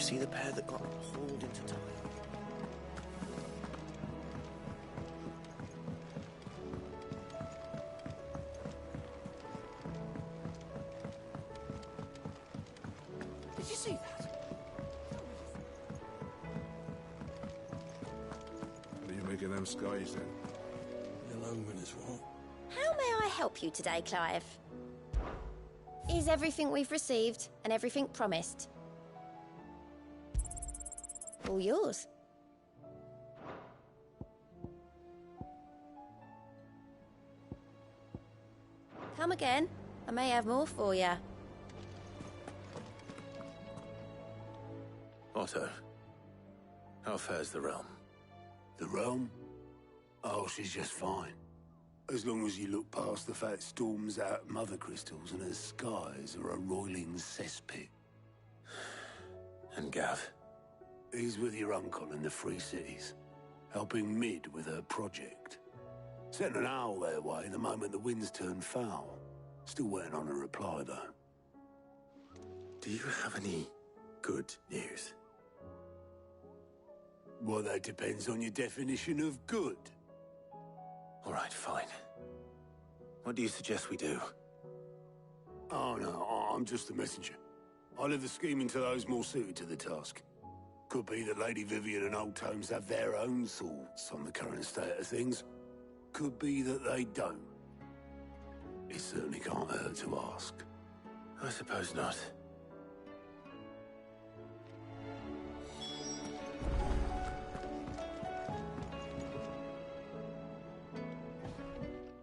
see the pair that got hauled into time? Did you see that? What are you making them skies then? Your luminous what? How may I help you today, Clive? Is everything we've received and everything promised? All yours. Come again. I may have more for you. Otto, how fares the realm? The realm? Oh, she's just fine. As long as you look past the fat storms out mother crystals and her skies are a roiling cesspit. And Gav? He's with your uncle in the Free Cities, helping Mid with her project. Sent an owl their way the moment the winds turned foul. Still waiting on a reply, though. Do you have any good news? Well, that depends on your definition of good. All right, fine. What do you suggest we do? Oh, no, I'm just the messenger. I'll leave the scheming to those more suited to the task. Could be that Lady Vivian and Old Tomes have their own thoughts on the current state of things. Could be that they don't. It certainly can't hurt to ask. I suppose not.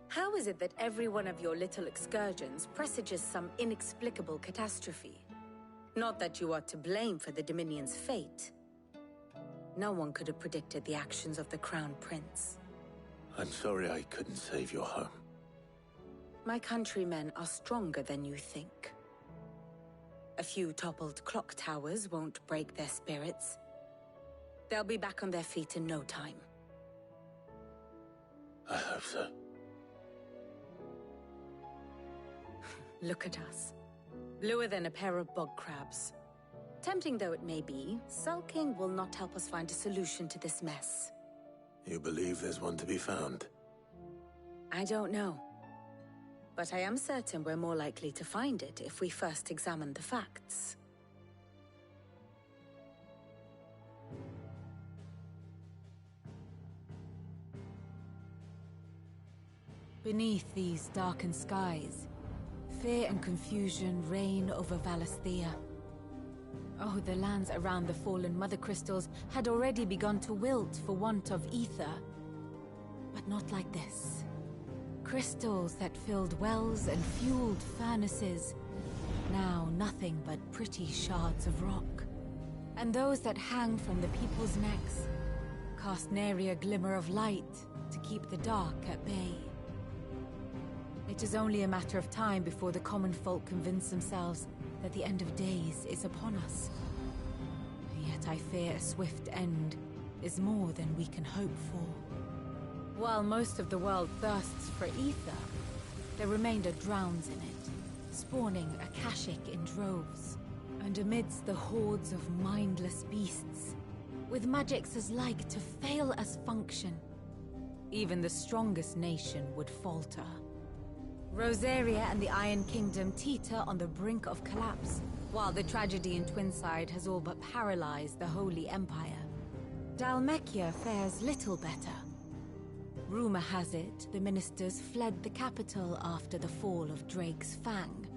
How is it that every one of your little excursions presages some inexplicable catastrophe? Not that you are to blame for the Dominion's fate. No one could have predicted the actions of the Crown Prince. I'm sorry I couldn't save your home. My countrymen are stronger than you think. A few toppled clock towers won't break their spirits. They'll be back on their feet in no time. I hope so. Look at us. Bluer than a pair of bog crabs. Tempting though it may be, sulking will not help us find a solution to this mess. You believe there's one to be found? I don't know. But I am certain we're more likely to find it if we first examine the facts. Beneath these darkened skies, fear and confusion reign over Valisthea. Oh, the lands around the fallen mother crystals had already begun to wilt for want of ether. But not like this. Crystals that filled wells and fueled furnaces, now nothing but pretty shards of rock. And those that hang from the people's necks cast nary a glimmer of light to keep the dark at bay. It is only a matter of time before the common folk convince themselves that the end of days is upon us. Yet I fear a swift end is more than we can hope for. While most of the world thirsts for ether, the remainder drowns in it, spawning Akashic in droves. And amidst the hordes of mindless beasts, with magics as like to fail as function, even the strongest nation would falter. Rosaria and the Iron Kingdom teeter on the brink of collapse, while the tragedy in Twinside has all but paralyzed the Holy Empire. Dhalmekia fares little better. Rumor has it the ministers fled the capital after the fall of Drake's Fang,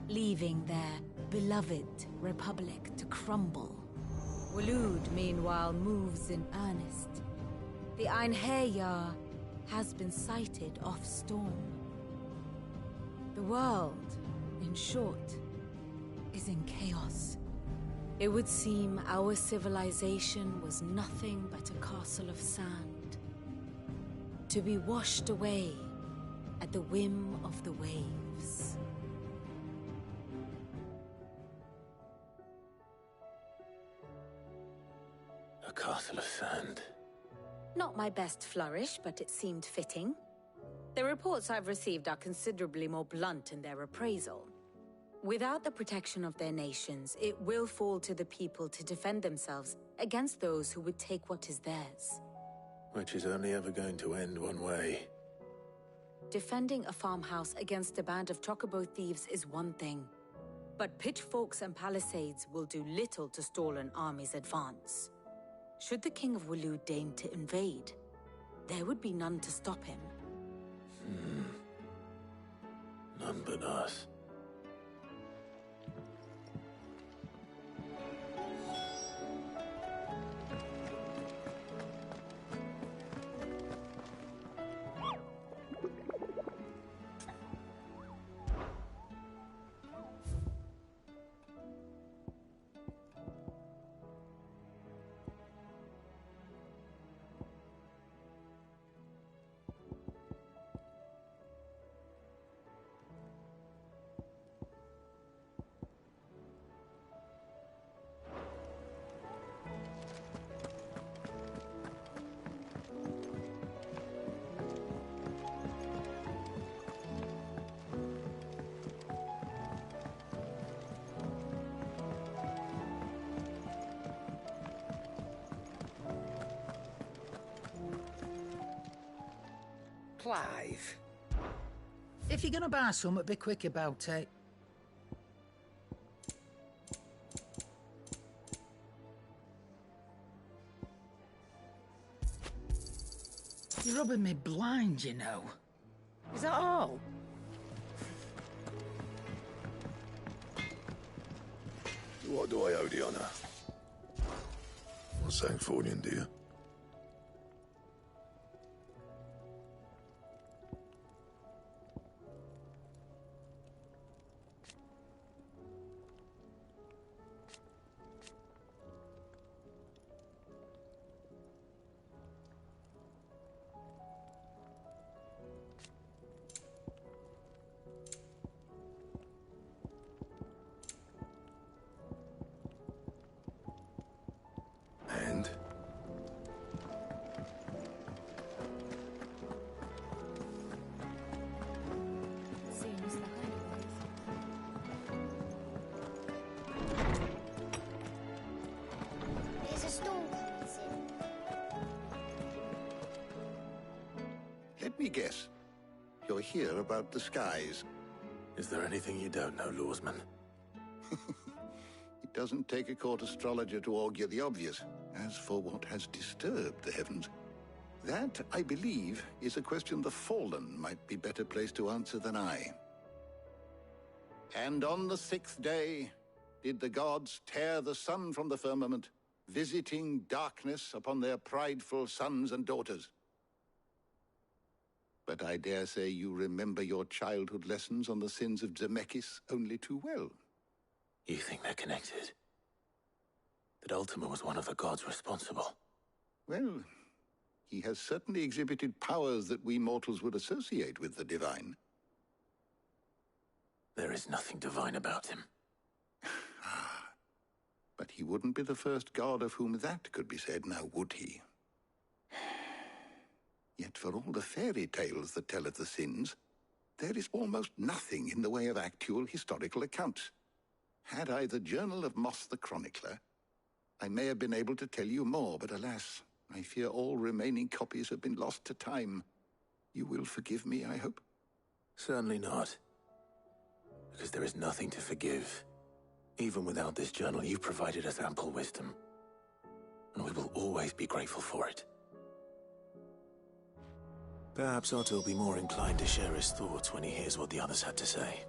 leaving their beloved republic to crumble. Waloed, meanwhile, moves in earnest. The Einherjar has been sighted off-storm. The world, in short, is in chaos. It would seem our civilization was nothing but a castle of sand, to be washed away at the whim of the waves. A castle of sand. Not my best flourish, but it seemed fitting. The reports I've received are considerably more blunt in their appraisal. Without the protection of their nations, it will fall to the people to defend themselves against those who would take what is theirs. Which is only ever going to end one way. Defending a farmhouse against a band of chocobo thieves is one thing, but pitchforks and palisades will do little to stall an army's advance. Should the King of Waloed deign to invade, there would be none to stop him. None but us. Clive. If you're gonna buy something, be quick about it. You're rubbing me blind, you know. Is that all? What do I owe the honor? What's St. Fornian, dear? And? Seems the hideaways. There's a storm. Let me guess. You're here about the skies. Is there anything you don't know, Lawsman? It doesn't take a court astrologer to augur the obvious. As for what has disturbed the heavens, that, I believe, is a question the Fallen might be better placed to answer than I. And on the 6th day did the gods tear the sun from the firmament, visiting darkness upon their prideful sons and daughters. But I dare say you remember your childhood lessons on the sins of Zemeckis only too well. You think they're connected? That Ultima was one of the gods responsible? Well, he has certainly exhibited powers that we mortals would associate with the divine. There is nothing divine about him. But he wouldn't be the first god of whom that could be said, now would he? Yet for all the fairy tales that tell of the sins, there is almost nothing in the way of actual historical accounts. Had I the Journal of Moss the Chronicler, I may have been able to tell you more, but alas, I fear all remaining copies have been lost to time. You will forgive me, I hope? Certainly not. Because there is nothing to forgive. Even without this journal, you provided us ample wisdom. And we will always be grateful for it. Perhaps Otto will be more inclined to share his thoughts when he hears what the others had to say.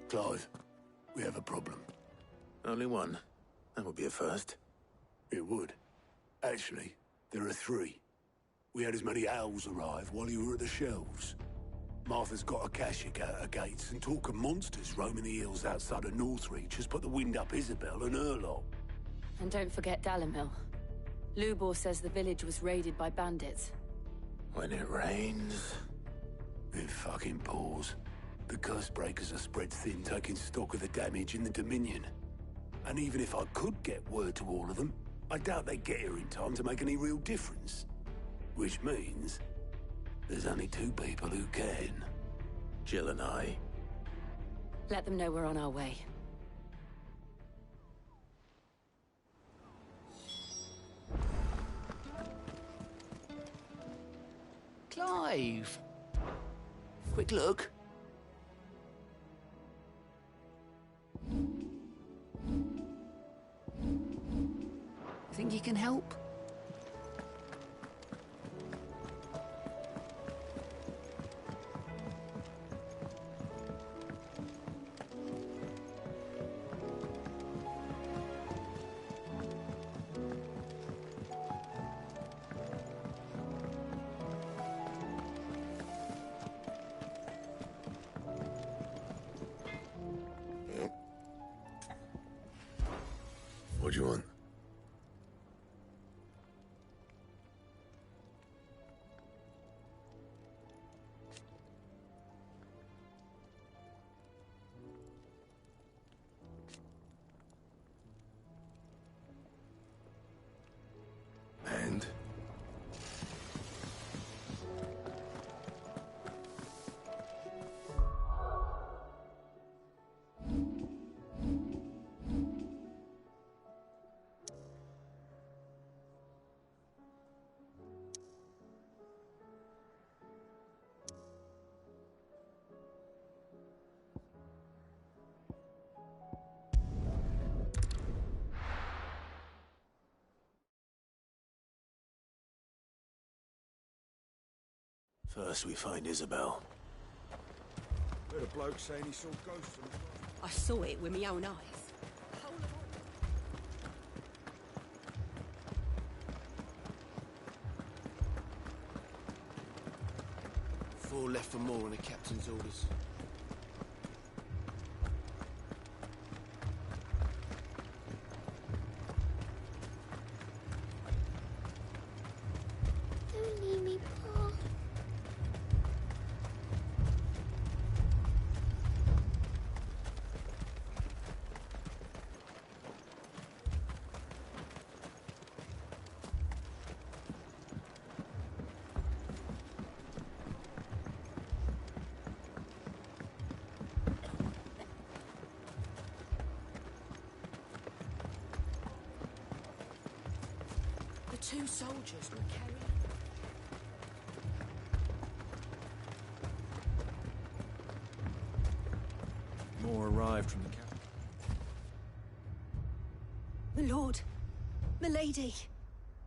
Clive, we have a problem. Only one. That would be a first. It would. Actually, there are 3. We had as many owls arrive while you were at the shelves. Martha's got a Kashik out her gates, and talk of monsters roaming the hills outside of Northreach has put the wind up Isabel and her lot. And don't forget Dalimil. Lubor says the village was raided by bandits. When it rains... It fucking pours. The curse breakers are spread thin, taking stock of the damage in the Dominion. And even if I could get word to all of them, I doubt they'd get here in time to make any real difference. Which means... there's only two people who can. Jill and I. Let them know we're on our way. Clive! Quick look. Think you can help? What do you want? And? First we find Isabel. Heard a bloke saying he saw ghosts on the road. I saw it with my own eyes. Four left for more on the captain's orders. Don't leave me, Paul. The two soldiers were carrying... More arrived from the captain. My lord, my lady.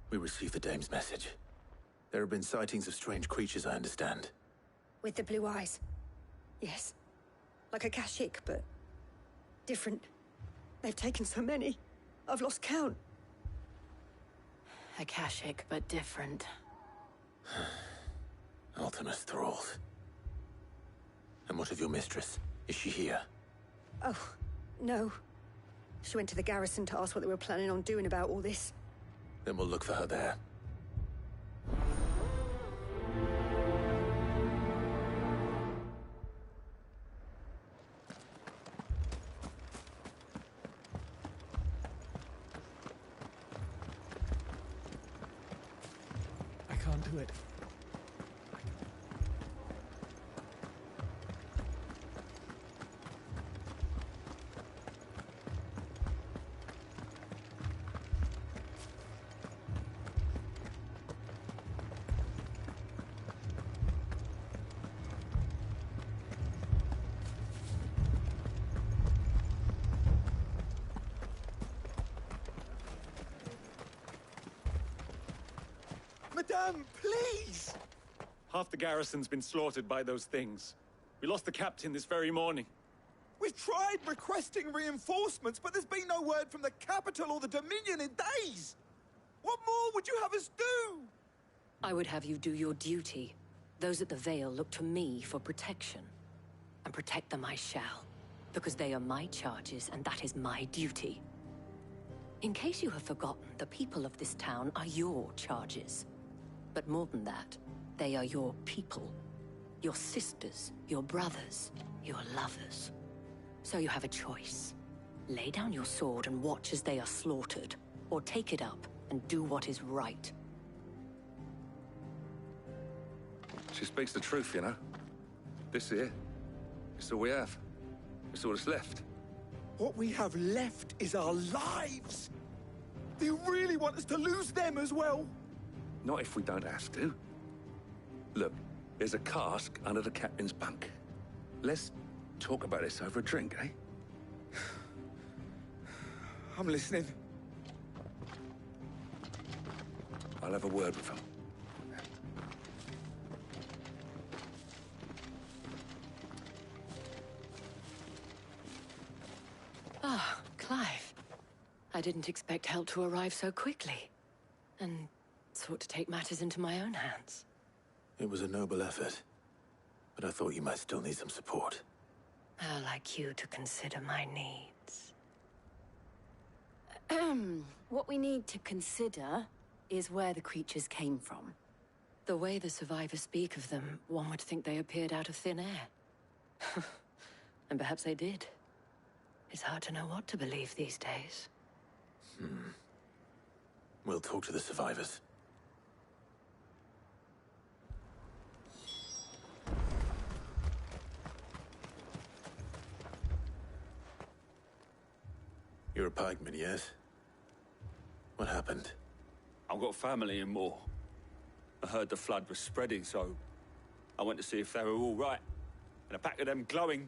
We received the dame's message. There have been sightings of strange creatures, I understand. With the blue eyes. Yes. Like a Kashik, but different. They've taken so many. I've lost count. Akashic, but different. Ultimus thralls. And what of your mistress? Is she here? Oh, no. She went to the garrison to ask what they were planning on doing about all this. Then we'll look for her there. I can't do it. Madame, please! Half the garrison's been slaughtered by those things. We lost the captain this very morning. We've tried requesting reinforcements, but there's been no word from the capital or the Dominion in days! What more would you have us do? I would have you do your duty. Those at the Vale look to me for protection. And protect them I shall. Because they are my charges, and that is my duty. In case you have forgotten, the people of this town are your charges. But more than that, they are your people. Your sisters, your brothers, your lovers. So you have a choice. Lay down your sword and watch as they are slaughtered, or take it up and do what is right. She speaks the truth, you know. This here, it's all we have. It's all that's left. What we have left is our lives! Do you really want us to lose them as well? Not if we don't have to. Look, there's a cask under the captain's bunk. Let's talk about this over a drink, eh? I'm listening. I'll have a word with him. Ah, Clive. I didn't expect help to arrive so quickly. And sought to take matters into my own hands. It was a noble effort, but I thought you might still need some support. How like you to consider my needs. What we need to consider is where the creatures came from. The way the survivors speak of them, one would think they appeared out of thin air. And perhaps they did. It's hard to know what to believe these days. We'll talk to the survivors. You're a pikeman, yes? What happened? I've got family in Moor. I heard the flood was spreading, so I went to see if they were all right. And a pack of them glowing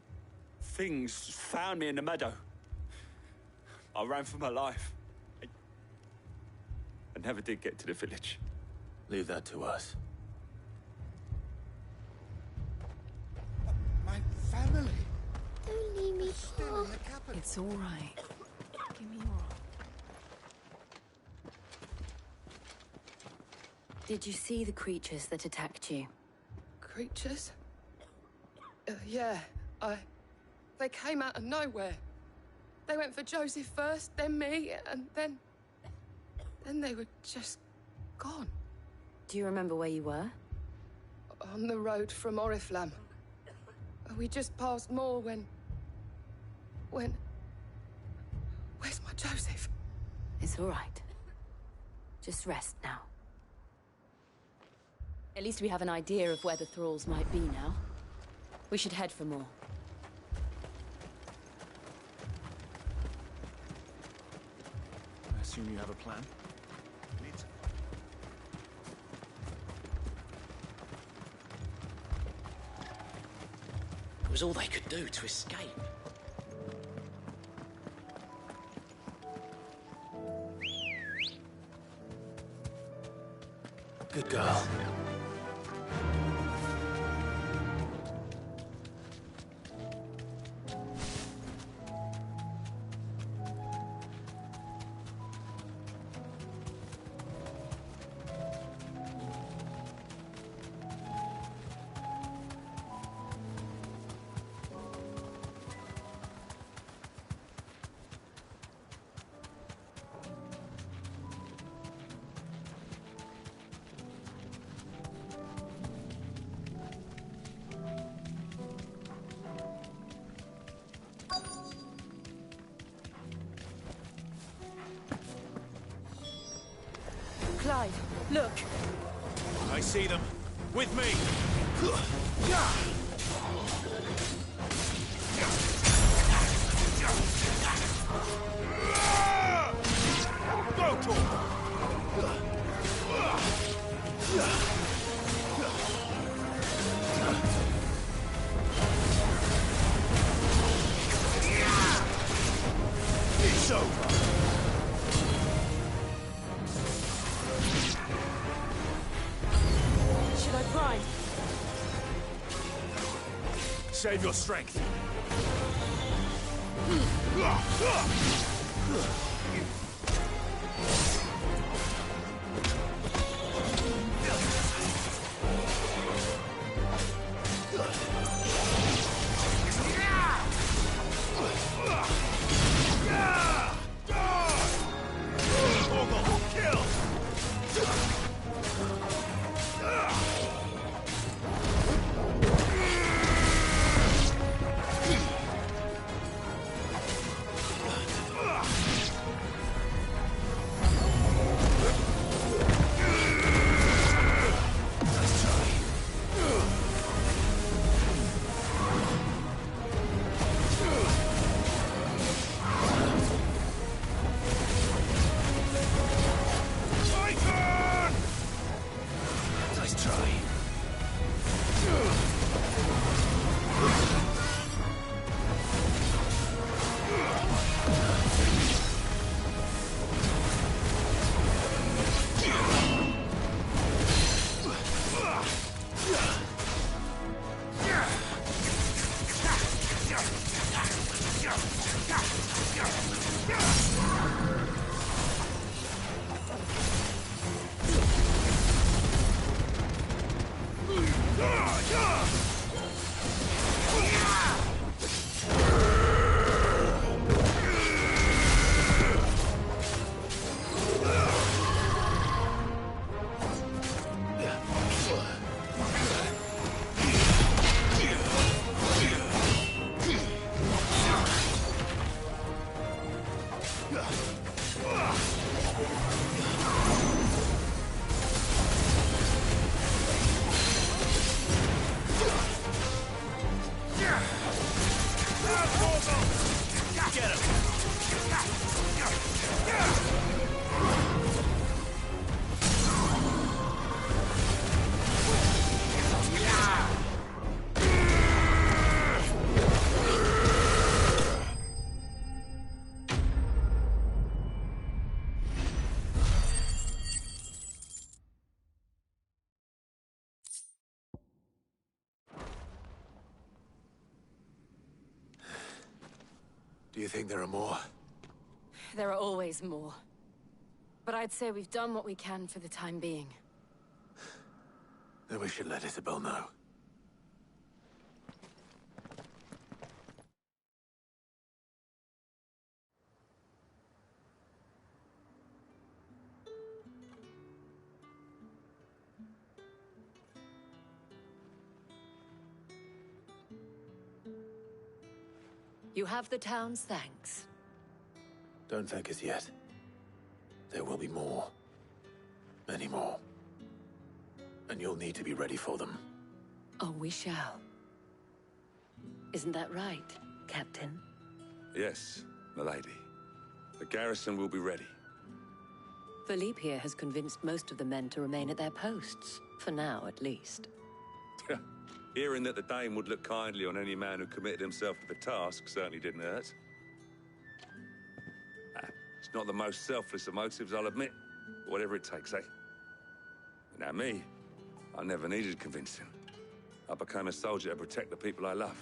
things found me in the meadow. I ran for my life. I never did get to the village. Leave that to us. My family. Don't leave me, Paul. It's all right. Give me your arm. Did you see the creatures that attacked you? Creatures? Yeah, they came out of nowhere. They went for Joseph first, then me, and then they were just gone. Do you remember where you were? On the road from Oriflamme. We just passed Moor when... Where's my Joseph? It's all right. Just rest now. At least we have an idea of where the thralls might be now. We should head for more. I assume you have a plan? It was all they could do to escape. Good girl. Clive, look! I see them. With me! Go to It's over! Should I prime? Save your strength. Do you think there are more? There are always more. But I'd say we've done what we can for the time being. Then we should let Isabel know. You have the town's thanks. Don't thank us yet. There will be more. Many more. And you'll need to be ready for them. Oh, we shall. Isn't that right, Captain? Yes, milady. The garrison will be ready. Philippe here has convinced most of the men to remain at their posts. For now, at least. Hearing that the Dane would look kindly on any man who committed himself to the task certainly didn't hurt. It's not the most selfless of motives, I'll admit. But whatever it takes, eh? Now me, I never needed convincing. I became a soldier to protect the people I love.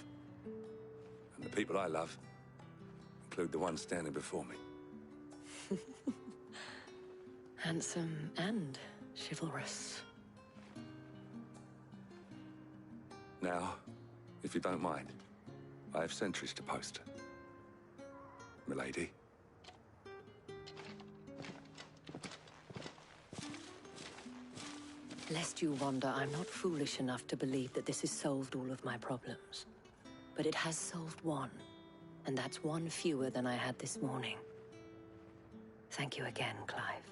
And the people I love include the ones standing before me. Handsome and chivalrous. Now, if you don't mind, I have sentries to post. Milady. Lest you wonder, I'm not foolish enough to believe that this has solved all of my problems. But it has solved one, and that's one fewer than I had this morning. Thank you again, Clive.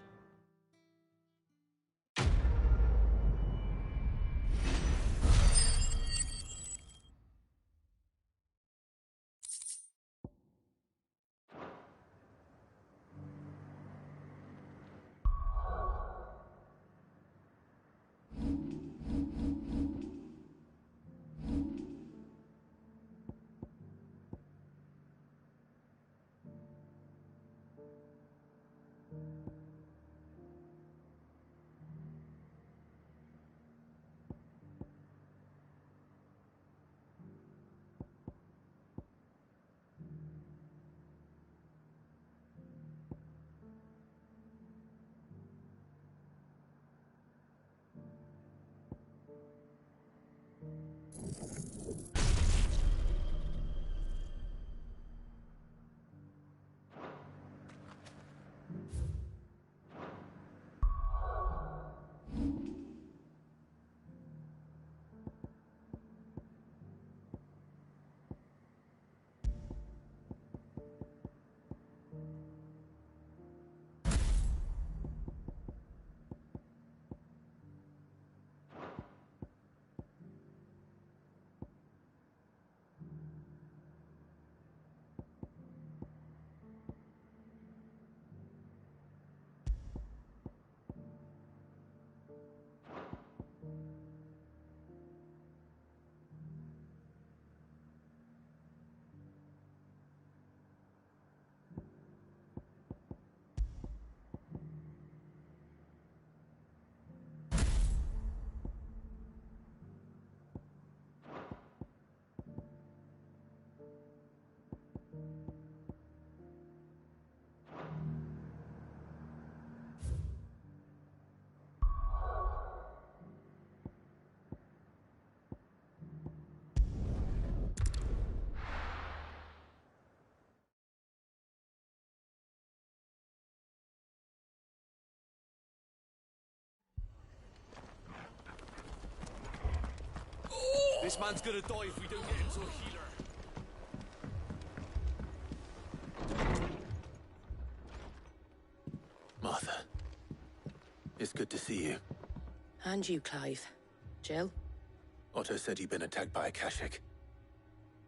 This man's gonna die if we don't get him to a healer. Martha. It's good to see you. And you, Clive. Jill? Otto said you'd been attacked by a Kashik.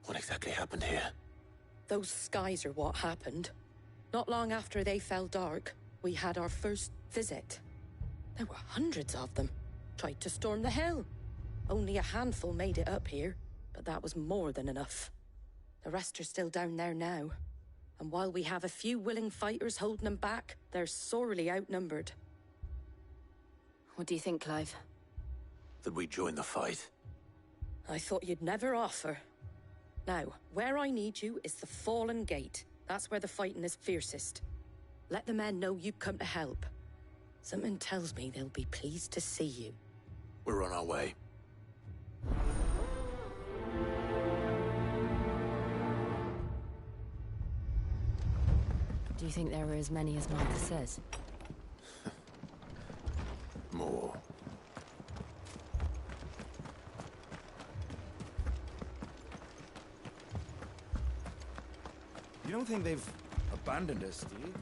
What exactly happened here? Those skies are what happened. Not long after they fell dark, we had our first visit. There were hundreds of them. Tried to storm the hill. Only a handful made it up here, but that was more than enough. The rest are still down there now. And while we have a few willing fighters holding them back, they're sorely outnumbered. What do you think, Clive? That we join the fight. I thought you'd never offer. Now, where I need you is the Fallen Gate. That's where the fighting is fiercest. Let the men know you've come to help. Something tells me they'll be pleased to see you. We're on our way. Do you think there were as many as Martha says? More. You don't think they've abandoned us, do you?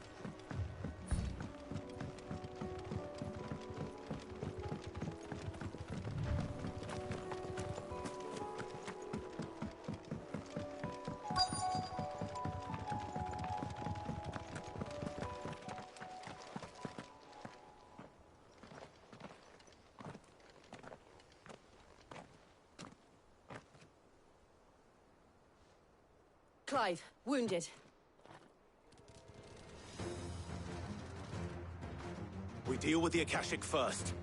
Clive, wounded. We deal with the Akashic first.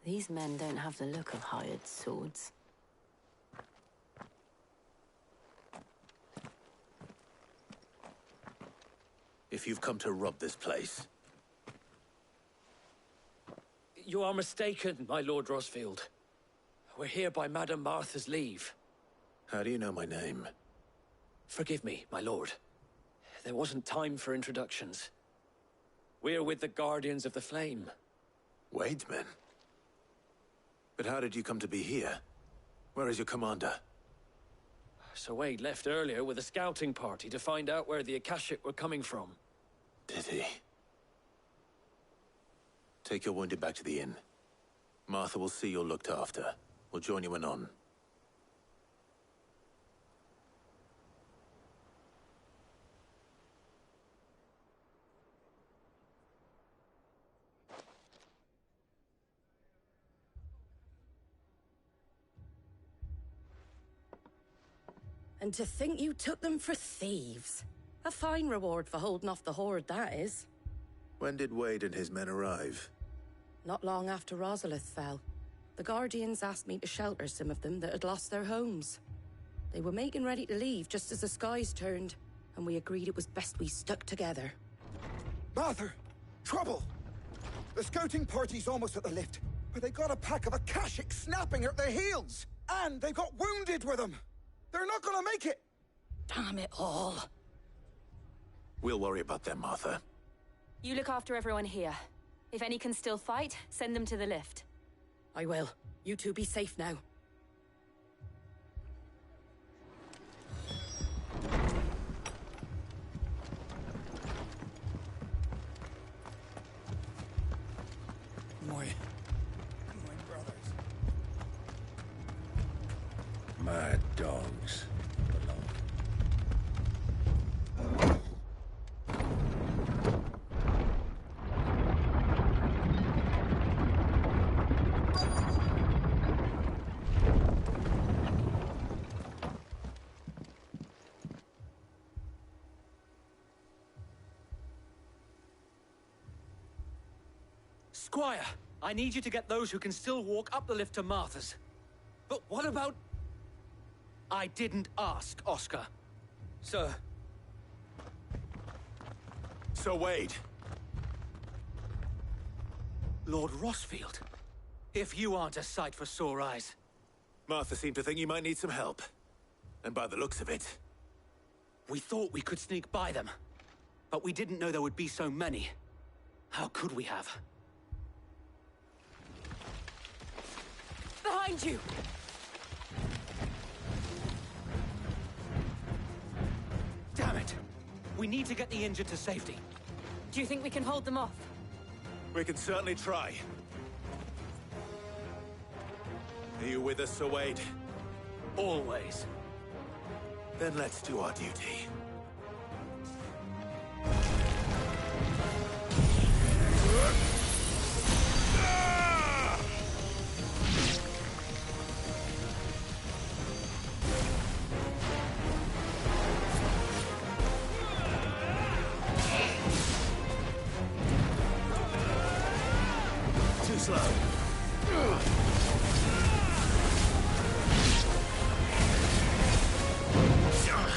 These men don't have the look of hired swords. If you've come to rob this place... You are mistaken, my Lord Rosfield. We're here by Madame Martha's leave. How do you know my name? Forgive me, my lord. There wasn't time for introductions. We're with the Guardians of the Flame. Wade's men? But how did you come to be here? Where is your commander? Sir Wade left earlier with a scouting party to find out where the Akashic were coming from. Did he? Take your wounded back to the inn. Martha will see you're looked after. We'll join you anon. And to think you took them for thieves. A fine reward for holding off the horde, that is. When did Wade and his men arrive? Not long after Rosalith fell. The Guardians asked me to shelter some of them that had lost their homes. They were making ready to leave just as the skies turned, and we agreed it was best we stuck together. Martha! Trouble! The scouting party's almost at the lift, but they got a pack of Akashic snapping at their heels! And they've got wounded with them! They're not gonna make it! Damn it all. We'll worry about them, Martha. You look after everyone here. If any can still fight, send them to the lift. I will. You two be safe now. My brothers. Mad dogs. Squire, I need you to get those who can still walk up the lift to Martha's. But what about... I didn't ask, Oscar. Sir. Sir Wade. Lord Rossfield. If you aren't a sight for sore eyes. Martha seemed to think you might need some help. And by the looks of it... We thought we could sneak by them. But we didn't know there would be so many. How could we have? Behind you! Damn it! We need to get the injured to safety. Do you think we can hold them off? We can certainly try. Are you with us, Sir Wade? Always. Then let's do our duty. Too slow. Nice try.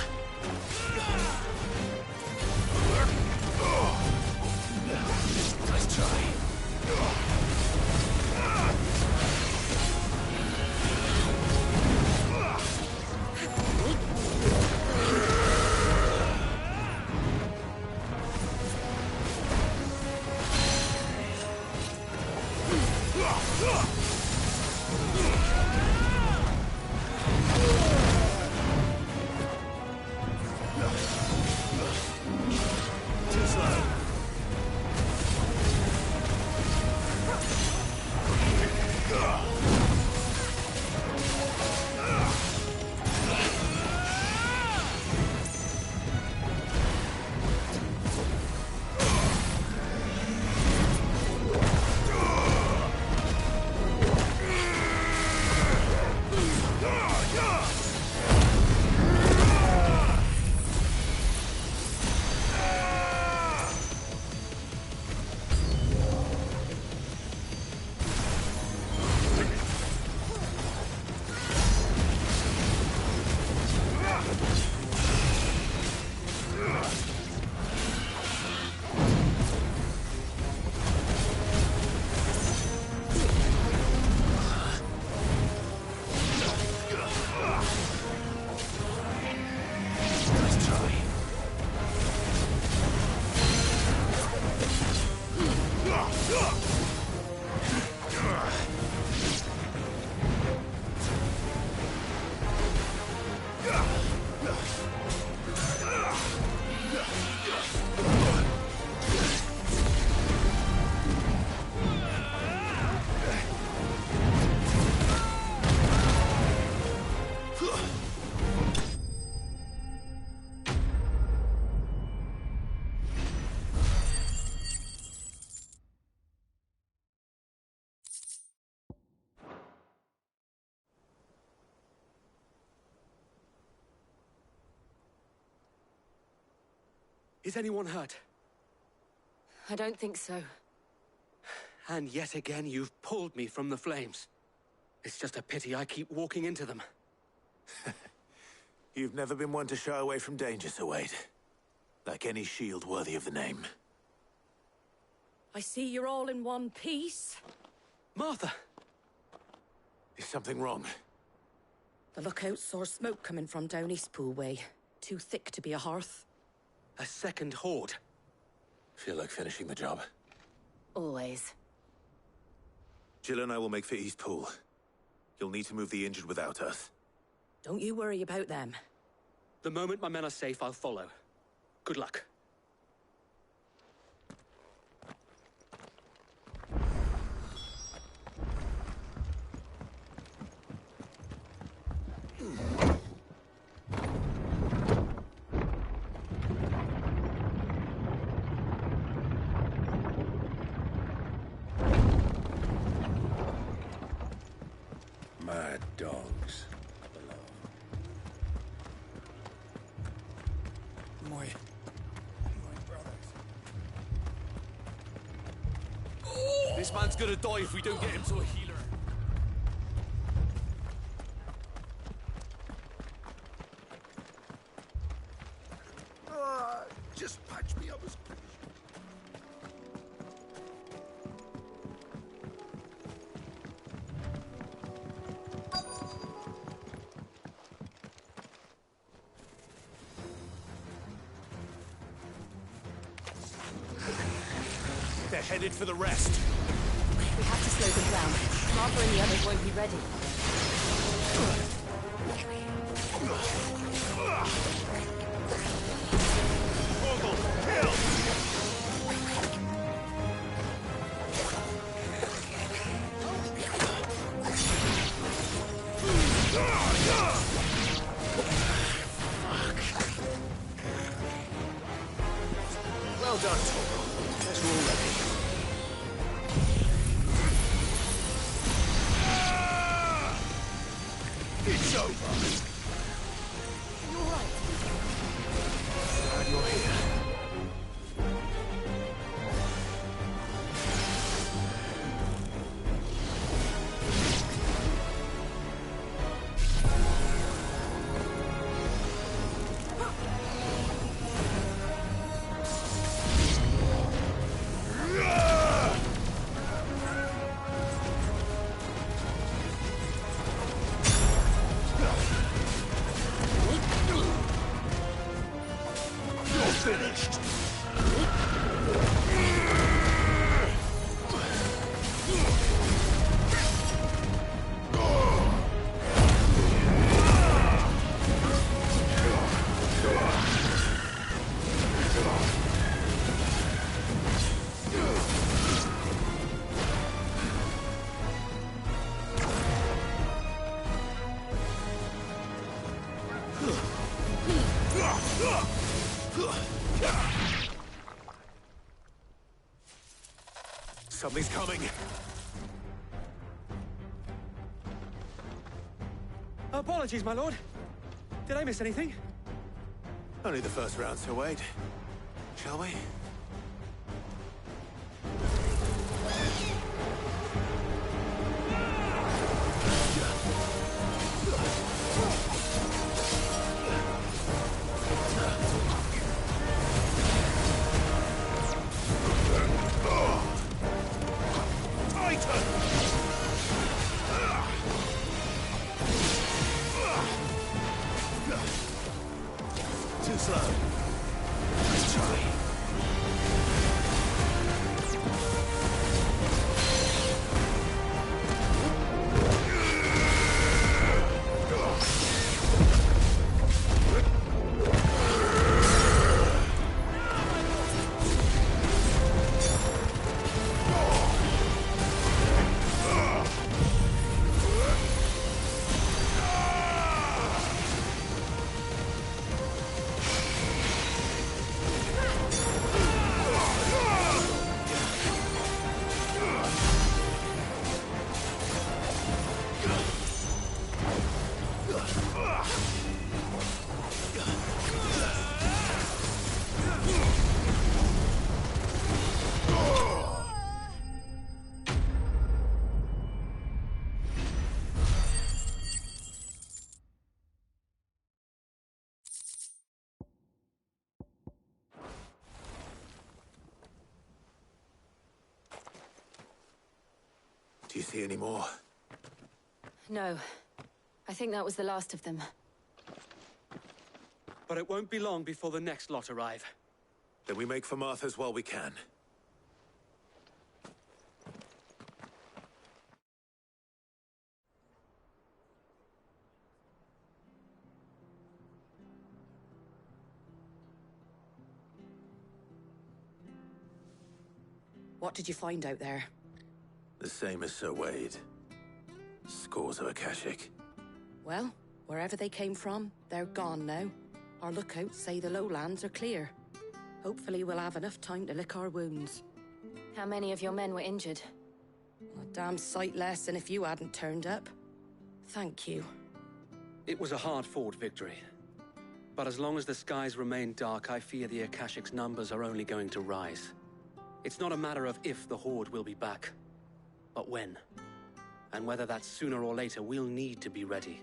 Too slow. Nice try. Is anyone hurt? I don't think so. And yet again, you've pulled me from the flames. It's just a pity I keep walking into them. You've never been one to shy away from danger, Sir Wade. Like any shield worthy of the name. I see you're all in one piece. Martha! Is something wrong? The lookouts saw smoke coming from down Eastpool way. Too thick to be a hearth. A second horde. Feel like finishing the job. Always. Jill and I will make for Eastpool. You'll need to move the injured without us. Don't you worry about them. The moment my men are safe, I'll follow. Good luck. dogs. My brothers. This man's gonna die if we don't get him to a healer. Just patch me up as quick. They're headed for the rest. We have to slow them down. Martha and the others won't be ready. Well done, Torgal. Guess we're all ready. It's over. You're right. Glad you're here. Finished. Something's coming. Apologies, my lord. Did I miss anything? Only the first round to wait. Shall we? Too slow. Let's try. Do you see any more? No. I think that was the last of them. But it won't be long before the next lot arrive. Then we make for Martha's while we can. What did you find out there? The same as Sir Wade. Scores of Akashic. Well, wherever they came from, they're gone now. Our lookouts say the lowlands are clear. Hopefully we'll have enough time to lick our wounds. How many of your men were injured? A damn sight less than if you hadn't turned up. Thank you. It was a hard-fought victory. But as long as the skies remain dark, I fear the Akashic's numbers are only going to rise. It's not a matter of if the Horde will be back, but when. And whether that's sooner or later, we'll need to be ready.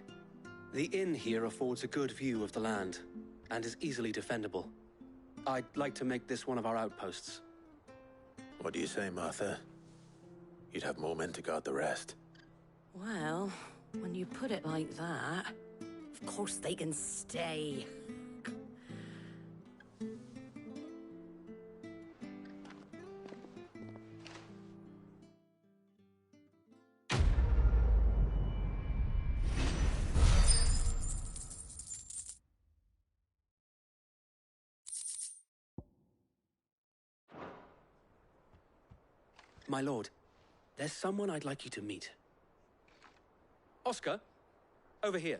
The inn here affords a good view of the land, and is easily defendable. I'd like to make this one of our outposts. What do you say, Martha? You'd have more men to guard the rest. Well, when you put it like that, of course they can stay. My lord, there's someone I'd like you to meet. Oscar, over here.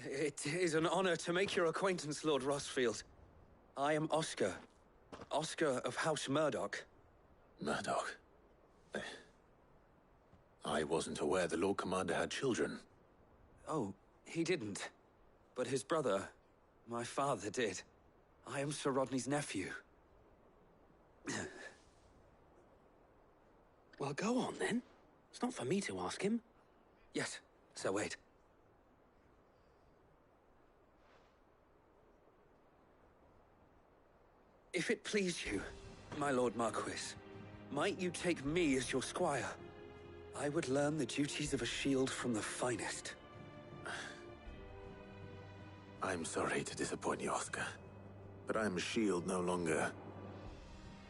It is an honor to make your acquaintance, Lord Rossfield. I am Oscar. Oscar of House Murdoch. Murdoch? I wasn't aware the Lord Commander had children. Oh, he didn't. But his brother, my father, did. I am Sir Rodney's nephew. Well, go on then. It's not for me to ask him. Yes, Sir Wade. If it please you, my Lord Marquis, might you take me as your squire? I would learn the duties of a shield from the finest. I'm sorry to disappoint you, Oscar, but I'm a shield no longer.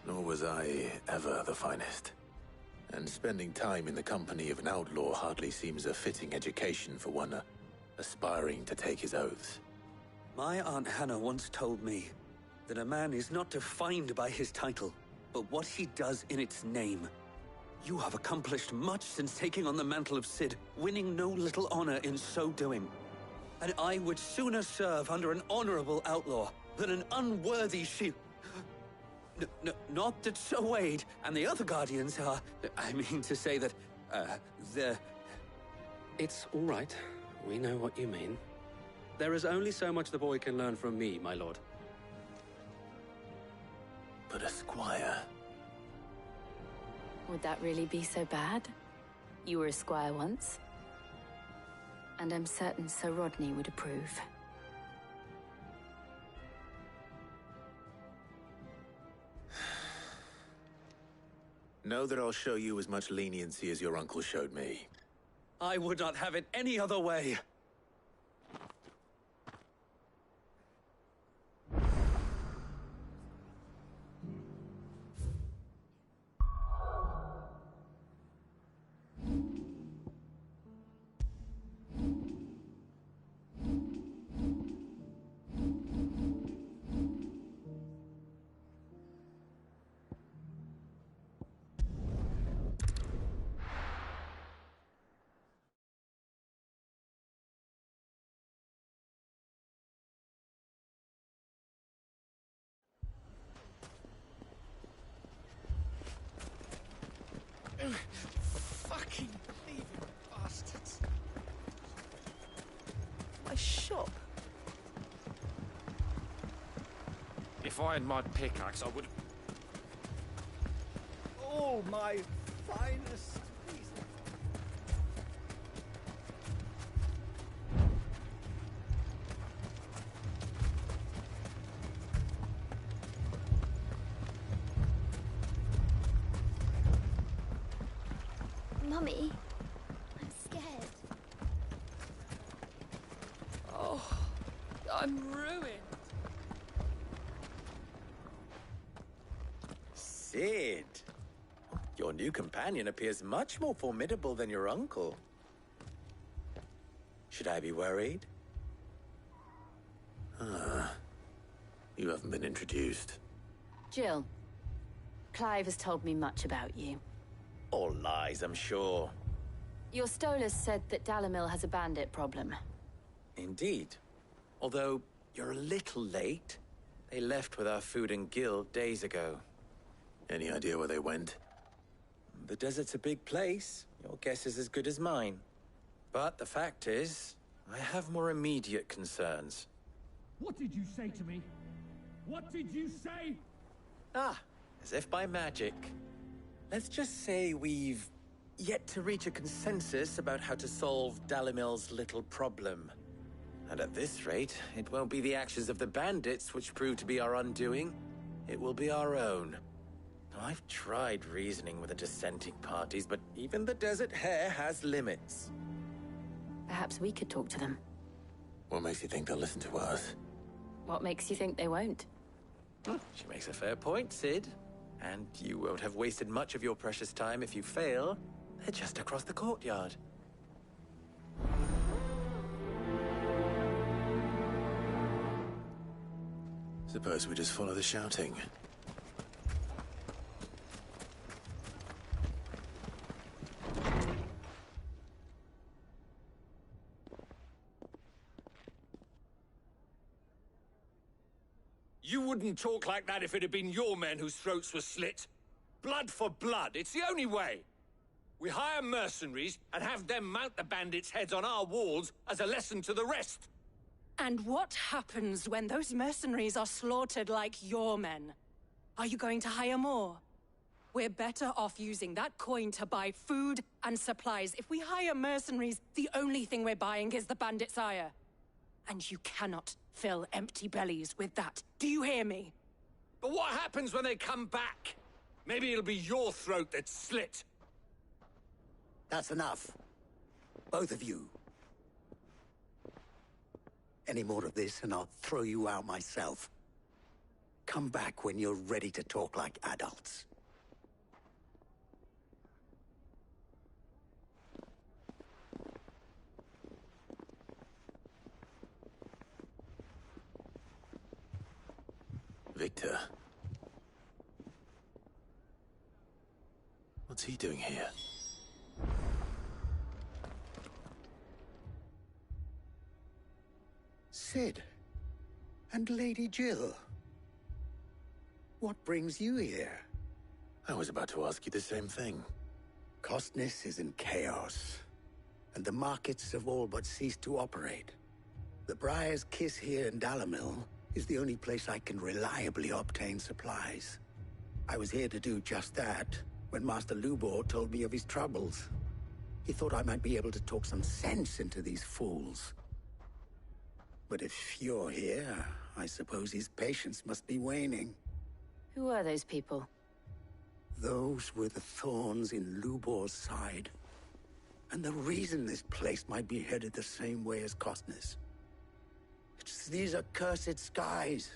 Nor was I ever the finest. And spending time in the company of an outlaw hardly seems a fitting education for one aspiring to take his oaths. My Aunt Hannah once told me that a man is not defined by his title, but what he does in its name. You have accomplished much since taking on the mantle of Cid, winning no little honor in so doing. And I would sooner serve under an honorable outlaw than an unworthy shield. Not that Sir Wade and the other Guardians are... I mean to say that, they're... It's all right. We know what you mean. There is only so much the boy can learn from me, my lord. But a squire... Would that really be so bad? You were a squire once. And I'm certain Sir Rodney would approve. Know that I'll show you as much leniency as your uncle showed me. I would not have it any other way. Fucking thieving bastards. My shop. If I had my pickaxe, I would... All my finest pieces. Mummy, I'm scared. Oh, I'm ruined. Cid! Your new companion appears much more formidable than your uncle. Should I be worried? You haven't been introduced. Jill, Clive has told me much about you. All lies, I'm sure. Your Stolas said that Dalamil has a bandit problem. Indeed. Although, you're a little late. They left with our food and guild days ago. Any idea where they went? The desert's a big place. Your guess is as good as mine. But the fact is, I have more immediate concerns. What did you say to me? What did you say? Ah, as if by magic. Let's just say we've yet to reach a consensus about how to solve Dalimil's little problem. And at this rate, it won't be the actions of the bandits which prove to be our undoing. It will be our own. I've tried reasoning with the dissenting parties, but even the Desert Hare has limits. Perhaps we could talk to them. What makes you think they'll listen to us? What makes you think they won't? She makes a fair point, Sid. And you won't have wasted much of your precious time if you fail. They're just across the courtyard. Suppose we just follow the shouting. You wouldn't talk like that if it had been your men whose throats were slit. Blood for blood, it's the only way. We hire mercenaries and have them mount the bandits' heads on our walls as a lesson to the rest. And what happens when those mercenaries are slaughtered like your men? Are you going to hire more? We're better off using that coin to buy food and supplies. If we hire mercenaries, the only thing we're buying is the bandits' ire. And you cannot fill empty bellies with that. Do you hear me? But what happens when they come back? Maybe it'll be your throat that's slit. That's enough. Both of you. Any more of this and I'll throw you out myself. Come back when you're ready to talk like adults. Victor. What's he doing here? Sid. And Lady Jill. What brings you here? I was about to ask you the same thing. Costness is in chaos, and the markets have all but ceased to operate. The Briar's Kiss here in Dalimil is the only place I can reliably obtain supplies. I was here to do just that when Master Lubor told me of his troubles. He thought I might be able to talk some sense into these fools. But if you're here, I suppose his patience must be waning. Who are those people? Those were the thorns in Lubor's side. And the reason this place might be headed the same way as Costness. It's these accursed skies.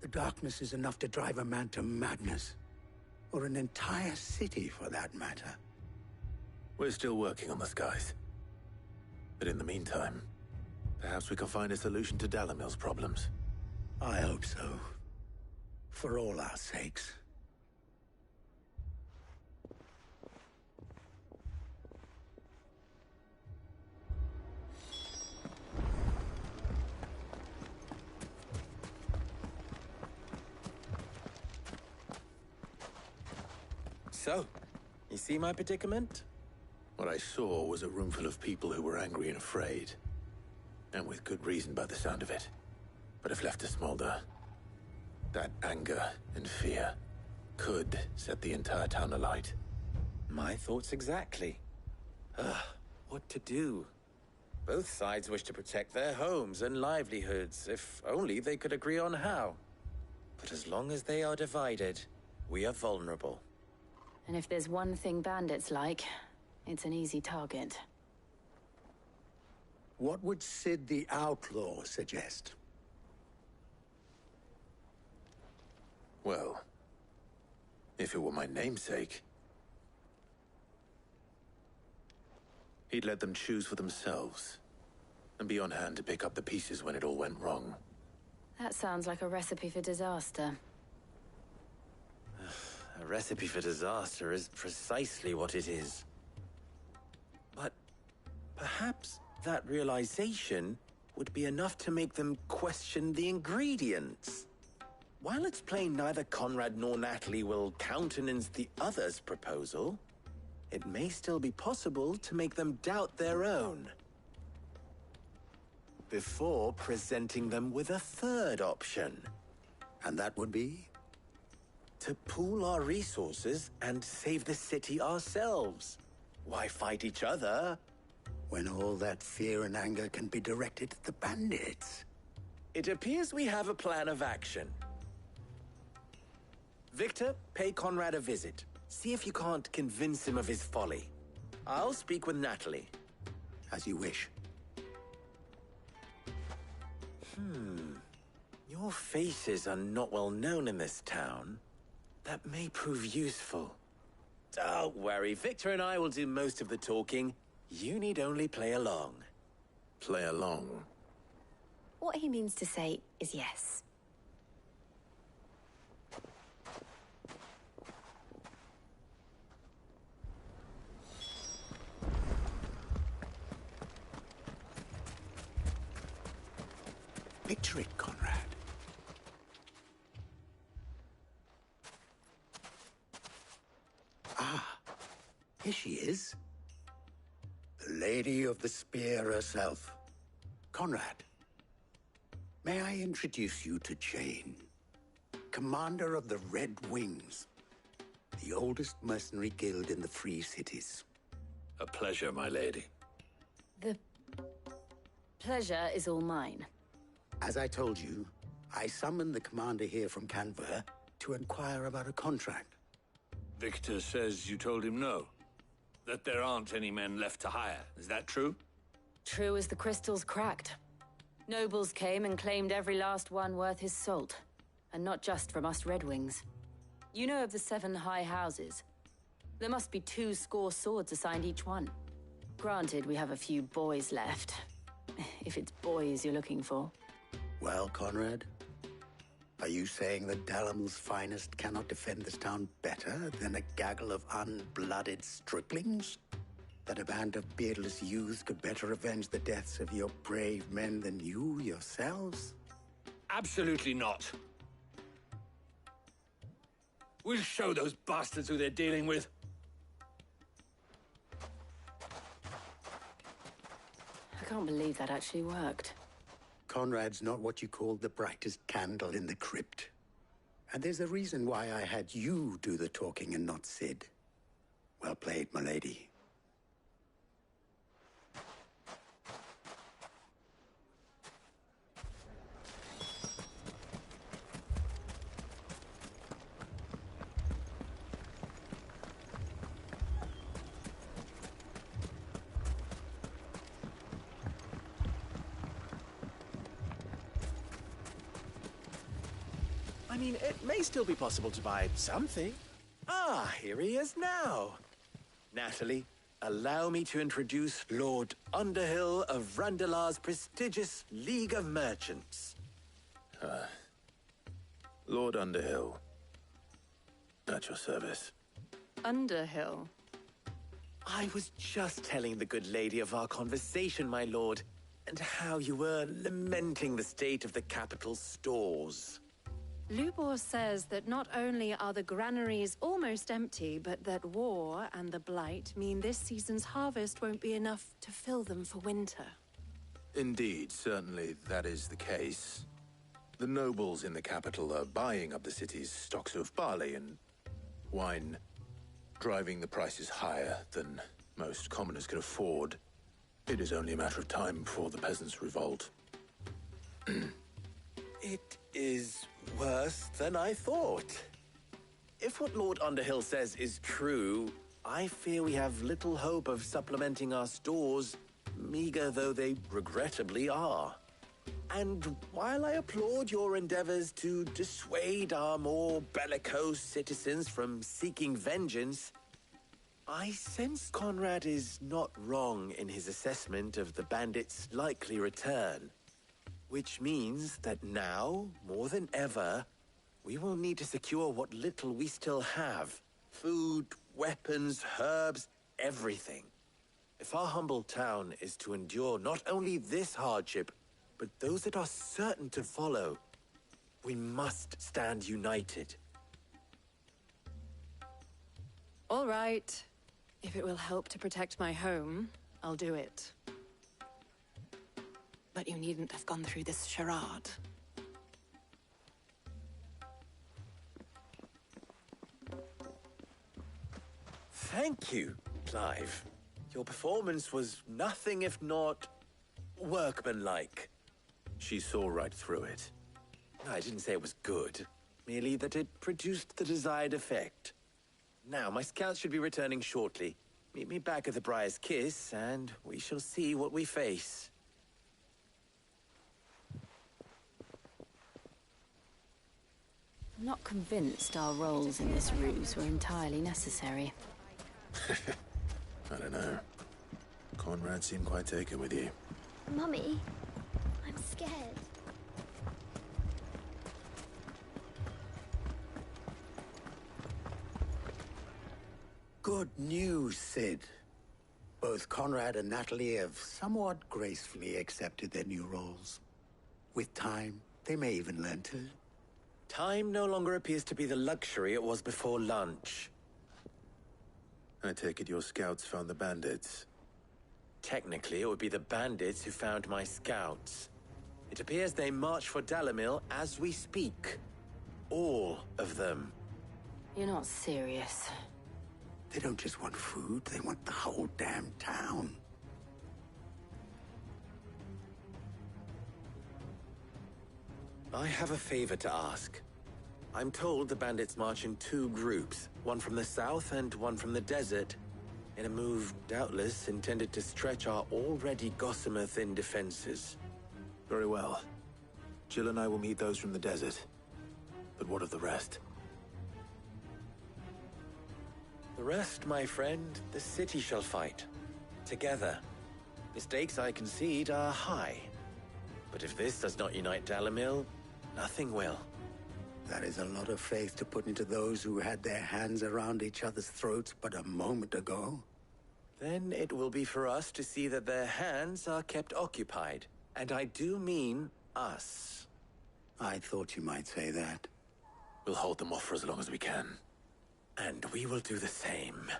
The darkness is enough to drive a man to madness. Or an entire city, for that matter. We're still working on the skies. But in the meantime, perhaps we can find a solution to Dalimil's problems. I hope so. For all our sakes. So, you see my predicament? What I saw was a room full of people who were angry and afraid. And with good reason by the sound of it. But if left to smolder, that anger and fear could set the entire town alight. My thoughts exactly. What to do? Both sides wish to protect their homes and livelihoods, if only they could agree on how. But as long as they are divided, we are vulnerable. And if there's one thing bandits like, it's an easy target. What would Sid the Outlaw suggest? Well, if it were my namesake, he'd let them choose for themselves and be on hand to pick up the pieces when it all went wrong. That sounds like a recipe for disaster. A recipe for disaster is precisely what it is. But perhaps that realization would be enough to make them question the ingredients. while it's plain neither Conrad nor Natalie will countenance the other's proposal, it may still be possible to make them doubt their own before presenting them with a third option. And that would be? To pool our resources and save the city ourselves. Why fight each other when all that fear and anger can be directed at the bandits? It appears we have a plan of action. Victor, pay Conrad a visit. See if you can't convince him of his folly. I'll speak with Natalie. As you wish. Your faces are not well known in this town. That may prove useful. Don't worry, Victor and I will do most of the talking. You need only play along. Play along? What he means to say is yes. Picture it, Conrad. Ah, here she is. The Lady of the Spear herself. Conrad, may I introduce you to Jane, commander of the Red Wings, the oldest mercenary guild in the Free Cities. A pleasure, my lady. The pleasure is all mine. As I told you, I summoned the commander here from Canver to inquire about a contract. Victor says you told him no. That there aren't any men left to hire. Is that true? True as the crystals cracked. Nobles came and claimed every last one worth his salt. And not just from us Red Wings. You know of the 7 high houses. There must be 2 swords assigned each one. Granted, we have a few boys left. If it's boys you're looking for. Well, Conrad, are you saying that Dalamil's finest cannot defend this town better than a gaggle of unblooded striplings? That a band of beardless youths could better avenge the deaths of your brave men than you yourselves? Absolutely not. We'll show those bastards who they're dealing with. I can't believe that actually worked. Conrad's not what you call the brightest candle in the crypt. And there's a reason why I had you do the talking and not Sid. Well played, my lady. I mean, it may still be possible to buy something. Ah, here he is now. Natalie, allow me to introduce Lord Underhill of Randalar's prestigious League of Merchants. Lord Underhill. At your service. Underhill? I was just telling the good lady of our conversation, my lord, and how you were lamenting the state of the capital's stores. Lubor says that not only are the granaries almost empty, but that war and the Blight mean this season's harvest won't be enough to fill them for winter. Indeed, certainly that is the case. The nobles in the capital are buying up the city's stocks of barley and wine, driving the prices higher than most commoners can afford. It is only a matter of time before the peasants revolt. It is worse than I thought. If what Lord Underhill says is true, I fear we have little hope of supplementing our stores, meager though they regrettably are. And while I applaud your endeavors to dissuade our more bellicose citizens from seeking vengeance, I sense Conrad is not wrong in his assessment of the bandits' likely return. Which means that now, more than ever, we will need to secure what little we still have. Food, weapons, herbs, everything. If our humble town is to endure not only this hardship, but those that are certain to follow, We must stand united. All right. If it will help to protect my home, I'll do it. But you needn't have gone through this charade. Thank you, Clive. Your performance was nothing if not workmanlike. She saw right through it. I didn't say it was good, merely that it produced the desired effect. Now, my scouts should be returning shortly. Meet me back at the Briar's Kiss, and we shall see what we face. I'm not convinced our roles in this ruse were entirely necessary. I don't know. Conrad seemed quite taken with you. Mummy, I'm scared. Good news, Sid. Both Conrad and Natalie have somewhat gracefully accepted their new roles. With time, they may even learn to... Time no longer appears to be the luxury it was before lunch. I take it your scouts found the bandits. Technically, it would be the bandits who found my scouts. It appears they march for Dalimil as we speak. All of them. You're not serious. They don't just want food, they want the whole damn town. I have a favor to ask. I'm told the bandits march in 2 groups, one from the south and one from the desert, in a move doubtless intended to stretch our already gossamer-thin defenses. Very well. Jill and I will meet those from the desert. But what of the rest? The rest, my friend, the city shall fight. Together. The stakes, I concede, are high. But if this does not unite Dalimil, nothing will. That is a lot of faith to put into those who had their hands around each other's throats but a moment ago. Then it will be for us to see that their hands are kept occupied. And I do mean us. I thought you might say that. We'll hold them off for as long as we can. And we will do the same.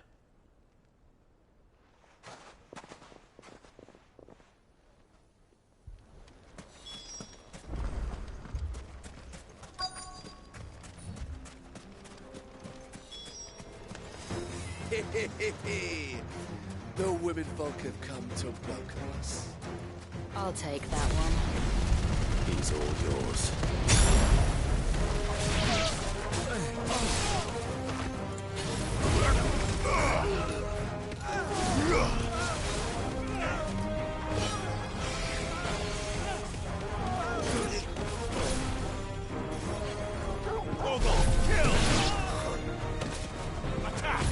The women folk have come to welcome us. I'll take that one. He's all yours. Attack!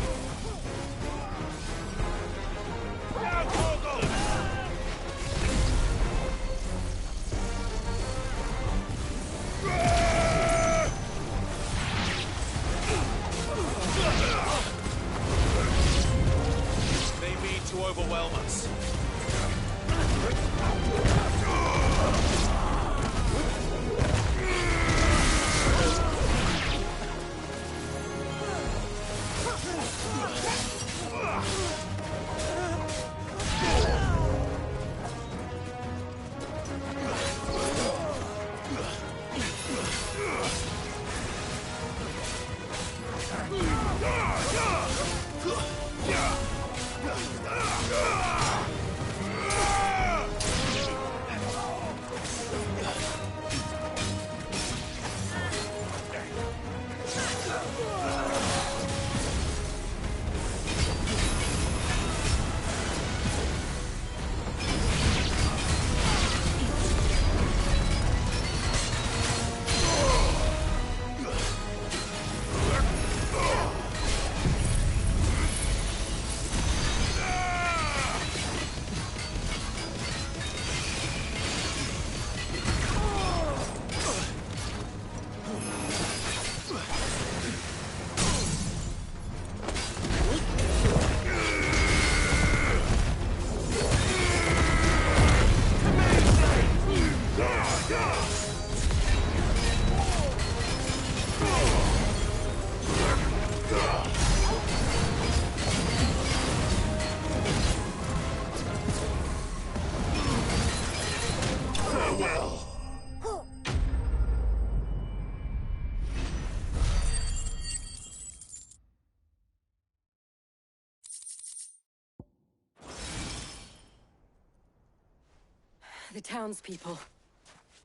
The townspeople.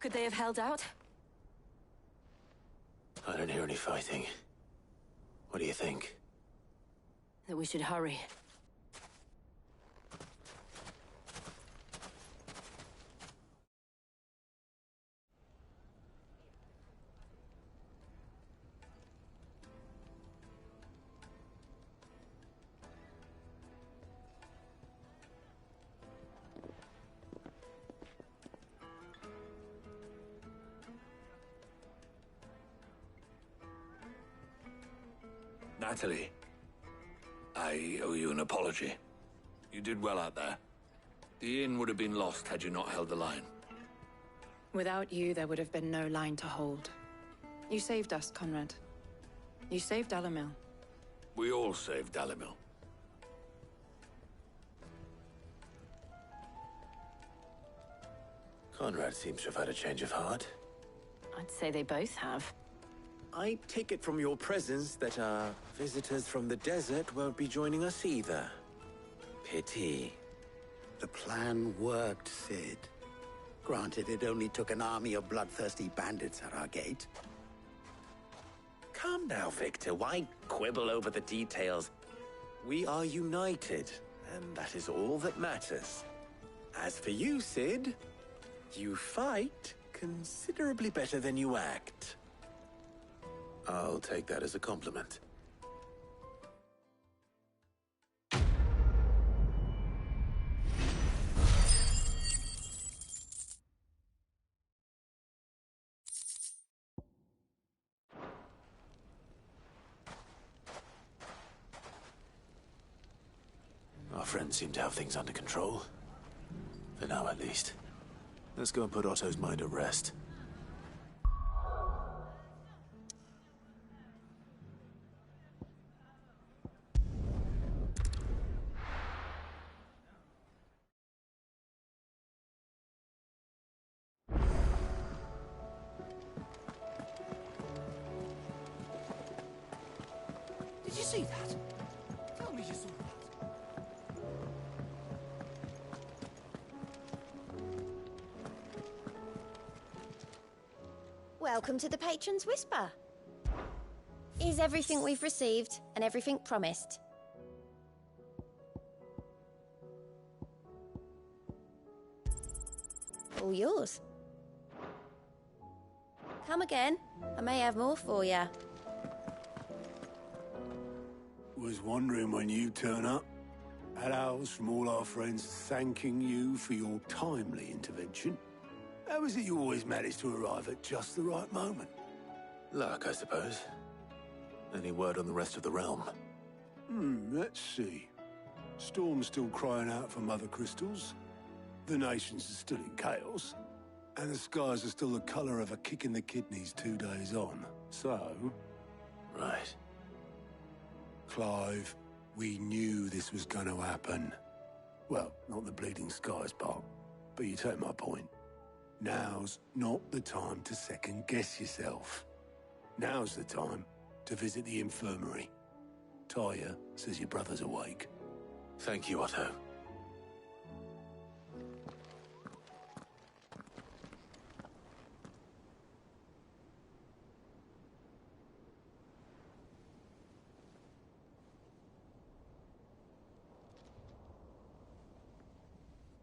Could they have held out? I don't hear any fighting. What do you think? That we should hurry. Natalie, I owe you an apology. You did well out there. The inn would have been lost had you not held the line. Without you, there would have been no line to hold. You saved us, Conrad. You saved Dalimil. We all saved Dalimil. Conrad seems to have had a change of heart. I'd say they both have. I take it from your presence that our visitors from the desert won't be joining us either. Pity. The plan worked, Sid. Granted, it only took an army of bloodthirsty bandits at our gate. Calm now, Victor. Why quibble over the details? We are united, and that is all that matters. As for you, Sid, you fight considerably better than you act. I'll take that as a compliment. Our friends seem to have things under control. For now, at least. Let's go and put Otto's mind at rest. Did you see that? Tell me you saw that. Welcome to the Patron's Whisper. Is everything we've received and everything promised? All yours. Come again. I may have more for you. Was wondering when you turn up. Had owls from all our friends thanking you for your timely intervention. How is it you always manage to arrive at just the right moment? Luck, I suppose. Any word on the rest of the realm? Let's see. Storm's still crying out for mother crystals. The nations are still in chaos. And the skies are still the color of a kick in the kidneys 2 days on. So... Right. Clive, we knew this was going to happen. Well, not the bleeding skies part, but you take my point. Now's not the time to second-guess yourself. Now's the time to visit the infirmary. Talia says your brother's awake. Thank you, Otto.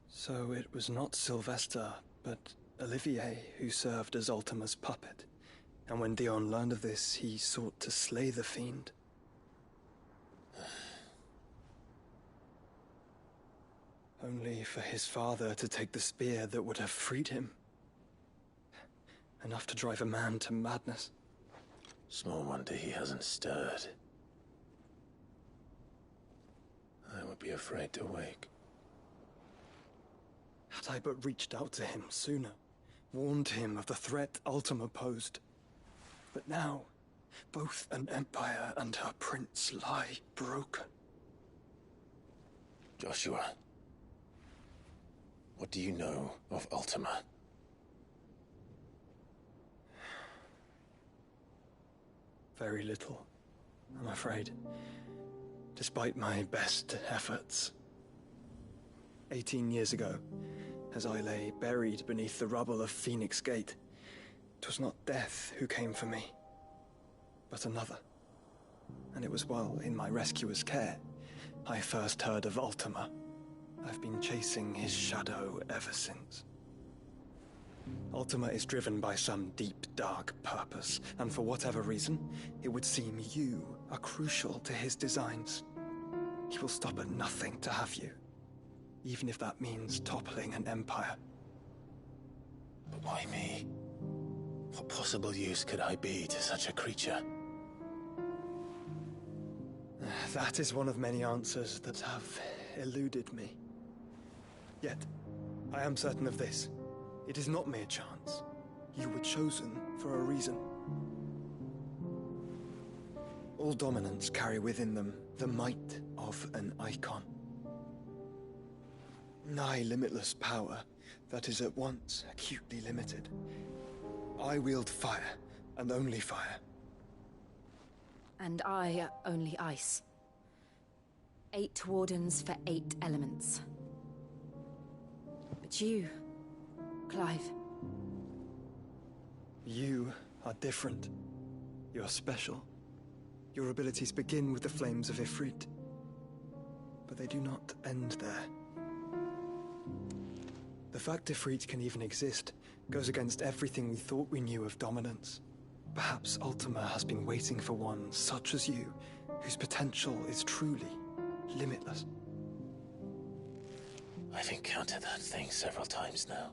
So it was not Sylvester, but Olivier who served as Ultima's puppet. And when Dion learned of this, he sought to slay the fiend. Only for his father to take the spear that would have freed him. Enough to drive a man to madness. Small wonder he hasn't stirred. I would be afraid to wake. Had I but reached out to him sooner, warned him of the threat Ultima posed. But now, both an empire and her prince lie broken. Joshua, what do you know of Ultima? Very little, I'm afraid. Despite my best efforts. 18 years ago, as I lay buried beneath the rubble of Phoenix Gate. 'Twas not death who came for me, but another. And it was while in my rescuer's care I first heard of Ultima. I've been chasing his shadow ever since. Ultima is driven by some deep, dark purpose, and for whatever reason, it would seem you are crucial to his designs. He will stop at nothing to have you, even if that means toppling an empire. But why me? What possible use could I be to such a creature? That is one of many answers that have eluded me. Yet, I am certain of this. It is not mere chance. You were chosen for a reason. All dominants carry within them the might of an icon. Nigh limitless power that is at once acutely limited. I wield fire, and only fire. And I only ice. 8 wardens for 8 elements. But you, Clive. You are different. You're special. Your abilities begin with the flames of Ifrit. But they do not end there. The fact Ifrit can even exist goes against everything we thought we knew of dominance. Perhaps Ultima has been waiting for one such as you, whose potential is truly limitless. I've encountered that thing several times now.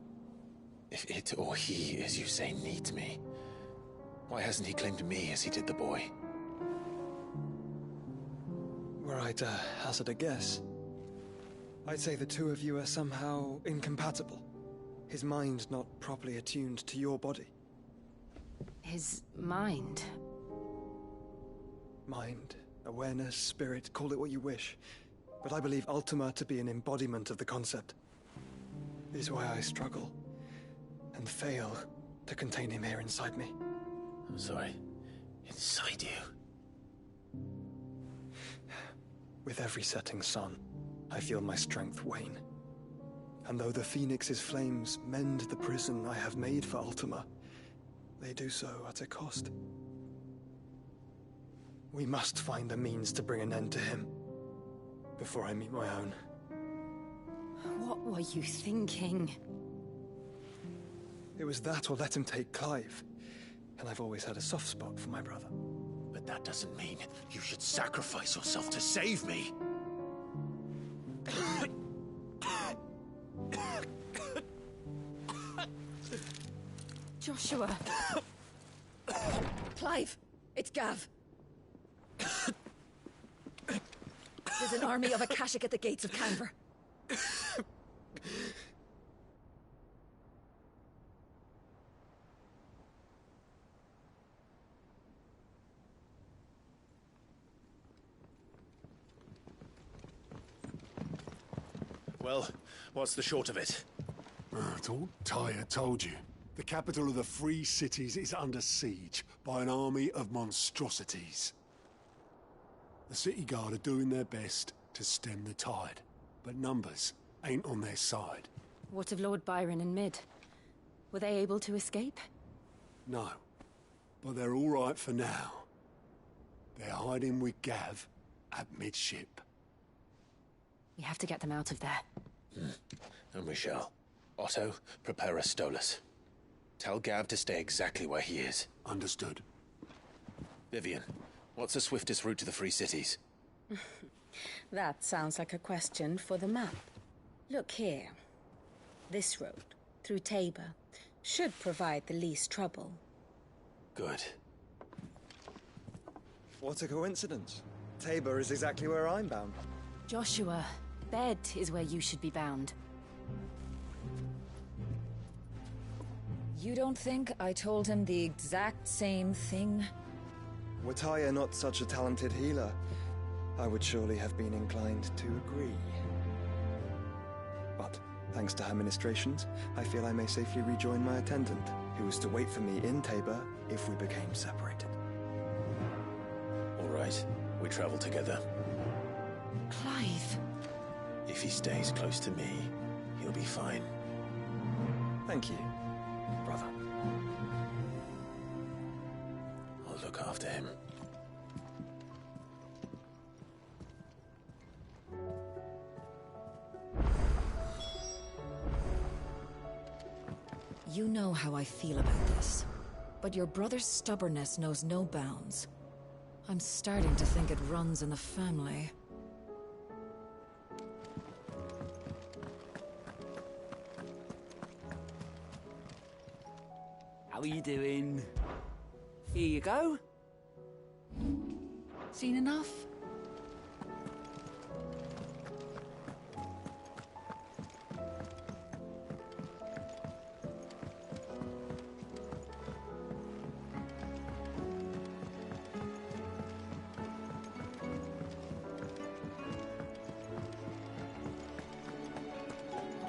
If it or he, as you say, needs me, why hasn't he claimed me as he did the boy? Were I to hazard a guess, I'd say the two of you are somehow incompatible. His mind not properly attuned to your body. His mind? Mind, awareness, spirit, call it what you wish. But I believe Ultima to be an embodiment of the concept. This is why I struggle and fail to contain him here inside me. I'm sorry. Inside you? With every setting sun, I feel my strength wane. And though the Phoenix's flames mend the prison I have made for Ultima, they do so at a cost. We must find a means to bring an end to him before I meet my own. What were you thinking? It was that or let him take Clive. And I've always had a soft spot for my brother. But that doesn't mean you should sacrifice yourself to save me. Joshua. Clive, it's Gav. There's an army of Akashic at the gates of Canver. Well, what's the short of it? It's all Tyre told you. The capital of the Free Cities is under siege by an army of monstrosities. The city guard are doing their best to stem the tide, but numbers ain't on their side. What of Lord Byron and Mid? Were they able to escape? No, but they're all right for now. They're hiding with Gav at midship. We have to get them out of there. And we shall. Otto, prepare a Stolas. Tell Gav to stay exactly where he is. Understood. Vivian, what's the swiftest route to the Free Cities? That sounds like a question for the map. Look here. This road, through Tabor, should provide the least trouble. Good. What a coincidence. Tabor is exactly where I'm bound. Joshua, bed is where you should be bound. You don't think I told him the exact same thing? Were Tyre not such a talented healer, I would surely have been inclined to agree. But, thanks to her ministrations, I feel I may safely rejoin my attendant, who was to wait for me in Tabor if we became separated. All right, we travel together. Clive! If he stays close to me, he'll be fine. Thank you, brother. I'll look after him. You know how I feel about this, but your brother's stubbornness knows no bounds. I'm starting to think it runs in the family. How are you doing? Here you go. Seen enough?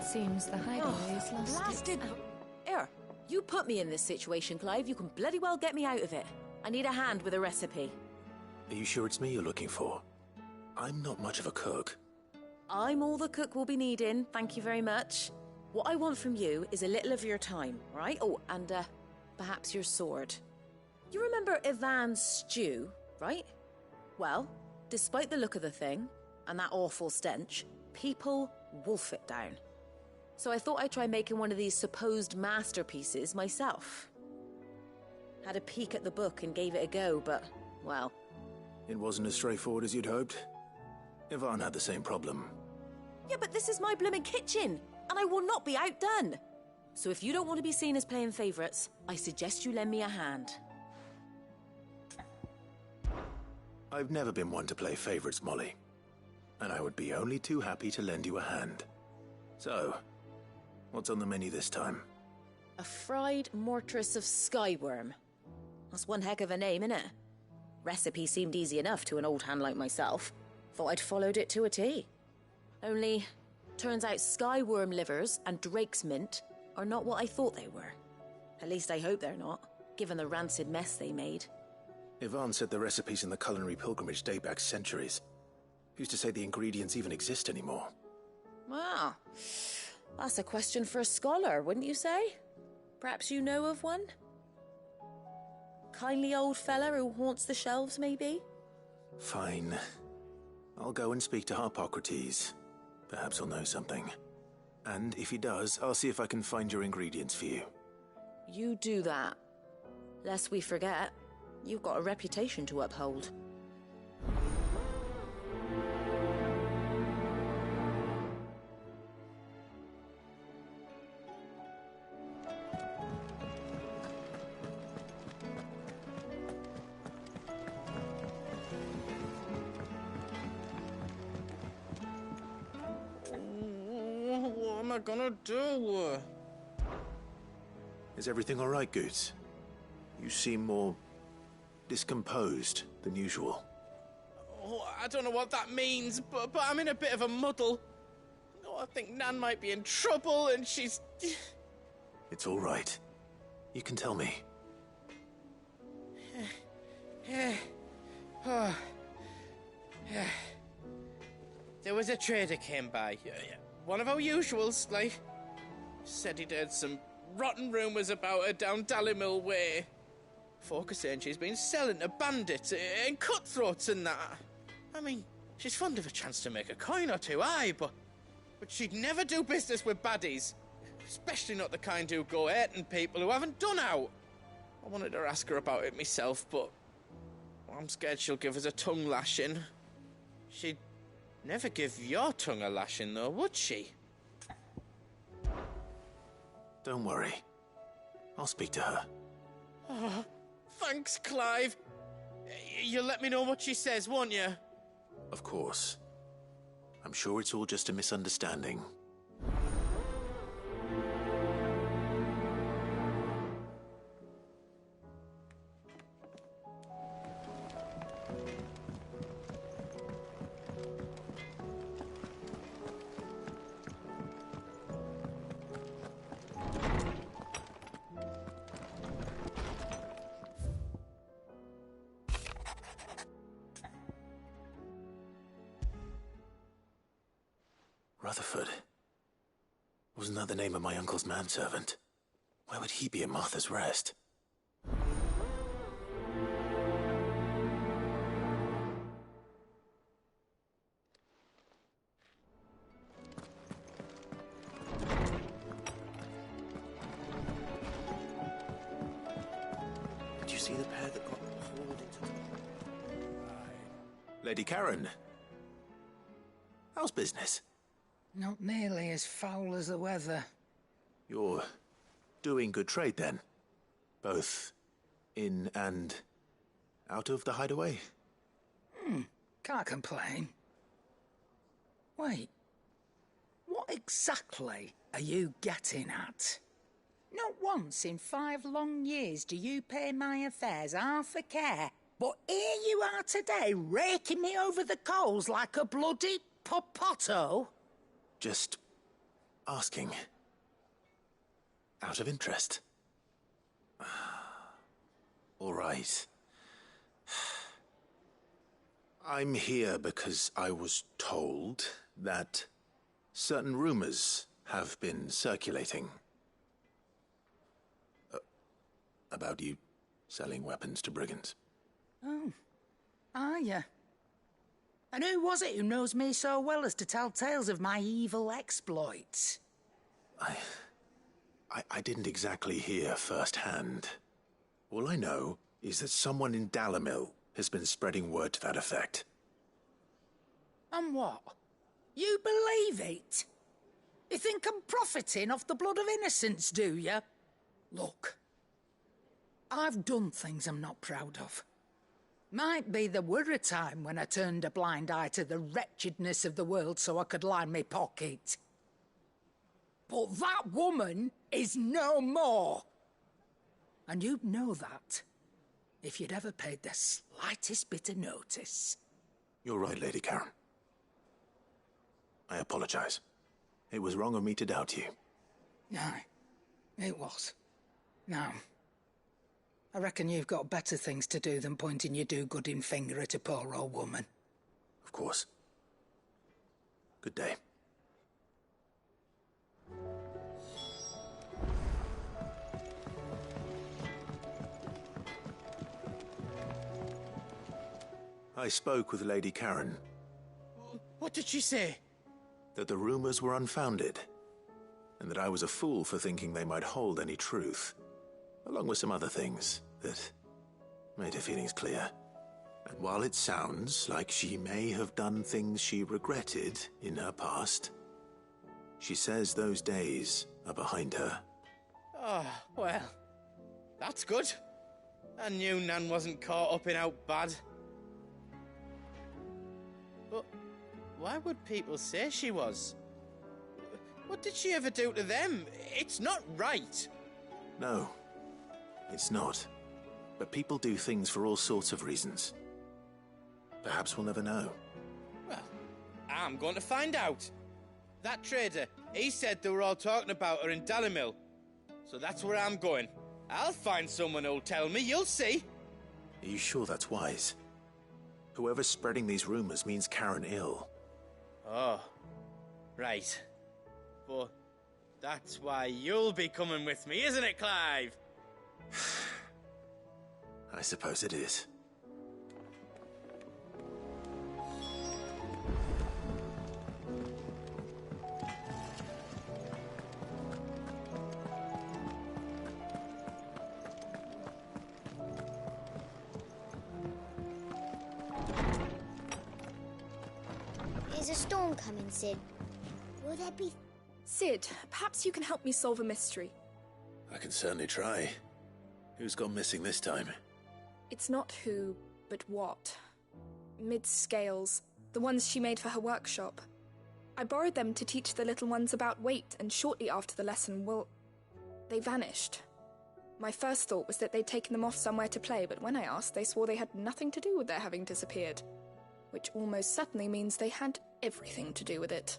Seems the hideaway is lost. Blasted! Here, you put me in this situation, Clive. You can bloody well get me out of it. I need a hand with a recipe. Are you sure it's me you're looking for? I'm not much of a cook. I'm all the cook will be needing, thank you very much. What I want from you is a little of your time, right? Oh, and perhaps your sword. You remember Ivan's stew, right? Well, despite the look of the thing, and that awful stench, people wolf it down. So I thought I'd try making one of these supposed masterpieces myself. Had a peek at the book and gave it a go, but, well... It wasn't as straightforward as you'd hoped. Ivan had the same problem. Yeah, but this is my blooming kitchen, and I will not be outdone. So if you don't want to be seen as playing favourites, I suggest you lend me a hand. I've never been one to play favourites, Molly. And I would be only too happy to lend you a hand. So, what's on the menu this time? A fried mortress of skyworm. That's one heck of a name, innit? Recipe seemed easy enough to an old hand like myself. Thought I'd followed it to a T. Only, turns out skyworm livers and drake's mint are not what I thought they were. At least I hope they're not, given the rancid mess they made. Ivan said the recipes in the culinary pilgrimage date back centuries. Who's to say the ingredients even exist anymore? Well, that's a question for a scholar, wouldn't you say? Perhaps you know of one? Kindly old fella who haunts the shelves, maybe? Fine. I'll go and speak to Harpocrates. Perhaps he'll know something. And if he does, I'll see if I can find your ingredients for you. You do that. Lest we forget, you've got a reputation to uphold. What am I gonna do? Is everything all right, Goots? You seem more discomposed than usual. Oh, I don't know what that means, but I'm in a bit of a muddle. Oh, I think Nan might be in trouble, and she's... It's all right. You can tell me. There was a trader came by. One of our usuals, like. Said he'd heard some rotten rumours about her down Dalimil way. Folk are saying she's been selling to bandits and cutthroats and that. I mean, she's fond of a chance to make a coin or two, aye, but she'd never do business with baddies. Especially not the kind who go hurting people who haven't done out. I wanted to ask her about it myself, but I'm scared she'll give us a tongue lashing. She'd never give your tongue a lashing, though, would she? Don't worry. I'll speak to her. Oh, thanks, Clive. You'll let me know what she says, won't you? Of course. I'm sure it's all just a misunderstanding. Rutherford. Wasn't that the name of my uncle's manservant? Why would he be at Martha's Rest? Did you see the pair that got hauled into the... Lady Karen. How's business? Not nearly as foul as the weather. You're doing good trade, then? Both in and out of the hideaway? Can't complain. Wait. What exactly are you getting at? Not once in 5 long years do you pay my affairs half a care, but here you are today, raking me over the coals like a bloody popoto? Just asking. Out of interest. All right. I'm here because I was told that certain rumors have been circulating. About you selling weapons to brigands. Oh, are you? And who was it who knows me so well as to tell tales of my evil exploits? I didn't exactly hear firsthand. All I know is that someone in Dalimil has been spreading word to that effect. And what? You believe it? You think I'm profiting off the blood of innocents, do you? Look, I've done things I'm not proud of. Might be there were a time when I turned a blind eye to the wretchedness of the world so I could line my pocket. But that woman is no more. And you'd know that if you'd ever paid the slightest bit of notice. You're right, Lady Karen. I apologize. It was wrong of me to doubt you. Aye, it was. Now, I reckon you've got better things to do than pointing your do-gooding finger at a poor old woman. Of course. Good day. I spoke with Lady Karen. What did she say? That the rumors were unfounded, and that I was a fool for thinking they might hold any truth, along with some other things that made her feelings clear. And while it sounds like she may have done things she regretted in her past, she says those days are behind her. Oh, well, that's good. I knew Nan wasn't caught up in out bad. But why would people say she was? What did she ever do to them? It's not right. No, it's not. But people do things for all sorts of reasons. Perhaps we'll never know. Well, I'm going to find out. That trader, he said they were all talking about her in Dalimil. So that's where I'm going. I'll find someone who'll tell me, you'll see. Are you sure that's wise? Whoever's spreading these rumors means Karen ill. Oh, right. But that's why you'll be coming with me, isn't it, Clive? I suppose it is. There's a storm coming, Sid. Will there be... Sid, perhaps you can help me solve a mystery. I can certainly try. Who's gone missing this time? It's not who, but what. Mid's scales, the ones she made for her workshop. I borrowed them to teach the little ones about weight, and shortly after the lesson, well, they vanished. My first thought was that they'd taken them off somewhere to play, but when I asked, they swore they had nothing to do with their having disappeared. Which almost certainly means they had everything to do with it.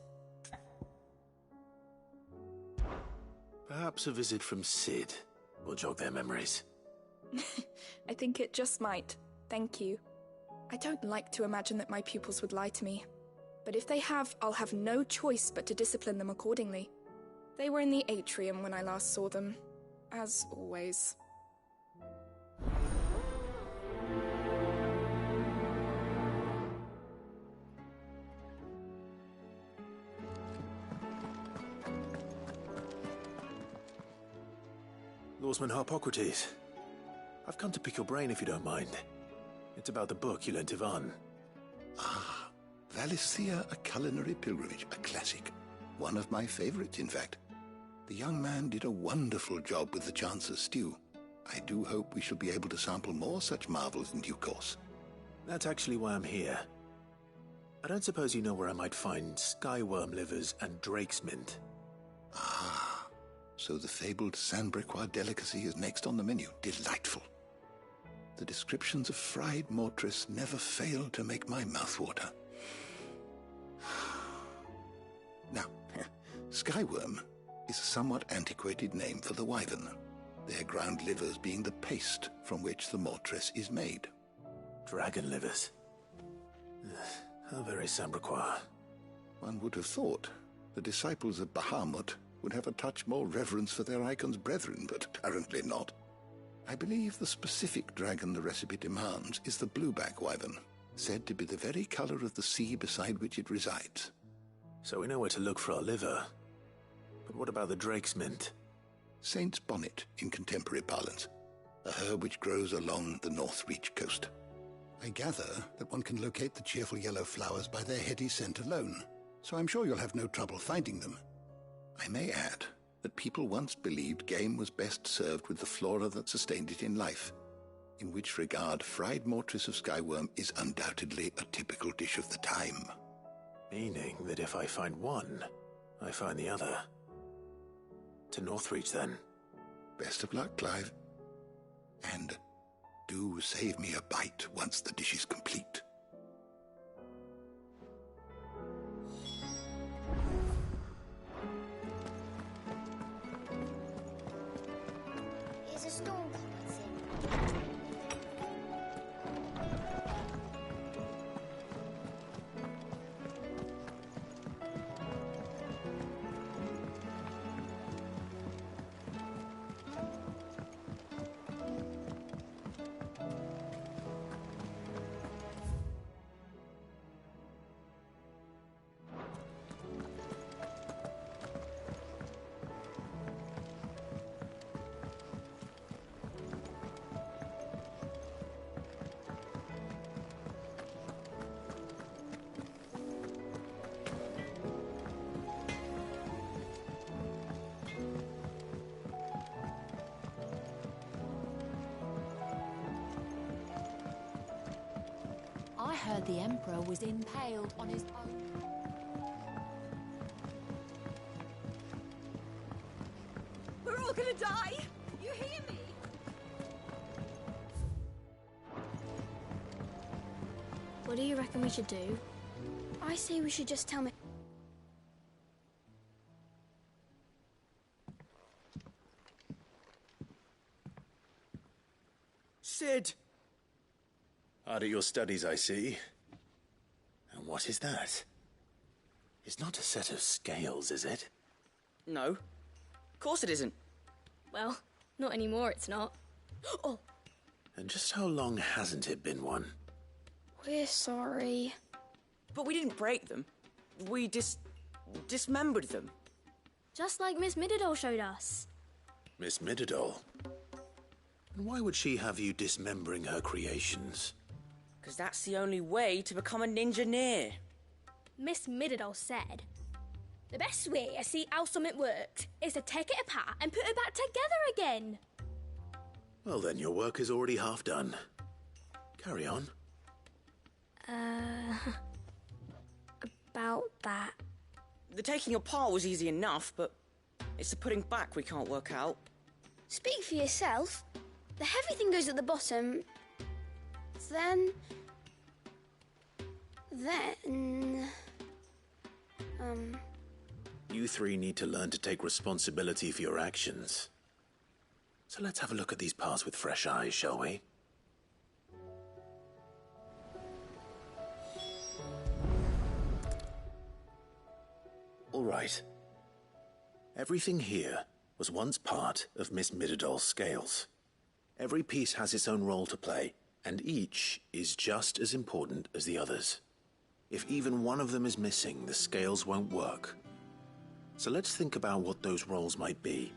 Perhaps a visit from Sid will jog their memories. I think it just might. Thank you. I don't like to imagine that my pupils would lie to me. But if they have, I'll have no choice but to discipline them accordingly. They were in the atrium when I last saw them. as always. Lawsman Harpocrates, I've come to pick your brain if you don't mind. It's about the book you lent Ivan. Ah, Valisthea, A Culinary Pilgrimage, a classic. One of my favorites, in fact. The young man did a wonderful job with the Chance's stew. I do hope we shall be able to sample more such marvels in due course. That's actually why I'm here. I don't suppose you know where I might find skyworm livers and drake's mint. Ah, so the fabled Sandbrequois delicacy is next on the menu. Delightful. The descriptions of fried mortress never fail to make my mouth water. Now, skyworm is a somewhat antiquated name for the wyvern, their ground livers being the paste from which the mortress is made. Dragon livers. How very Sandbrequois. One would have thought the disciples of Bahamut would have a touch more reverence for their icon's brethren, but apparently not. I believe the specific dragon the recipe demands is the blueback wyvern, said to be the very color of the sea beside which it resides. So we know where to look for our liver. But what about the drake's mint? Saint's bonnet in contemporary parlance, a herb which grows along the North Reach coast. I gather that one can locate the cheerful yellow flowers by their heady scent alone, so I'm sure you'll have no trouble finding them. I may add that people once believed game was best served with the flora that sustained it in life, in which regard fried mortress of skyworm is undoubtedly a typical dish of the time. Meaning that if I find one, I find the other. To Northreach, then. Best of luck, Clive. And do save me a bite once the dish is complete. Is a storm coming, Sid? I heard the Emperor was impaled on his own. We're all gonna die! You hear me? What do you reckon we should do? I say we should just tell me. Sid! Hard at your studies, I see. And what is that? It's not a set of scales, is it? No. Of course it isn't. Well, not anymore, it's not. Oh! And just how long hasn't it been one? We're sorry. But we didn't break them. We dismembered them. Just like Miss Mididol showed us. Miss Mididol? And why would she have you dismembering her creations? Because that's the only way to become a ninja-neer. Miss Mididol said, the best way to see how something works is to take it apart and put it back together again. Well then, your work is already half done. Carry on. About that. The taking apart was easy enough, but it's the putting back we can't work out. Speak for yourself. The heavy thing goes at the bottom. Then... You three need to learn to take responsibility for your actions. So let's have a look at these parts with fresh eyes, shall we? All right. Everything here was once part of Miss Midadol's scales. Every piece has its own role to play, and each is just as important as the others. If even one of them is missing, the scales won't work. So let's think about what those roles might be.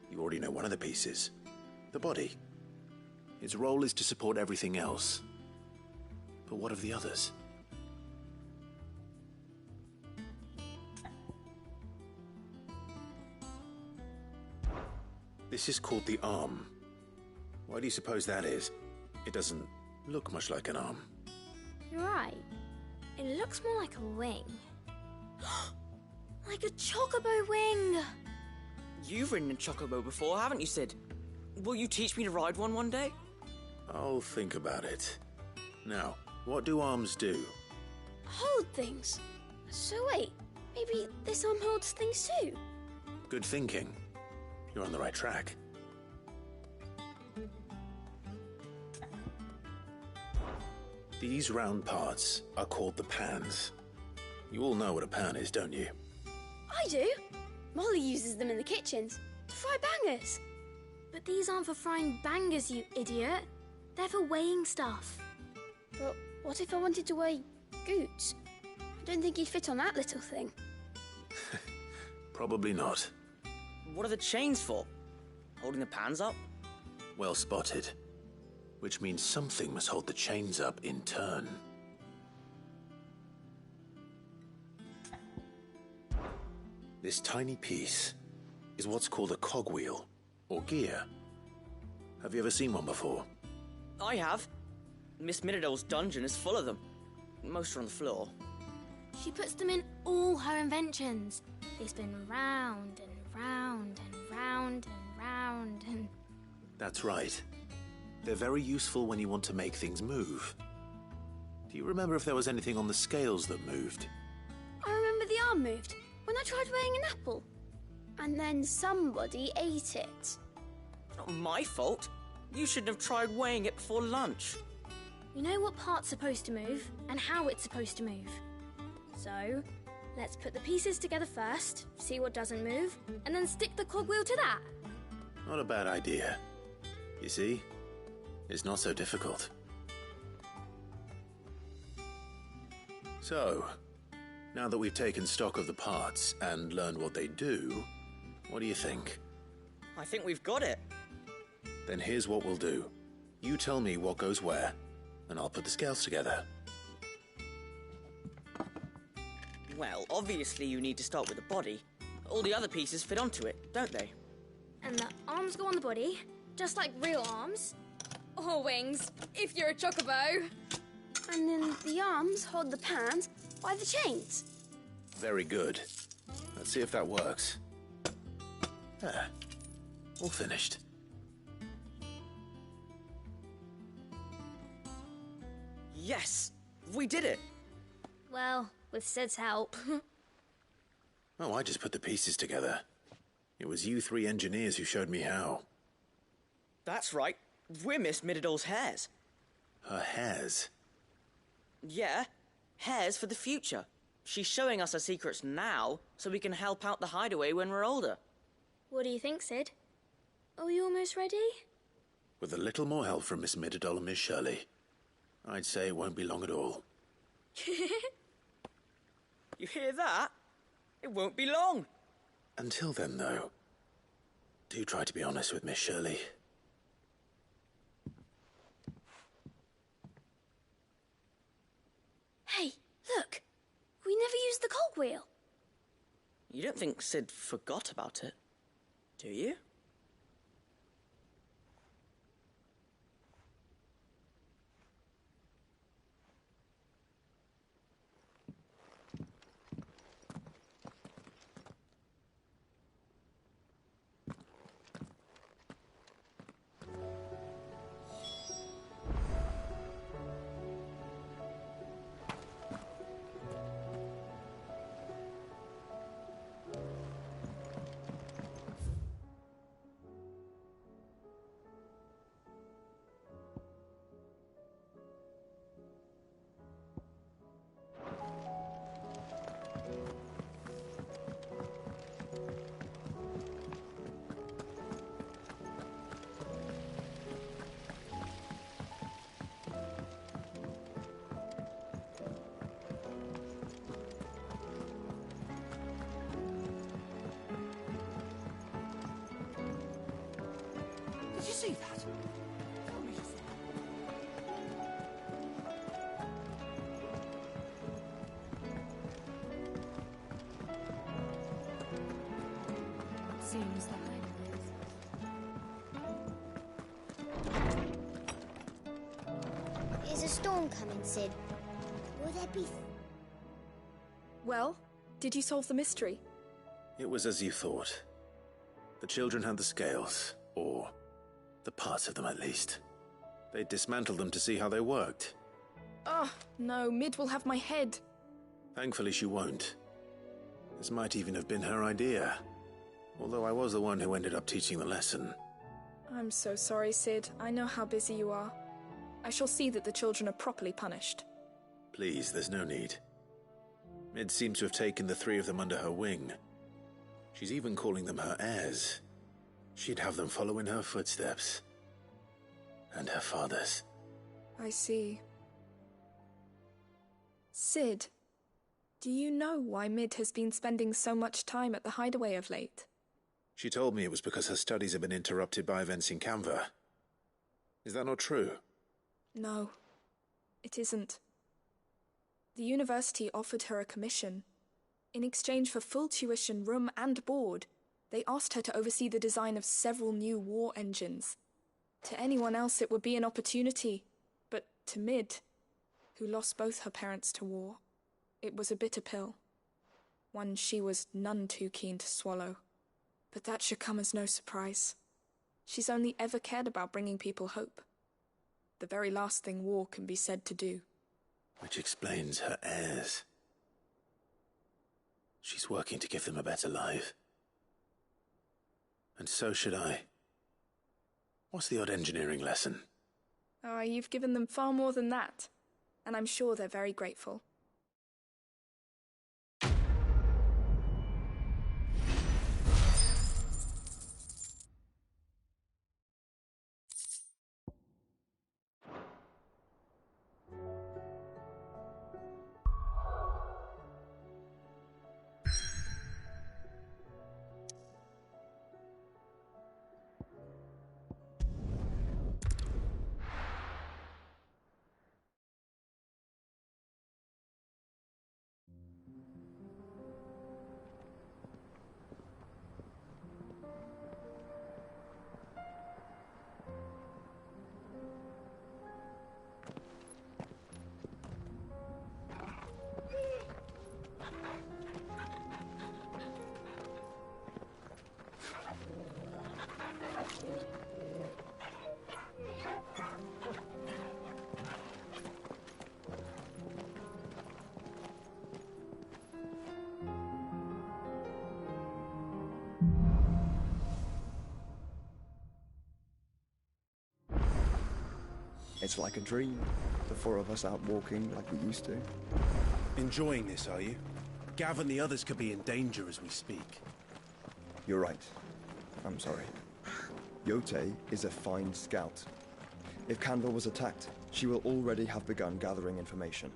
You already know one of the pieces, the body. Its role is to support everything else. But what of the others? This is called the arm. Why do you suppose that is? It doesn't look much like an arm. You're right. It looks more like a wing. Like a chocobo wing! You've ridden a chocobo before, haven't you, Sid? Will you teach me to ride one day? I'll think about it. Now, what do arms do? Hold things. So wait, maybe this arm holds things too? Good thinking. You're on the right track. These round parts are called the pans. You all know what a pan is, don't you? I do. Molly uses them in the kitchens to fry bangers. But these aren't for frying bangers, you idiot. They're for weighing stuff. But what if I wanted to weigh Goots? I don't think he'd fit on that little thing. Probably not. What are the chains for? Holding the pans up? Well spotted. Which means something must hold the chains up in turn. This tiny piece is what's called a cogwheel, or gear. Have you ever seen one before? I have. Miss Midadol's dungeon is full of them. Most are on the floor. She puts them in all her inventions. They spin round and round and round and round and... That's right. They're very useful when you want to make things move. Do you remember if there was anything on the scales that moved? I remember the arm moved when I tried weighing an apple. And then somebody ate it. Not my fault. You shouldn't have tried weighing it before lunch. You know what part's supposed to move and how it's supposed to move. So, let's put the pieces together first, see what doesn't move, and then stick the cogwheel to that. Not a bad idea. You see, it's not so difficult. So, now that we've taken stock of the parts and learned what they do, what do you think? I think we've got it. Then here's what we'll do. You tell me what goes where, and I'll put the scales together. Well, obviously you need to start with the body. All the other pieces fit onto it, don't they? And the arms go on the body, just like real arms. Or wings, if you're a chocobo. And then the arms hold the pans by the chains. Very good. Let's see if that works. There. All finished. Yes! We did it! Well, with Sid's help. Oh, I just put the pieces together. It was you three engineers who showed me how. That's right. We're Miss Midadol's hares. Her hares? Yeah. Hares for the future. She's showing us her secrets now, so we can help out the hideaway when we're older. What do you think, Sid? Are we almost ready? With a little more help from Miss Midadol and Miss Shirley, I'd say it won't be long at all. You hear that? It won't be long. Until then, though, do try to be honest with Miss Shirley. Hey, look! We never used the cogwheel. You don't think Sid forgot about it, do you? presumes the Is a storm coming, Sid? Will there be... Well, did you solve the mystery? It was as you thought. The children had the scales, or the parts of them at least. They dismantled them to see how they worked. Oh, no, Mid will have my head. Thankfully she won't. This might even have been her idea. Although I was the one who ended up teaching the lesson. I'm so sorry, Sid. I know how busy you are. I shall see that the children are properly punished. Please, there's no need. Mid seems to have taken the three of them under her wing. She's even calling them her heirs. She'd have them follow in her footsteps. And her father's. I see. Sid, do you know why Mid has been spending so much time at the hideaway of late? She told me it was because her studies have been interrupted by events in Canva. Is that not true? No, it isn't. The university offered her a commission. In exchange for full tuition, room and board, they asked her to oversee the design of several new war engines. To anyone else it would be an opportunity, but to Mid, who lost both her parents to war, it was a bitter pill. One she was none too keen to swallow. But that should come as no surprise. She's only ever cared about bringing people hope. The very last thing war can be said to do. Which explains her heirs. She's working to give them a better life. And so should I. What's the odd engineering lesson? Oh, you've given them far more than that. And I'm sure they're very grateful. It's like a dream. The four of us out walking like we used to. Enjoying this, are you? Gav and the others could be in danger as we speak. You're right. I'm sorry. Yote is a fine scout. If Candle was attacked, she will already have begun gathering information.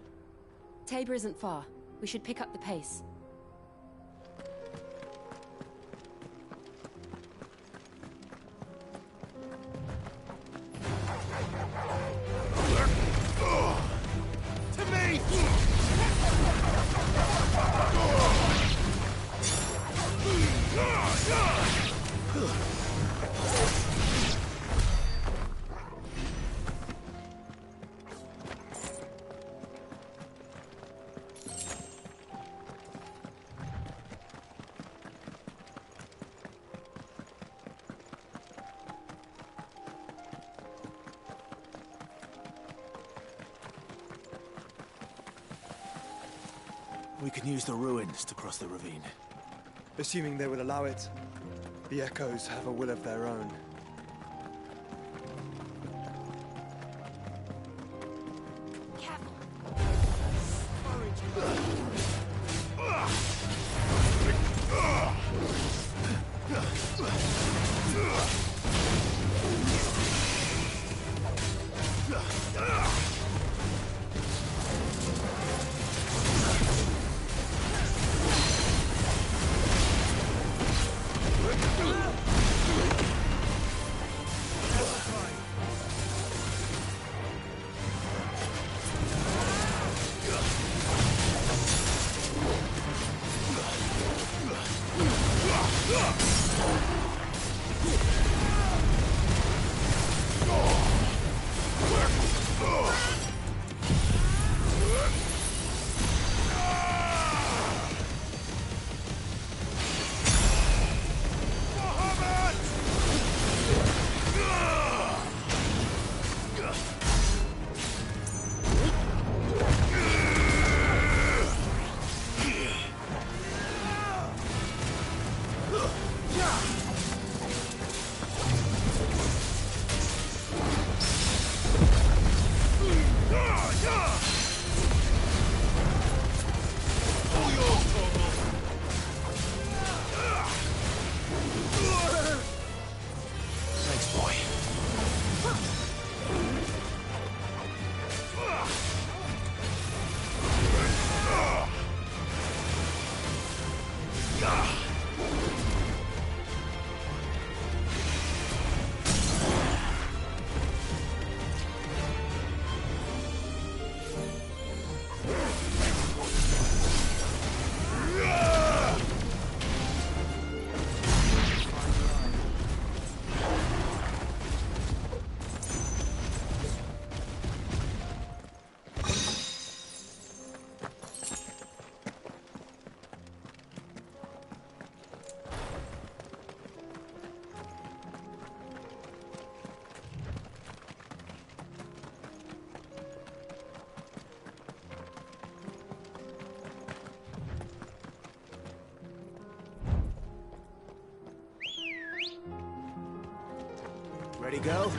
Tabor isn't far. We should pick up the pace. We can use the ruins to cross the ravine. Assuming they will allow it. The Echoes have a will of their own. Ready, girl?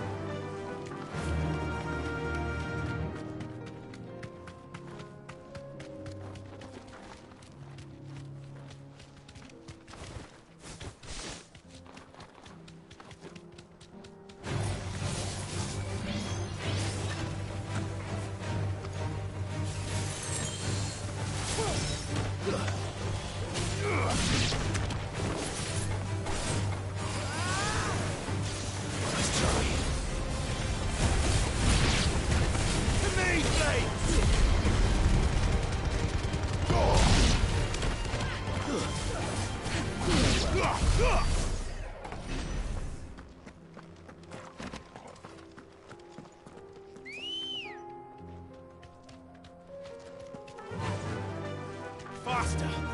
Faster!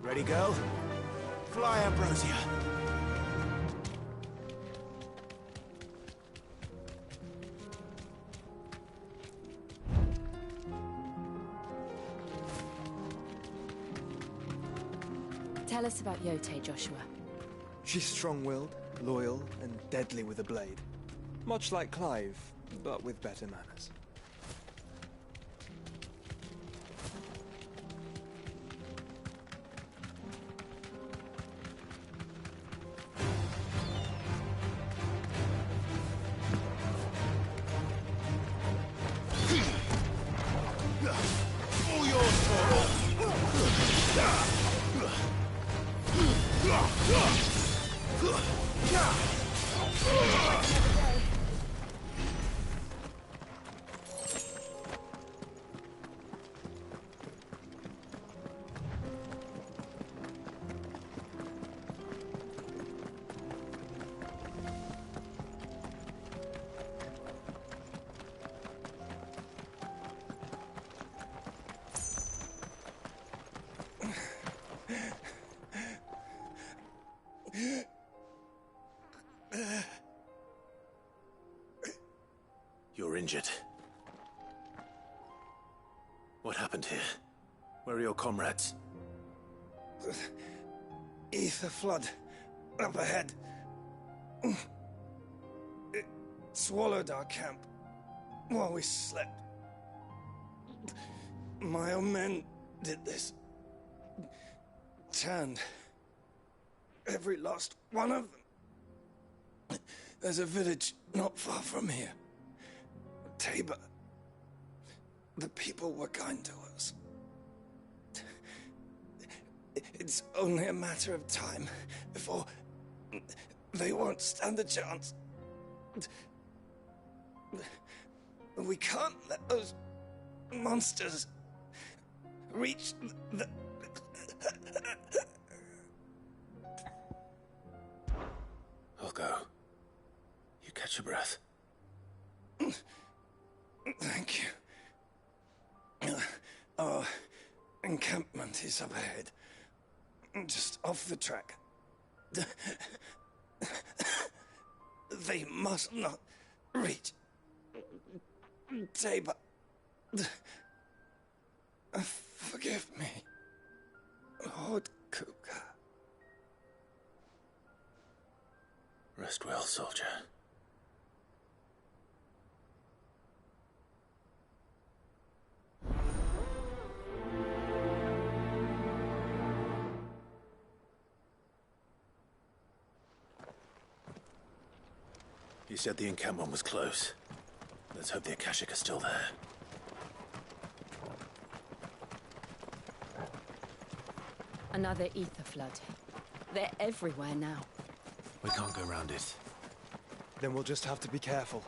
Ready, girl? Fly, Ambrosia. Tell us about Yote, Joshua. She's strong-willed, loyal, and deadly with a blade. Much like Clive, but with better manners. All yours, Torvald! You're injured. What happened here? Where are your comrades? Ether flood. Up ahead. It swallowed our camp while we slept. My own men did this. Turned every last one of them. There's a village not far from here. Tabor. The people were kind to us. It's only a matter of time before they won't stand a chance. We can't let those monsters reach the... I'll go. You catch your breath. Thank you. Our encampment is up ahead. Just off the track. They must not reach Tabor. Forgive me, Lord Kuka. Rest well, soldier. You said the encampment was close. Let's hope the Akashic are still there. Another ether flood. They're everywhere now. We can't go around it. Then we'll just have to be careful.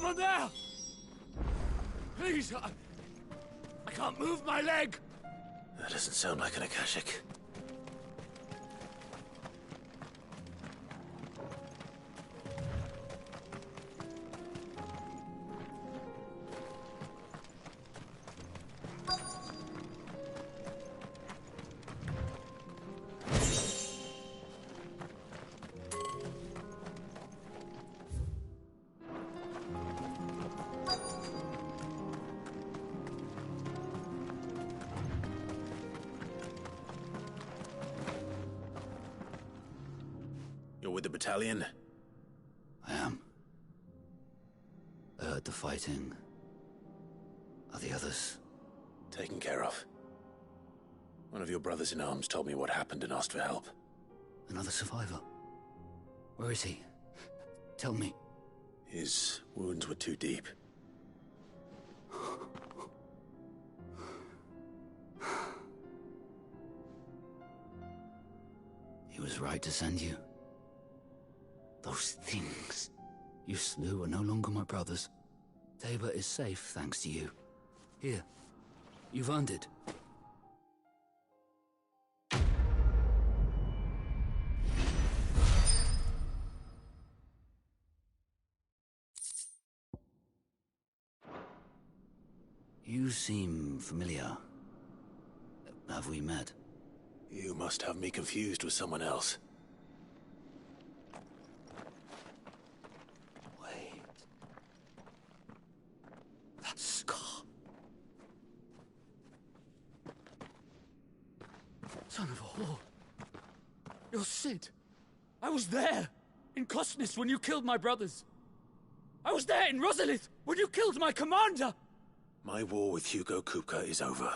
someone there! Please, I can't move my leg! That doesn't sound like an Akashic. You're with the battalion? I am. I heard the fighting. Are the others? Taken care of. One of your brothers in arms told me what happened and asked for help. Another survivor? Where is he? Tell me. His wounds were too deep. He was right to send you. Those things you slew are no longer my brothers. Tabor is safe thanks to you. Here, you've earned it. You seem familiar. Have we met? You must have me confused with someone else. That scar. Son of a whore. You're Sid. I was there, in Costness, when you killed my brothers. I was there in Rosalith, when you killed my commander. My war with Hugo Kupka is over.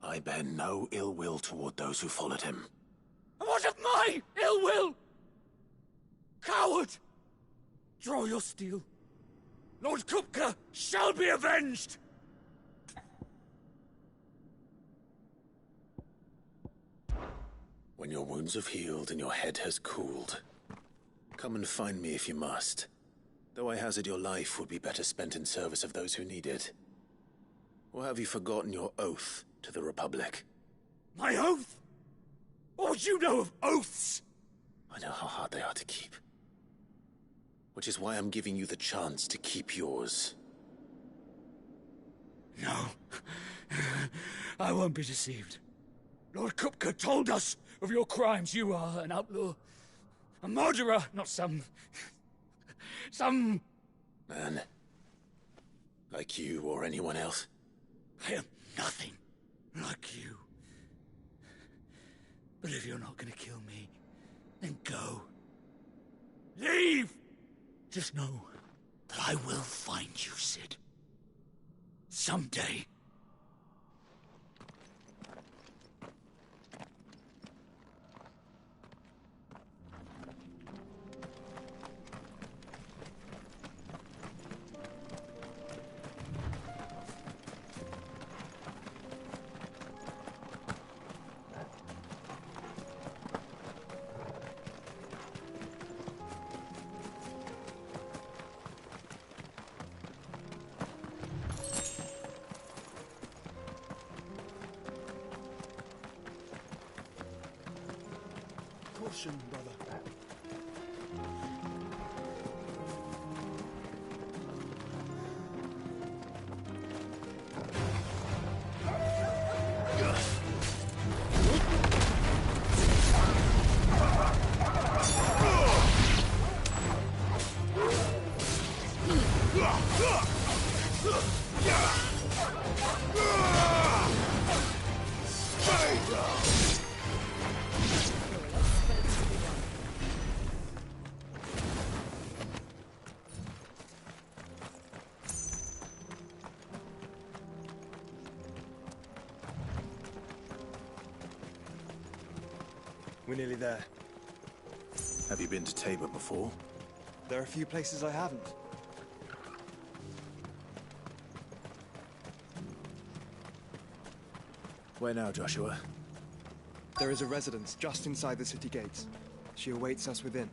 I bear no ill will toward those who followed him. And what of my ill will? Coward! Draw your steel. Lord Kupka shall be avenged! When your wounds have healed and your head has cooled, come and find me if you must. Though I hazard your life would be better spent in service of those who need it. Or have you forgotten your oath to the Republic? My oath? What would you know of oaths? I know how hard they are to keep. Which is why I'm giving you the chance to keep yours. No. I won't be deceived. Lord Kupka told us of your crimes. You are an outlaw. A murderer, not some man. Like you or anyone else. I am nothing like you. But if you're not gonna kill me, then go. Leave! Just know that I will find you, Sid. Someday. Caution, brother. We're nearly there. Have you been to Tabor before? There are a few places I haven't. Where now, Joshua? There is a residence just inside the city gates. She awaits us within.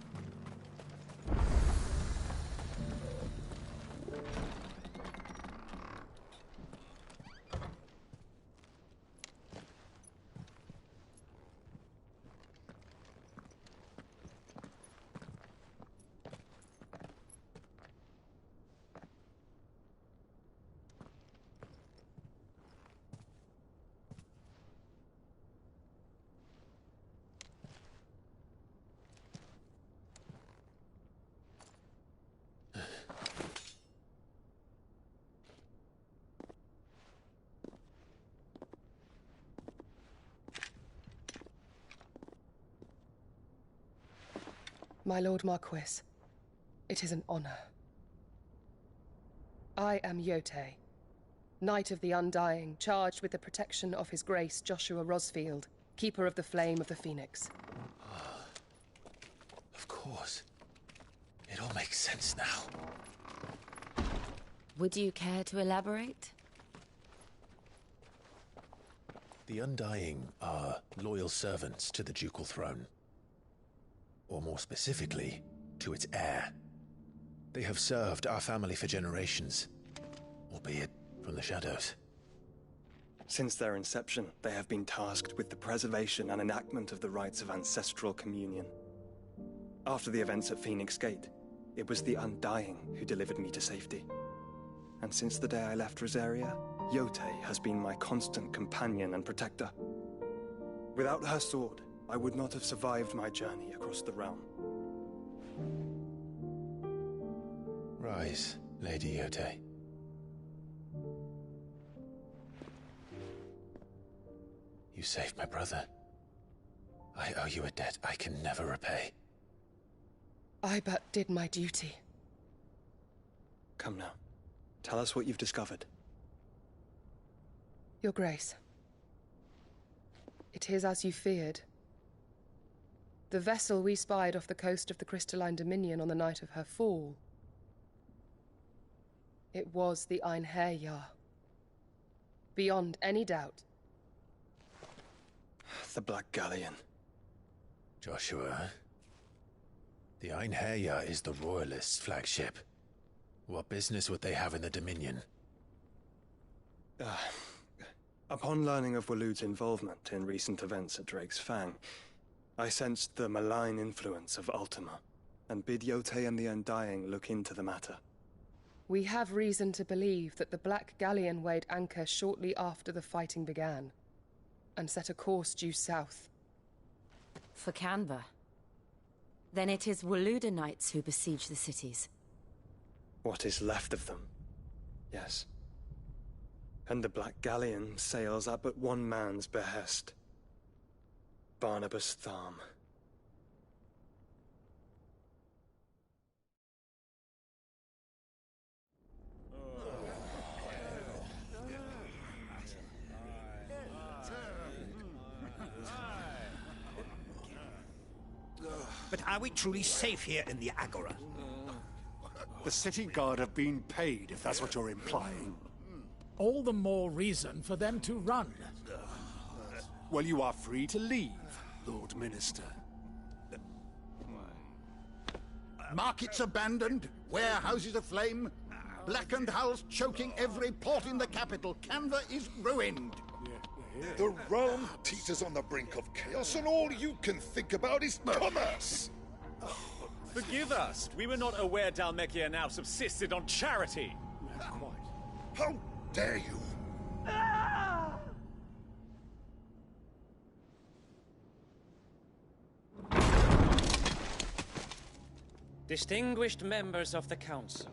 My Lord Marquis, it is an honor. I am Yotei, Knight of the Undying, charged with the protection of His Grace Joshua Rosfield, Keeper of the Flame of the Phoenix. Of course. It all makes sense now. Would you care to elaborate? The Undying are loyal servants to the ducal throne. Or more specifically, to its heir. They have served our family for generations, albeit from the shadows. Since their inception, they have been tasked with the preservation and enactment of the rites of ancestral communion. After the events at Phoenix Gate, it was the Undying who delivered me to safety. And since the day I left Rosaria, Yotei has been my constant companion and protector. Without her sword, I would not have survived my journey across the realm. Rise, Lady Yotei. You saved my brother. I owe you a debt I can never repay. I but did my duty. Come now. Tell us what you've discovered. Your Grace. It is as you feared. The vessel we spied off the coast of the Crystalline Dominion on the night of her fall. It was the Einherjar. Beyond any doubt. The Black Galleon. Joshua, the Einherjar is the Royalists' flagship. What business would they have in the Dominion? Upon learning of Waloed's involvement in recent events at Drake's Fang, I sensed the malign influence of Ultima, and bid Yotei and the Undying look into the matter. We have reason to believe that the Black Galleon weighed anchor shortly after the fighting began, and set a course due south. For Canva. Then it is Waloed Knights who besiege the cities. What is left of them, yes. And the Black Galleon sails at but one man's behest. Barnabas Tharm. But are we truly safe here in the Agora? The city guard have been paid, if that's what you're implying. All the more reason for them to run. Well, you are free to leave, Lord Minister. Markets abandoned, warehouses aflame, blackened hulls choking every port in the capital. Canva is ruined. The realm teeters on the brink of chaos, and all you can think about is commerce! Forgive us. We were not aware Dhalmekia now subsisted on charity. How dare you! Distinguished members of the Council,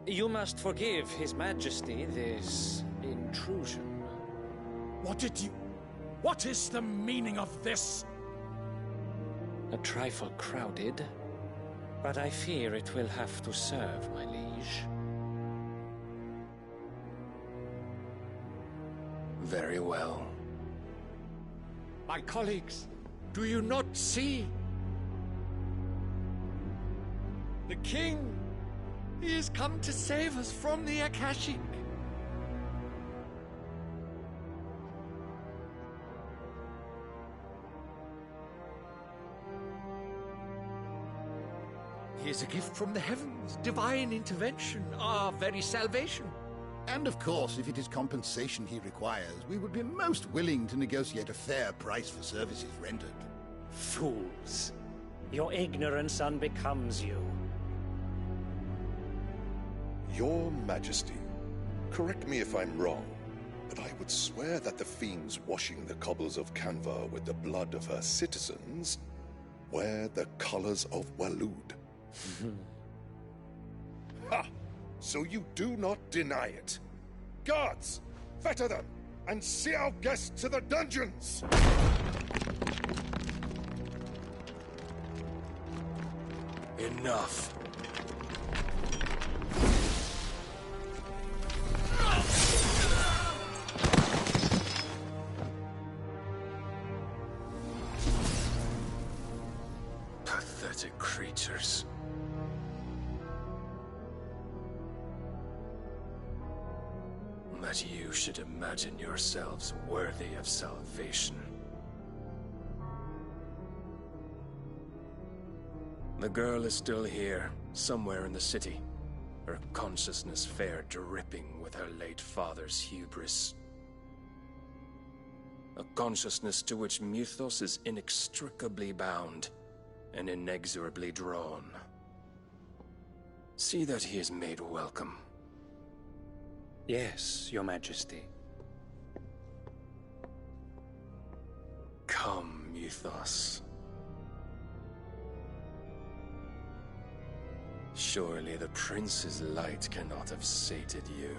you must forgive His Majesty this intrusion. What is the meaning of this? A trifle crowded, but I fear it will have to serve, my liege. Very well. My colleagues, do you not see? The King! He has come to save us from the Akashic! He is a gift from the heavens, divine intervention, our very salvation. And of course, if it is compensation he requires, we would be most willing to negotiate a fair price for services rendered. Fools. Your ignorance unbecomes you. Your Majesty, correct me if I'm wrong, but I would swear that the fiends washing the cobbles of Canva with the blood of her citizens wear the colors of Waloed. Ha! So you do not deny it. Guards, fetter them, and see our guests to the dungeons! Enough. Pathetic creatures. That you should imagine yourselves worthy of salvation. The girl is still here, somewhere in the city. Her consciousness fair dripping with her late father's hubris. A consciousness to which Mythos is inextricably bound and inexorably drawn. See that he is made welcome. Yes, Your Majesty. Come, Mythos. Surely the prince's light cannot have sated you.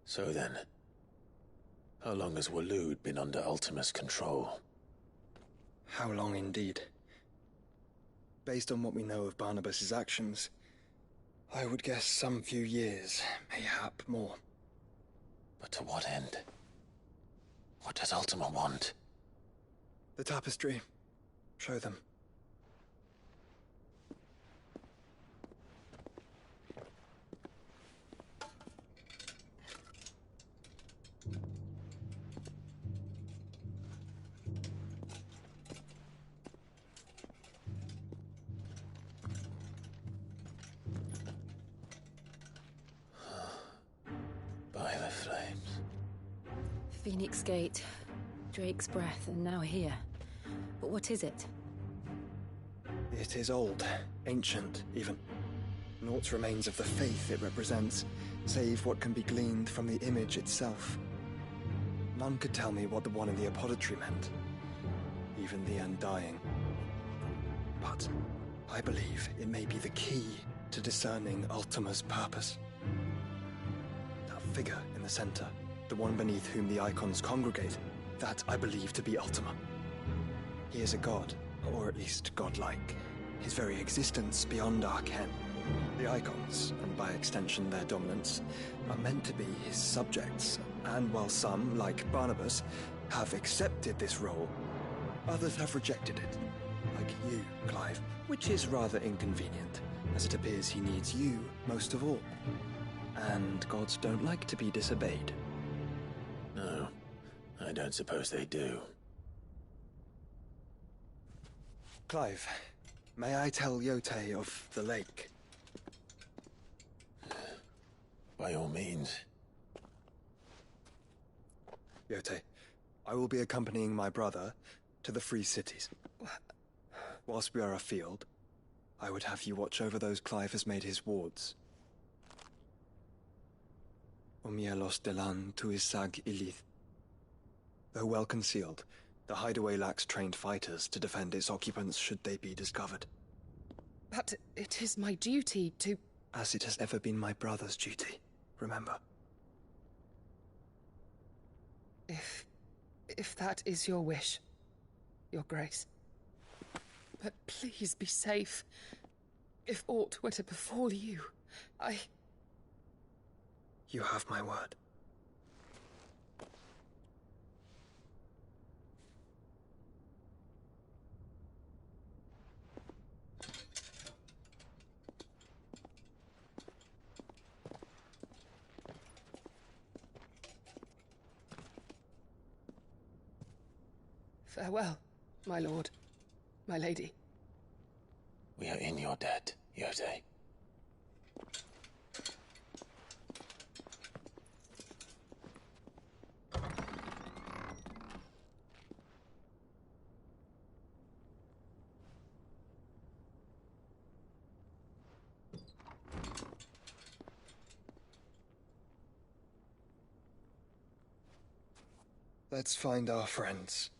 So then, how long has Waloed been under Ultima's control? How long indeed? Based on what we know of Barnabas's actions, I would guess some few years, mayhap more. But to what end? What does Ultima want? The tapestry. Show them. By the flames. Phoenix Gate, Drake's Breath, and now here. But what is it? It is old, ancient, even. Naught remains of the faith it represents, save what can be gleaned from the image itself. None could tell me what the one in the apothecary meant, even the Undying. But I believe it may be the key to discerning Ultima's purpose. That figure in the center, the one beneath whom the icons congregate, that I believe to be Ultima. He is a god, or at least godlike. His very existence beyond our ken. The icons, and by extension their dominance, are meant to be his subjects, and while some, like Barnabas, have accepted this role, others have rejected it. Like you, Clive, which is rather inconvenient, as it appears he needs you most of all. And gods don't like to be disobeyed. No, I don't suppose they do. Clive, may I tell Yote of the lake? By all means. Yote, I will be accompanying my brother to the Free Cities. Whilst we are afield, I would have you watch over those Clive has made his wards. Omielos delan tuisag ilith. Though well concealed, the hideaway lacks trained fighters to defend its occupants should they be discovered. But it is my duty to... As it has ever been my brother's duty, remember. If that is your wish, Your Grace. But please be safe. If aught were to befall you, You have my word. Farewell, my lord, my lady. We are in your debt, Yote. Let's find our friends.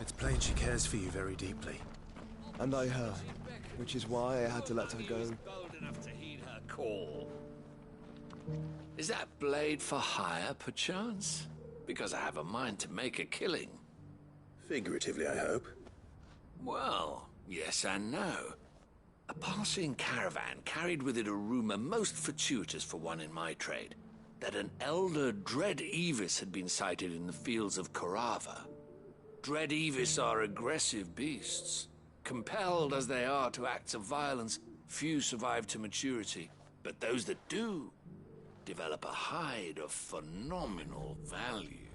It's plain she cares for you very deeply. And I her, which is why I had to let her go. Bold enough to heed her call. Is that blade for hire, perchance? Because I have a mind to make a killing. Figuratively, I hope. Well, yes and no. A passing caravan carried with it a rumor most fortuitous for one in my trade, that an elder Dread Evis had been sighted in the fields of Carava. Dread Evis are aggressive beasts. Compelled as they are to acts of violence, few survive to maturity, but those that do develop a hide of phenomenal value.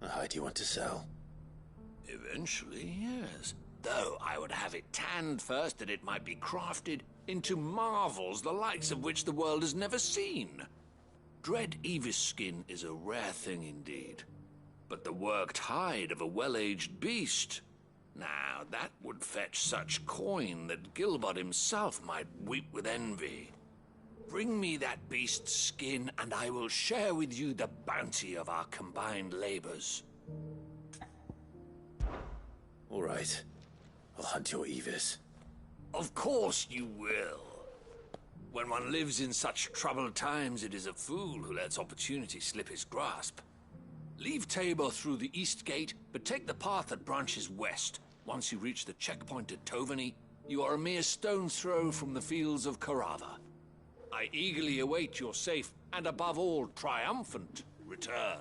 A hide you want to sell? Eventually, yes. Though I would have it tanned first that it might be crafted into marvels the likes of which the world has never seen. Dread Evis skin is a rare thing indeed. But the worked hide of a well-aged beast, now that would fetch such coin that Gilbert himself might weep with envy. Bring me that beast's skin, and I will share with you the bounty of our combined labors. All right. I'll hunt your Evis. Of course you will. When one lives in such troubled times, it is a fool who lets opportunity slip his grasp. Leave Tabor through the east gate, but take the path that branches west. Once you reach the checkpoint at Tovany, you are a mere stone's throw from the fields of Carava. I eagerly await your safe, and above all, triumphant return.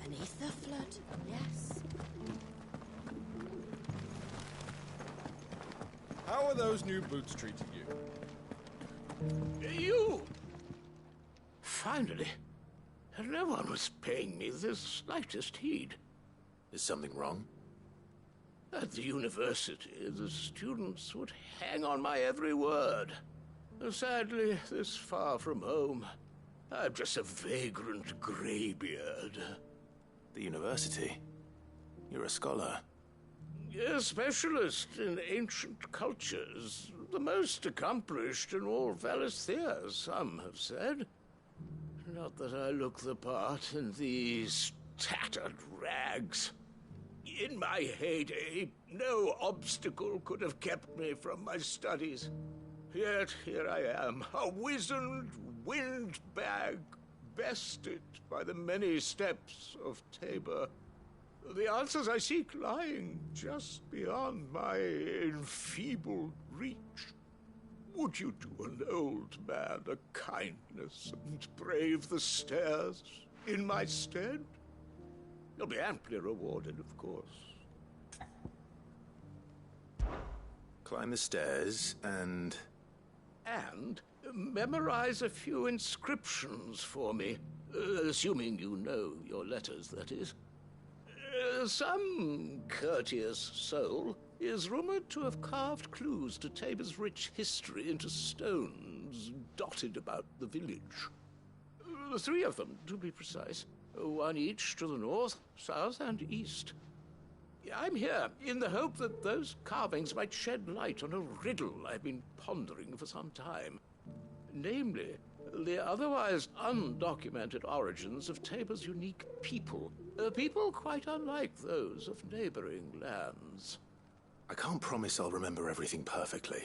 Beneath the flood, yes. How are those new boots treating you? You! Finally. No one was paying me the slightest heed. Is something wrong? At the university, the students would hang on my every word. Sadly, this far from home, I'm just a vagrant greybeard. The university? You're a scholar. A specialist in ancient cultures. The most accomplished in all Valisthea, some have said. Not that I look the part in these tattered rags. In my heyday, no obstacle could have kept me from my studies. Yet here I am, a wizened windbag, bested by the many steps of Tabor. The answers I seek lying just beyond my enfeebled reach. Would you do an old man a kindness and brave the stairs in my stead? You'll be amply rewarded, of course. Climb the stairs and memorize a few inscriptions for me, assuming you know your letters, that is. Some courteous soul is rumored to have carved clues to Tabor's rich history into stones dotted about the village. 3 of them, to be precise. 1 each to the north, south, and east. I'm here in the hope that those carvings might shed light on a riddle I've been pondering for some time. Namely, the otherwise undocumented origins of Tabor's unique people. People quite unlike those of neighboring lands. I can't promise I'll remember everything perfectly.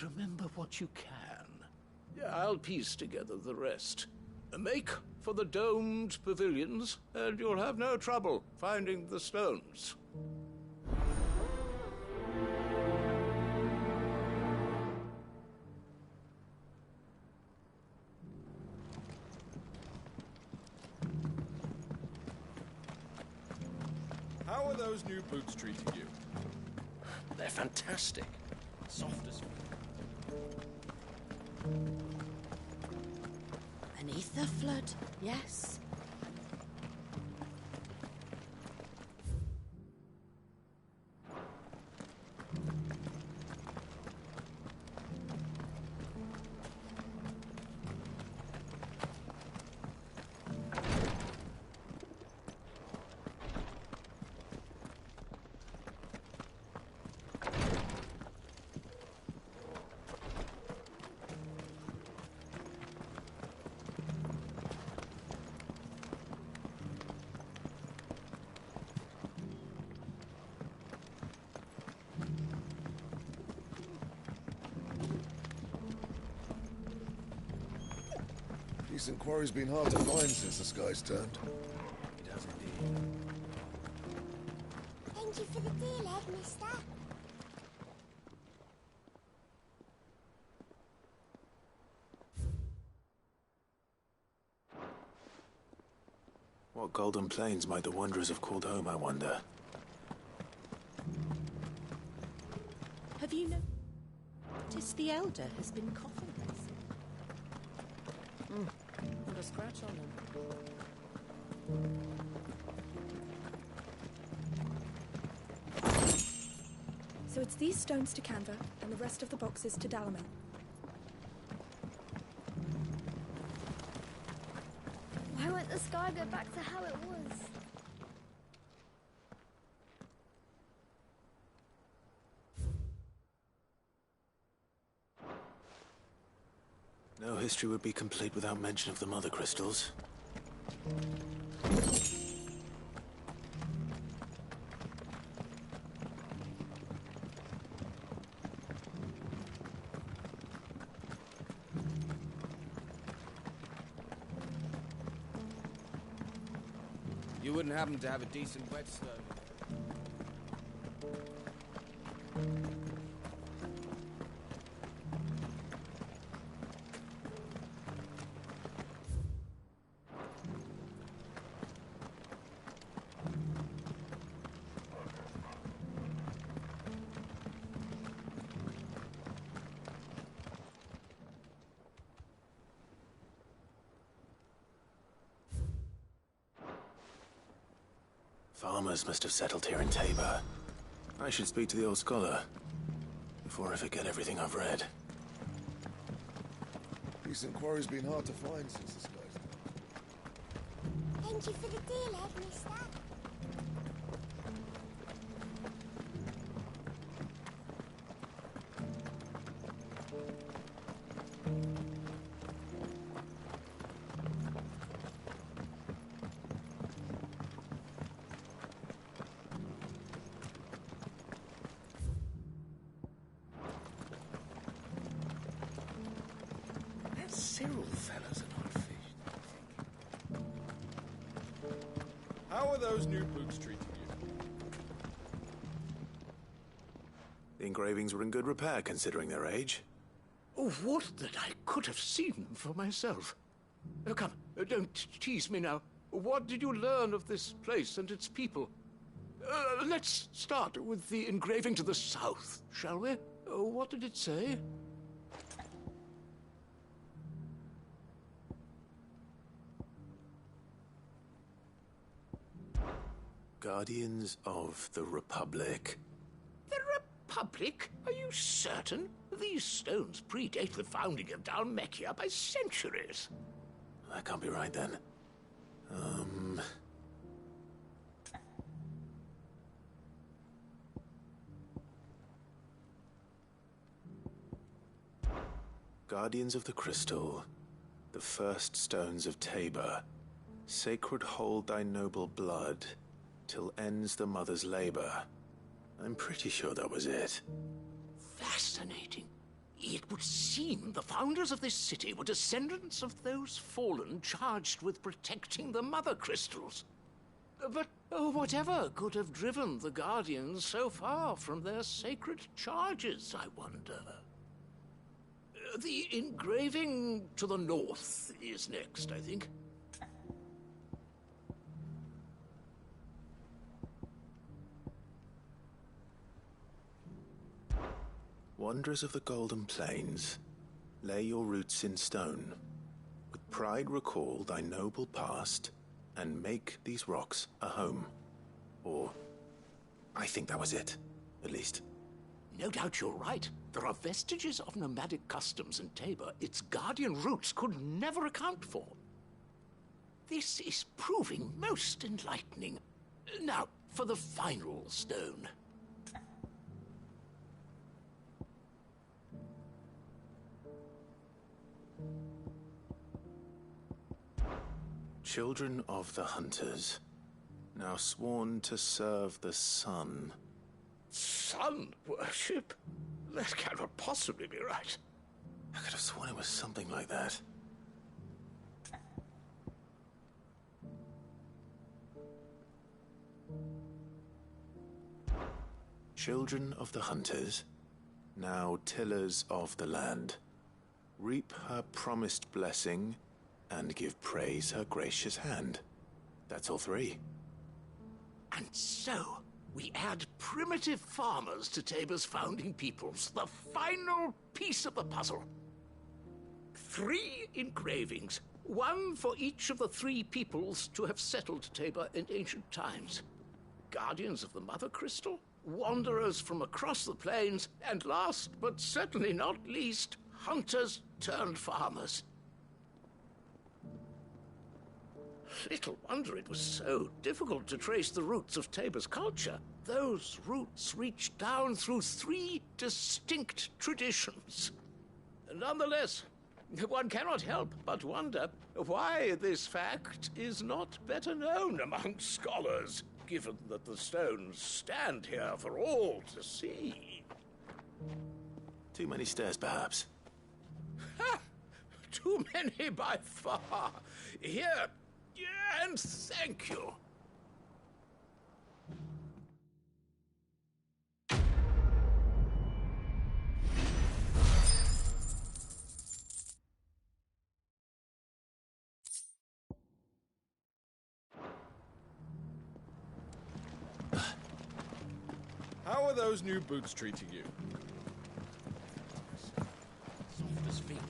Remember what you can. I'll piece together the rest. Make for the domed pavilions, and you'll have no trouble finding the stones. How are those new boots treating you? They're fantastic. Soft as... Beneath the flood, yes. Decent quarry's been hard to find since the skies turned. It has indeed. Thank you for the deal, Ed, mister. What golden plains might the wanderers have called home, I wonder? Have you noticed the elder has been coughing less? Put a scratch on them. So it's these stones to Canva, and the rest of the boxes to Dalamel. Why won't the sky go back to how it was? No history would be complete without mention of the mother crystals. You wouldn't happen to have a decent whetstone? Farmers must have settled here in Tabor. I should speak to the old scholar before I forget everything I've read. Decent quarry's been hard to find since the skies turned. Thank you for the deal, Ed, mister. Cyril fellas are not fish, I think. How are those new boots treating you? The engravings were in good repair considering their age. Oh, would that I could have seen them for myself. Oh, come, don't tease me now. What did you learn of this place and its people? Let's start with the engraving to the south, shall we? What did it say? Guardians of the Republic. The Republic? Are you certain? These stones predate the founding of Dhalmekia by centuries. That can't be right then. Guardians of the Crystal, the first stones of Tabor, sacred hold thy noble blood, till ends the mother's labor. I'm pretty sure that was it. Fascinating. It would seem the founders of this city were descendants of those fallen charged with protecting the mother crystals. But whatever could have driven the Guardians so far from their sacred charges, I wonder? The engraving to the north is next, I think. Wanderers of the Golden Plains, lay your roots in stone. With pride recall thy noble past, and make these rocks a home. Or, I think that was it, at least. No doubt you're right. There are vestiges of nomadic customs in Tabor its guardian roots could never account for. This is proving most enlightening. Now, for the final stone. Children of the Hunters, now sworn to serve the sun. Sun worship? That cannot possibly be right. I could have sworn it was something like that. Children of the Hunters, now tillers of the land, reap her promised blessing and give praise her gracious hand. That's all three. And so, we add primitive farmers to Tabor's founding peoples, the final piece of the puzzle. 3 engravings, one for each of the 3 peoples to have settled Tabor in ancient times. Guardians of the Mother Crystal, wanderers from across the plains, and last but certainly not least, hunters turned farmers. Little wonder it was so difficult to trace the roots of Tabor's culture. Those roots reach down through 3 distinct traditions. Nonetheless, one cannot help but wonder why this fact is not better known among scholars, given that the stones stand here for all to see. Too many stairs, perhaps. Ha! Too many by far. Here, and thank you. How are those new boots treating you? Soft as phoenix.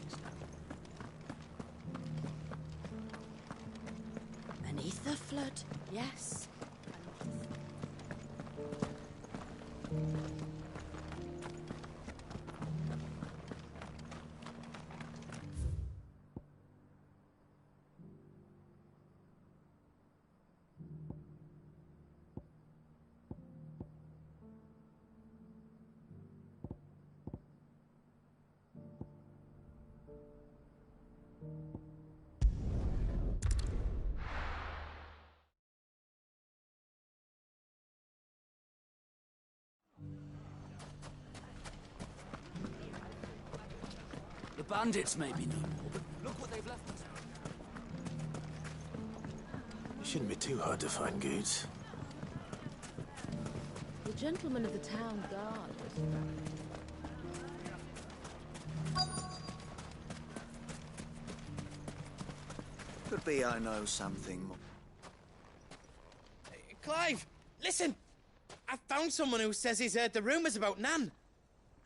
Beneath the flood, yes. The bandits may be no more, but look what they've left us. It shouldn't be too hard to find goods. The gentleman of the town guard was Could be I know something more. Clive, listen! I've found someone who says he's heard the rumours about Nan.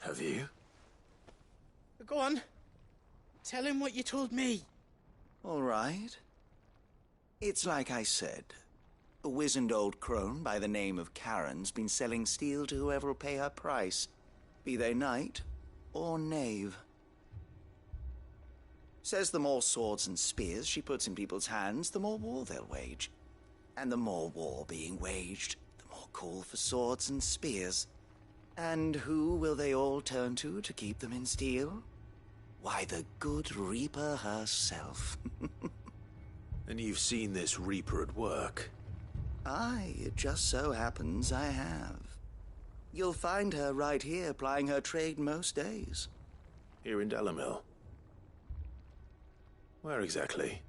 Have you? Go on. Tell him what you told me. All right. It's like I said. A wizened old crone by the name of Karen's been selling steel to whoever will pay her price, be they knight or knave. Says the more swords and spears she puts in people's hands, the more war they'll wage. And the more war being waged, the more call for swords and spears. And who will they all turn to keep them in steel? Why, the good Reaper herself. And you've seen this Reaper at work? Aye, it just so happens I have. You'll find her right here plying her trade most days. Here in Delamil? Where exactly?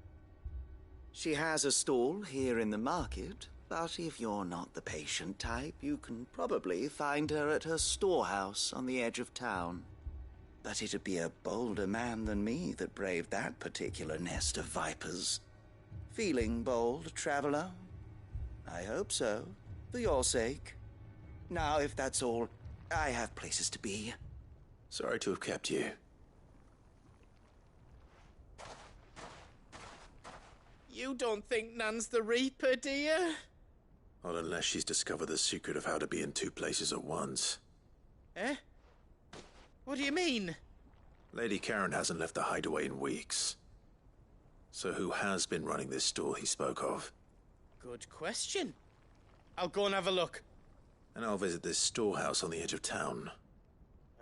She has a stall here in the market, but if you're not the patient type, you can probably find her at her storehouse on the edge of town. But it'd be a bolder man than me that braved that particular nest of vipers. Feeling bold, traveler? I hope so, for your sake. Now, if that's all, I have places to be. Sorry to have kept you. You don't think Nan's the Reaper, do you? Not unless she's discovered the secret of how to be in two places at once. Eh? What do you mean? Lady Karen hasn't left the hideaway in weeks. So who has been running this store he spoke of? Good question. I'll go and have a look. And I'll visit this storehouse on the edge of town.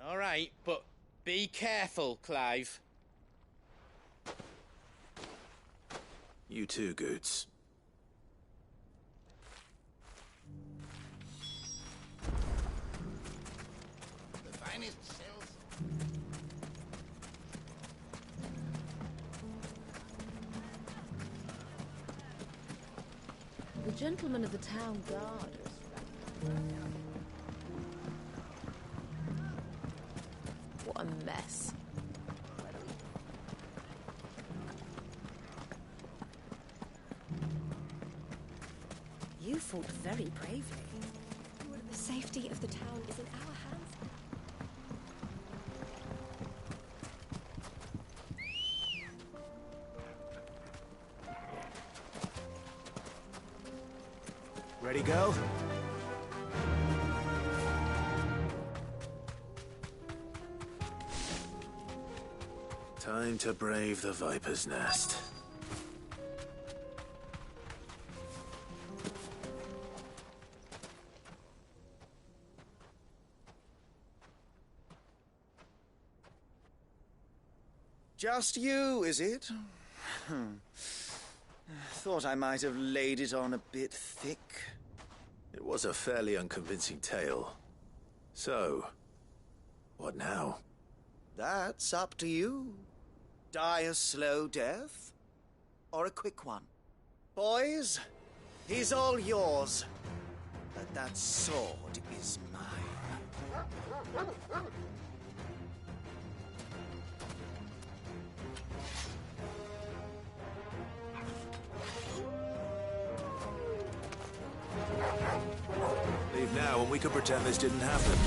All right, but be careful, Clive. You too, Goots. The finest cells. The gentleman of the town guard. What a mess. You fought very bravely. The safety of the town is in our hands. Ready, go? Time to brave the Viper's Nest. Just you, is it? Thought I might have laid it on a bit thick. It was a fairly unconvincing tale. So, what now? That's up to you. Die a slow death, or a quick one. Boys, he's all yours. But that sword is mine. Leave now and we can pretend this didn't happen.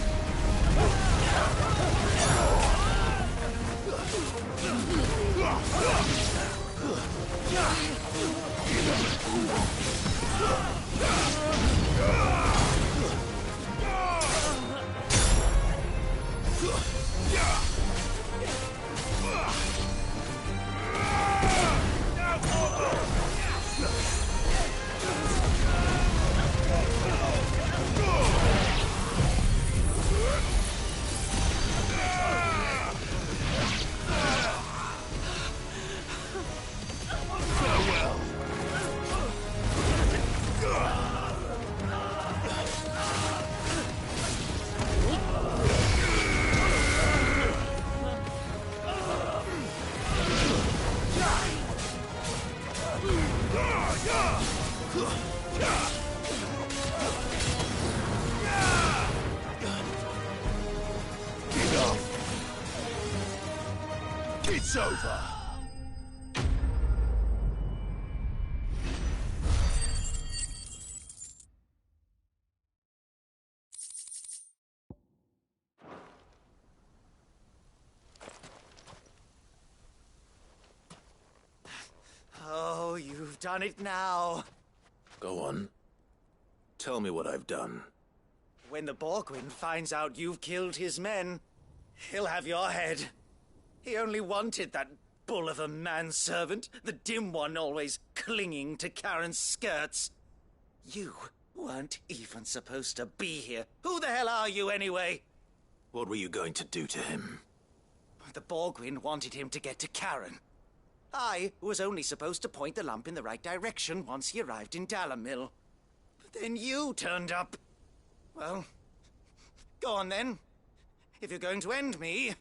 It's over. Oh, you've done it now. Go on. Tell me what I've done. When the Borgwyn finds out you've killed his men, he'll have your head. He only wanted that bull of a manservant, the dim one always clinging to Karen's skirts. You weren't even supposed to be here. Who the hell are you, anyway? What were you going to do to him? The Borgwyn wanted him to get to Karen. I was only supposed to point the lamp in the right direction once he arrived in Dalamil. But then you turned up. Well, go on then. If you're going to end me,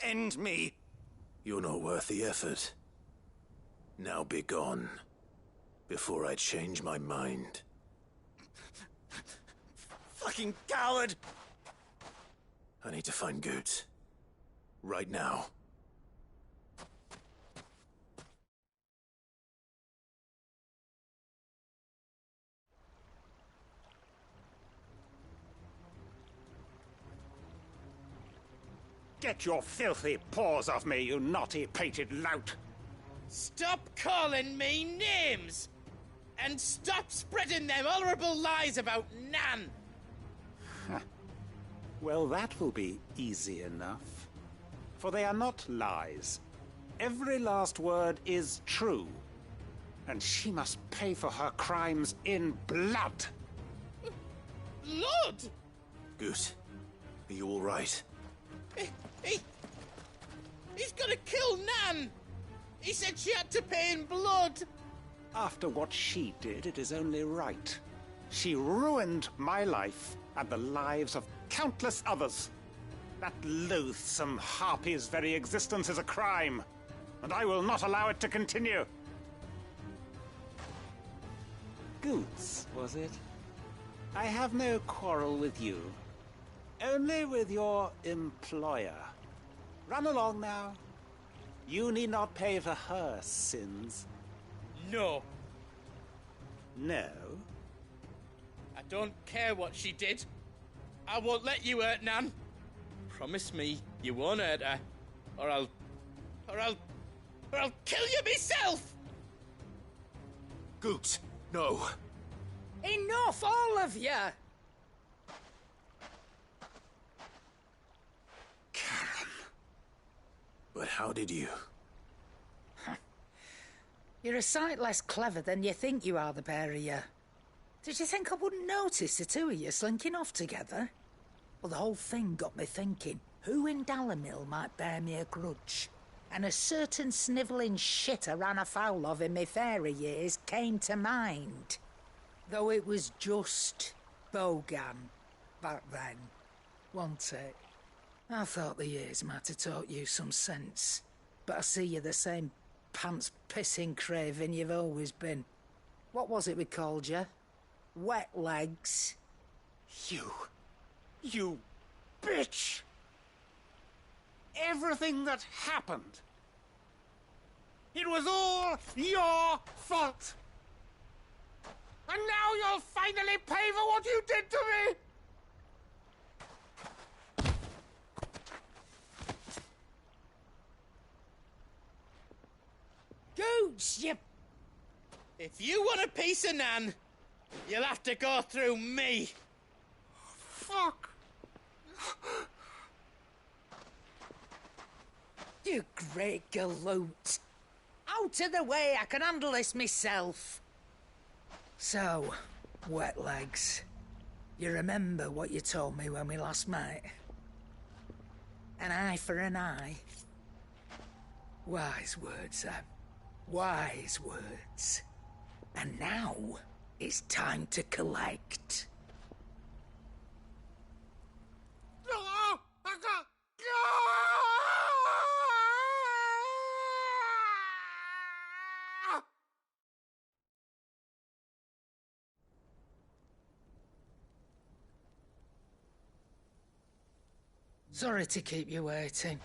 end me. You're not worth the effort. Now be gone, before I change my mind. Fucking coward! I need to find Goots. Right now. Get your filthy paws off me, you naughty-pated lout! Stop calling me names! And stop spreading them horrible lies about Nan! Well, that will be easy enough. For they are not lies. Every last word is true. And she must pay for her crimes in blood. Blood? Goose, are you all right? He's gonna kill Nan! He said she had to pay in blood! After what she did, it is only right. She ruined my life and the lives of countless others. That loathsome harpy's very existence is a crime, and I will not allow it to continue. Goots, was it? I have no quarrel with you. Only with your employer. Run along now. You need not pay for her sins. No. No? I don't care what she did. I won't let you hurt Nan. Promise me you won't hurt her, or I'll kill you myself! Goots, no. Enough, all of you! Karen. But how did you? You're a sight less clever than you think you are, the pair of you. Did you think I wouldn't notice the two of you slinking off together? Well, the whole thing got me thinking, who in Dalamil might bear me a grudge? And a certain snivelling shit I ran afoul of in my fairy years came to mind. Though it was just Bogan back then, wasn't it? I thought the years might have taught you some sense, but I see you're the same pants-pissing craven you've always been. What was it we called you? Wet legs? You bitch! Everything that happened, it was all your fault! And now you'll finally pay for what you did to me! Gooch, you... If you want a piece of Nan, you'll have to go through me. Fuck! You great galoot. Out of the way, I can handle this myself. So, wet legs, you remember what you told me when we last met? An eye for an eye. Wise words, Sam. Wise words. And now, it's time to collect. Sorry to keep you waiting.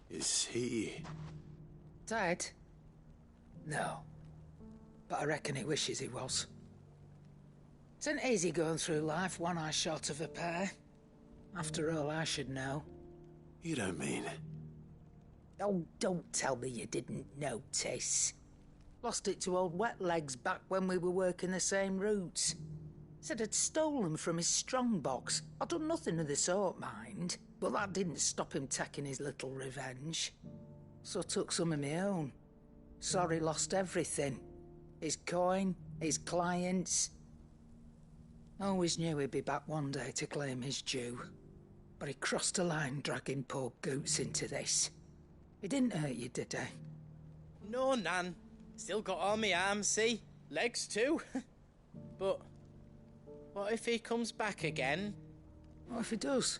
Is he... Dead? No. But I reckon he wishes he was. It isn't easy going through life one eye short of a pair. After all, I should know. You don't mean... Oh, don't tell me you didn't notice. Lost it to old Wet Legs back when we were working the same routes. Said I'd stolen from his strongbox. I'd done nothing of the sort, mind. But that didn't stop him taking his little revenge. So I took some of my own. Sorry, lost everything. His coin, his clients. Always knew he'd be back one day to claim his due. But he crossed a line dragging poor Goots into this. He didn't hurt you, did he? No, Nan. Still got all my arms, see? Legs too. But what if he comes back again? What if he does?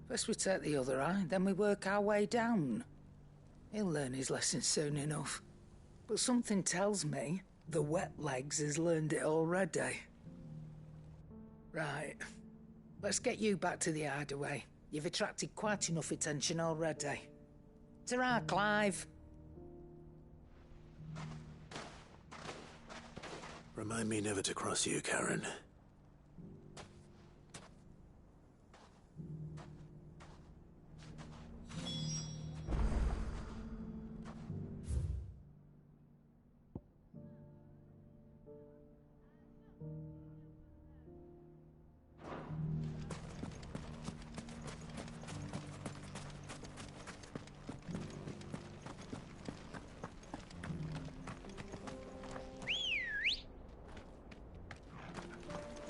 First we take the other eye, then we work our way down. He'll learn his lesson soon enough. But something tells me the Wet Legs has learned it already. Right. Let's get you back to the hideaway. You've attracted quite enough attention already. Ta-ra, Clive. Remind me never to cross you, Karen.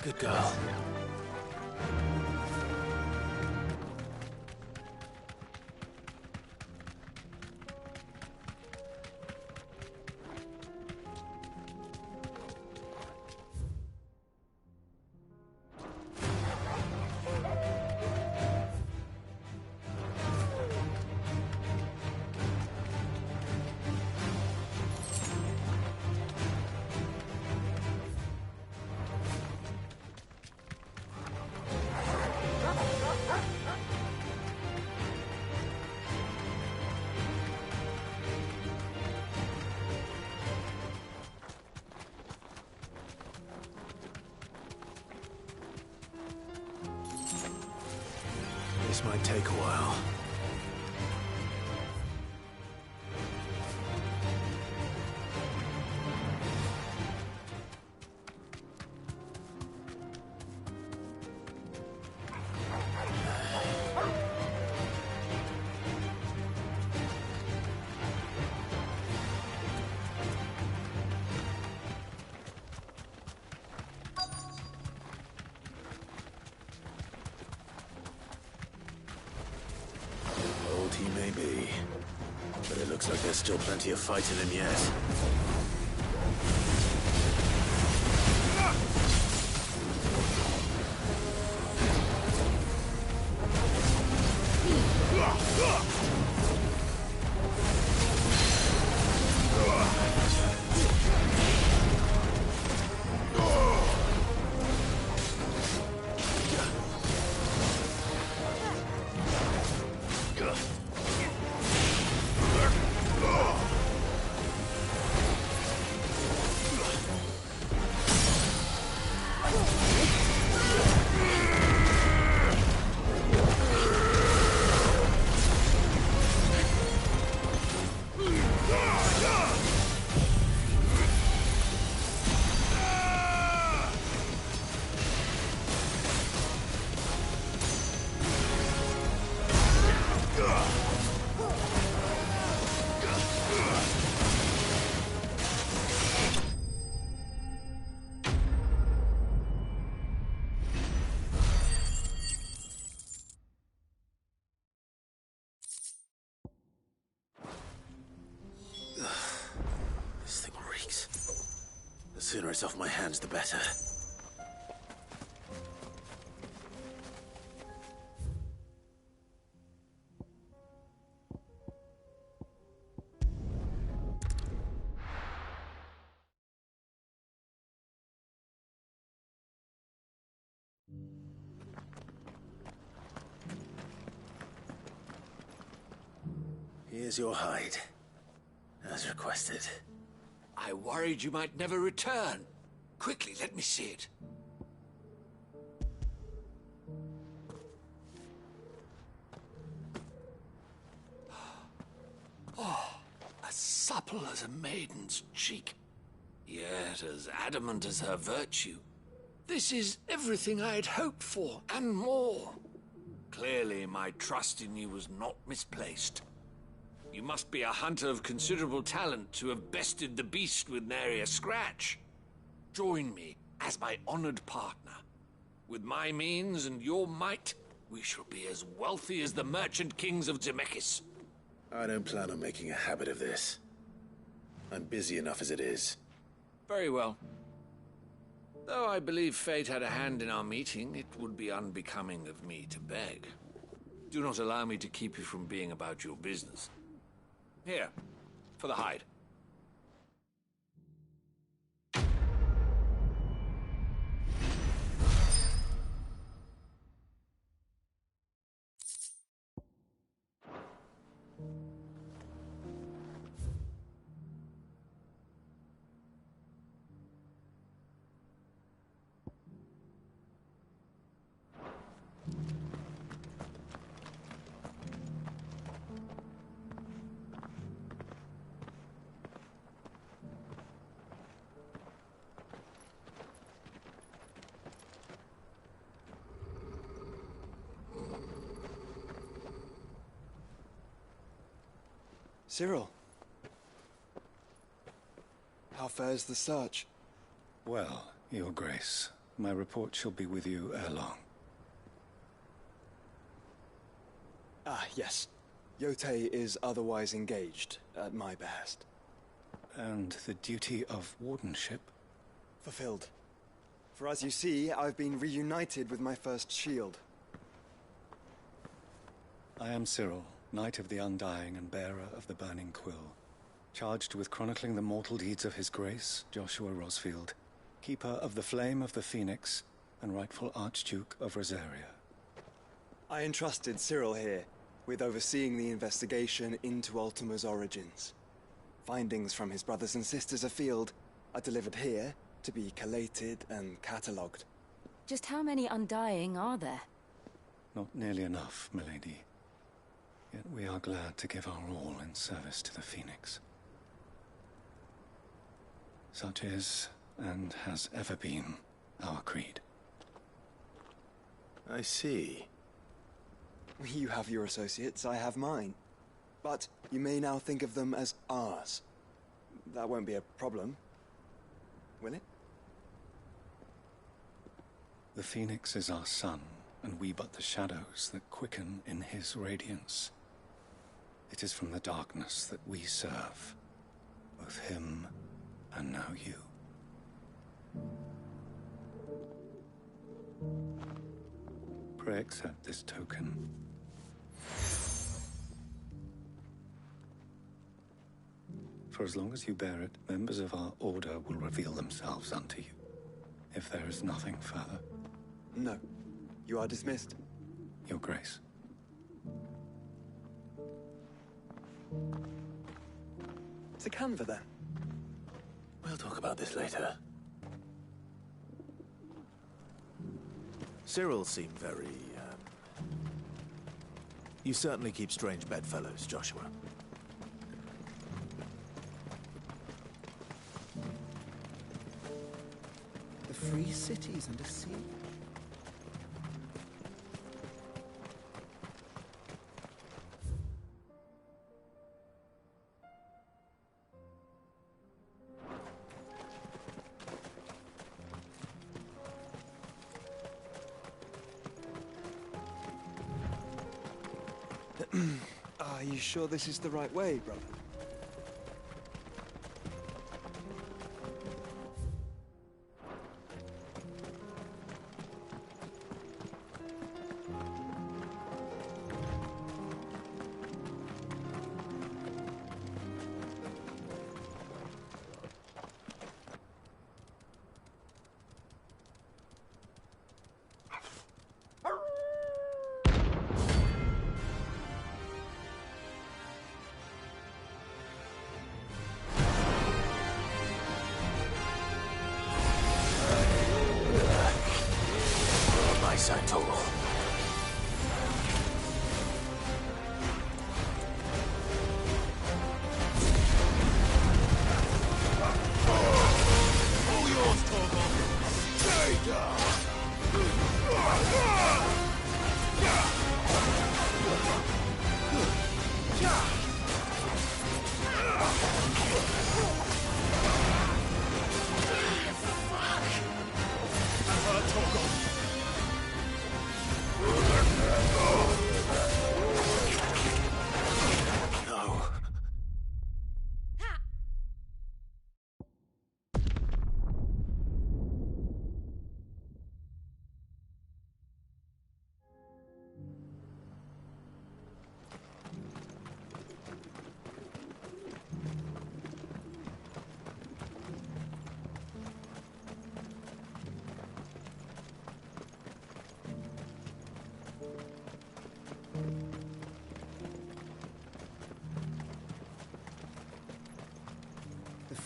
Good girl. This might take a while. He may be, but it looks like there's still plenty of fight in him yet. This thing reeks. The sooner it's off my hands, the better. Here's your hide, as requested. I worried you might never return. Quickly, let me see it. Oh, as supple as a maiden's cheek, yet as adamant as her virtue. This is everything I had hoped for, and more. Clearly, my trust in you was not misplaced. You must be a hunter of considerable talent to have bested the beast with nary a scratch. Join me as my honored partner. With my means and your might, we shall be as wealthy as the merchant kings of Zemeckis. I don't plan on making a habit of this. I'm busy enough as it is. Very well. Though I believe fate had a hand in our meeting, it would be unbecoming of me to beg. Do not allow me to keep you from being about your business. Here, for the hide. Cyril. How fares the search? Well, Your Grace, My report shall be with you ere long. Ah, yes. Yotei is otherwise engaged, at my behest. And the duty of wardenship? Fulfilled. For as you see, I've been reunited with my first shield. I am Cyril, Knight of the Undying and bearer of the Burning Quill, charged with chronicling the mortal deeds of His Grace, Joshua Rosfield, Keeper of the Flame of the Phoenix, and rightful Archduke of Rosaria. I entrusted Cyril here with overseeing the investigation into Ultima's origins. Findings from his brothers and sisters afield are delivered here to be collated and catalogued. Just how many Undying are there? Not nearly enough, milady. Yet we are glad to give our all in service to the Phoenix. Such is, and has ever been, our creed. I see. You have your associates, I have mine. But you may now think of them as ours. That won't be a problem, will it? The Phoenix is our sun, and we but the shadows that quicken in his radiance. It is from the darkness that we serve, both him and now you. Pray accept this token. For as long as you bear it, members of our order will reveal themselves unto you, if there is nothing further. No. You are dismissed. Your Grace. To Canva, then. We'll talk about this later. Cyril seemed very, You certainly keep strange bedfellows, Joshua. The free cities and a sea. Are you sure this is the right way, brother?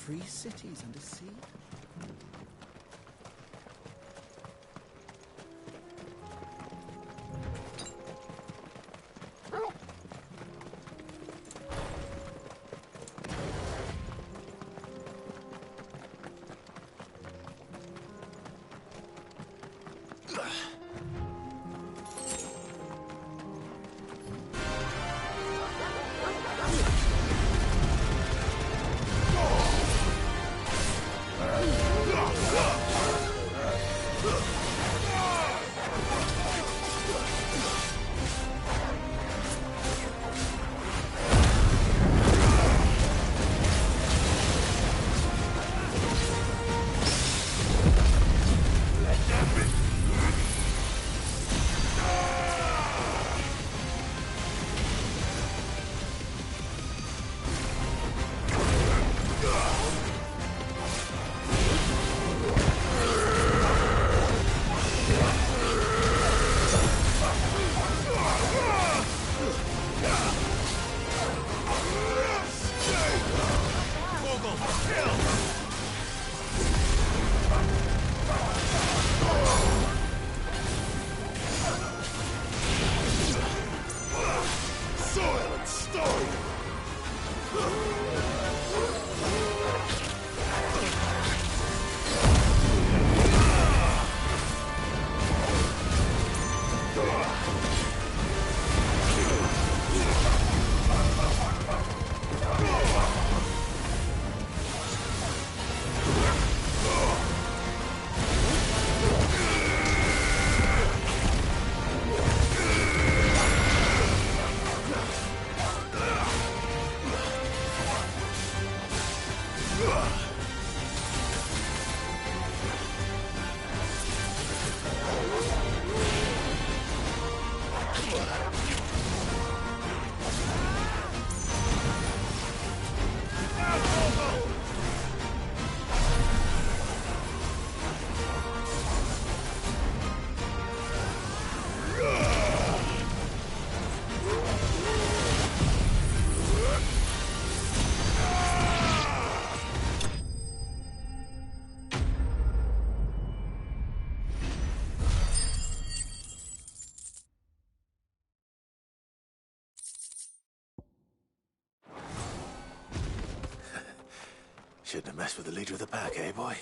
Free cities and a sea? Shouldn't have messed with the leader of the pack, eh, boy?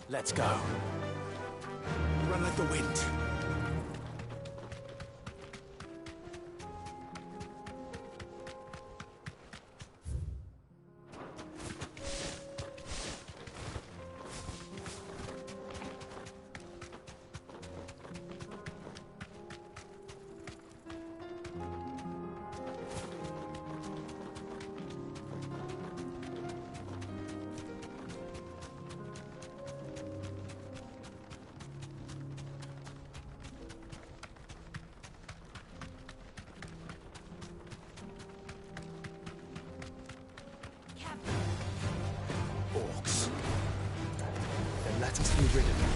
Let's go. Run like the wind. Orcs. Then let us be rid of them.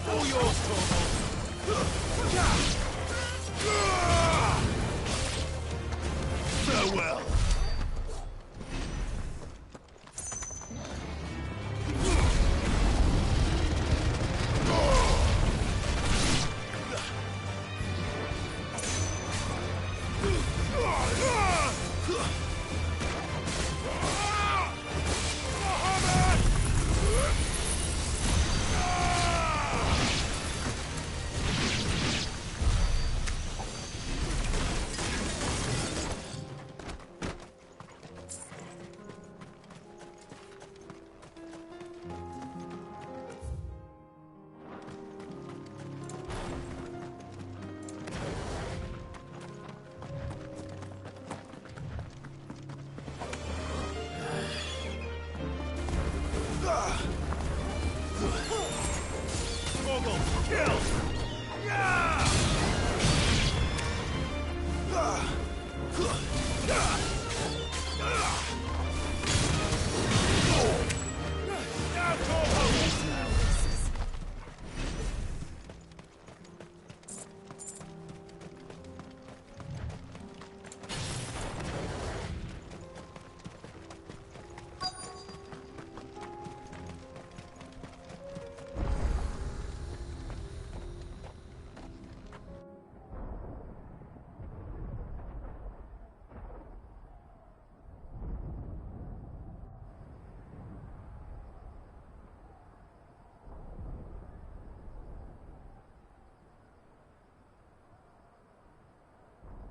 All yours, farewell.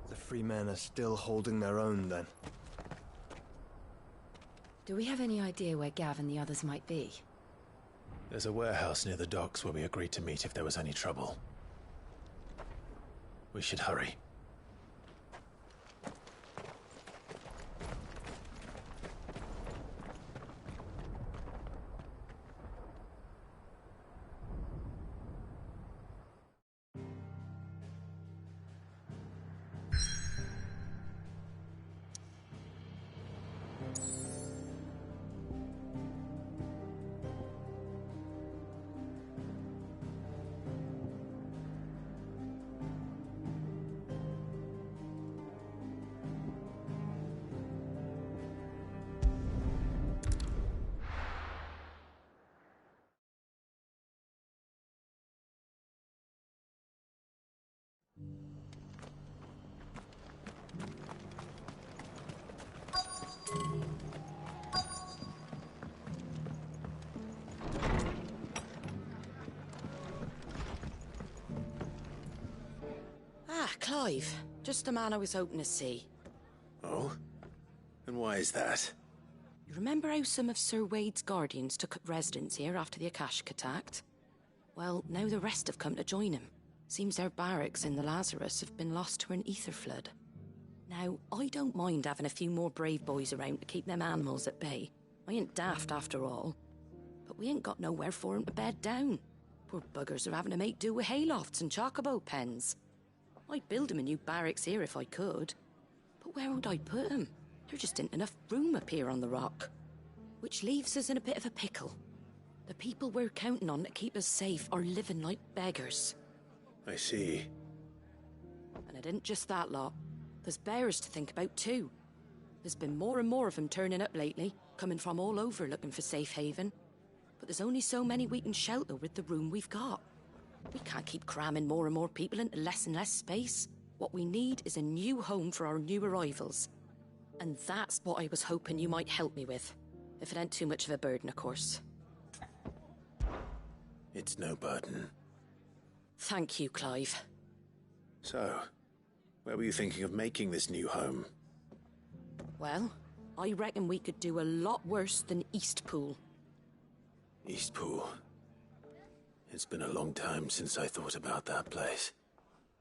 The free men are still holding their own, then. Do we have any idea where Gav and the others might be? There's a warehouse near the docks where we agreed to meet if there was any trouble. We should hurry. Clive. Just the man I was hoping to see. Oh? And why is that? You remember how some of Sir Wade's guardians took up residence here after the Akashic attacked? Well, now the rest have come to join him. Seems their barracks in the Lazarus have been lost to an ether flood. Now, I don't mind having a few more brave boys around to keep them animals at bay. I ain't daft after all. But we ain't got nowhere for 'em to bed down. Poor buggers are having to make do with haylofts and chocobo pens. I'd build 'em a new barracks here if I could. But where would I put 'em? There just ain't enough room up here on the rock. Which leaves us in a bit of a pickle. The people we're counting on to keep us safe are living like beggars. I see. And it isn't just that lot. There's bears to think about too. There's been more and more of them turning up lately, coming from all over looking for safe haven. But there's only so many we can shelter with the room we've got. We can't keep cramming more and more people into less and less space. What we need is a new home for our new arrivals. And that's what I was hoping you might help me with. If it ain't too much of a burden, of course. It's no burden. Thank you, Clive. So, where were you thinking of making this new home? Well, I reckon we could do a lot worse than Eastpool. Eastpool. It's been a long time since I thought about that place.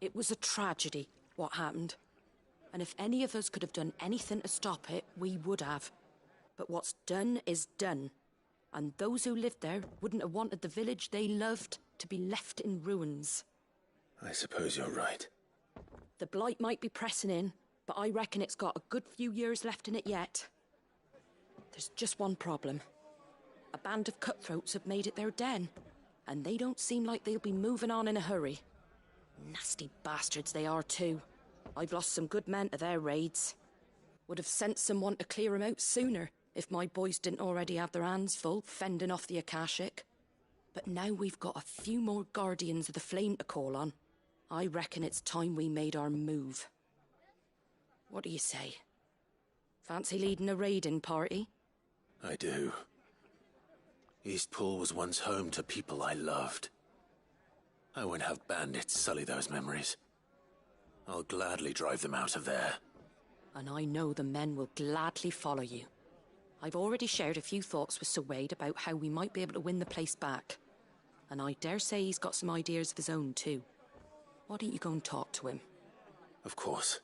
It was a tragedy, what happened. And if any of us could have done anything to stop it, we would have. But what's done is done. And those who lived there wouldn't have wanted the village they loved to be left in ruins. I suppose you're right. The blight might be pressing in, but I reckon it's got a good few years left in it yet. There's just one problem. A band of cutthroats have made it their den, and they don't seem like they'll be moving on in a hurry. Nasty bastards they are too. I've lost some good men to their raids. Would have sent someone to clear 'em out sooner if my boys didn't already have their hands full fending off the Akashic. But now we've got a few more guardians of the flame to call on. I reckon it's time we made our move. What do you say? Fancy leading a raiding party? I do. Eastpool was once home to people I loved. I won't have bandits sully those memories. I'll gladly drive them out of there. And I know the men will gladly follow you. I've already shared a few thoughts with Sir Wade about how we might be able to win the place back. And I dare say he's got some ideas of his own too. Why don't you go and talk to him? Of course.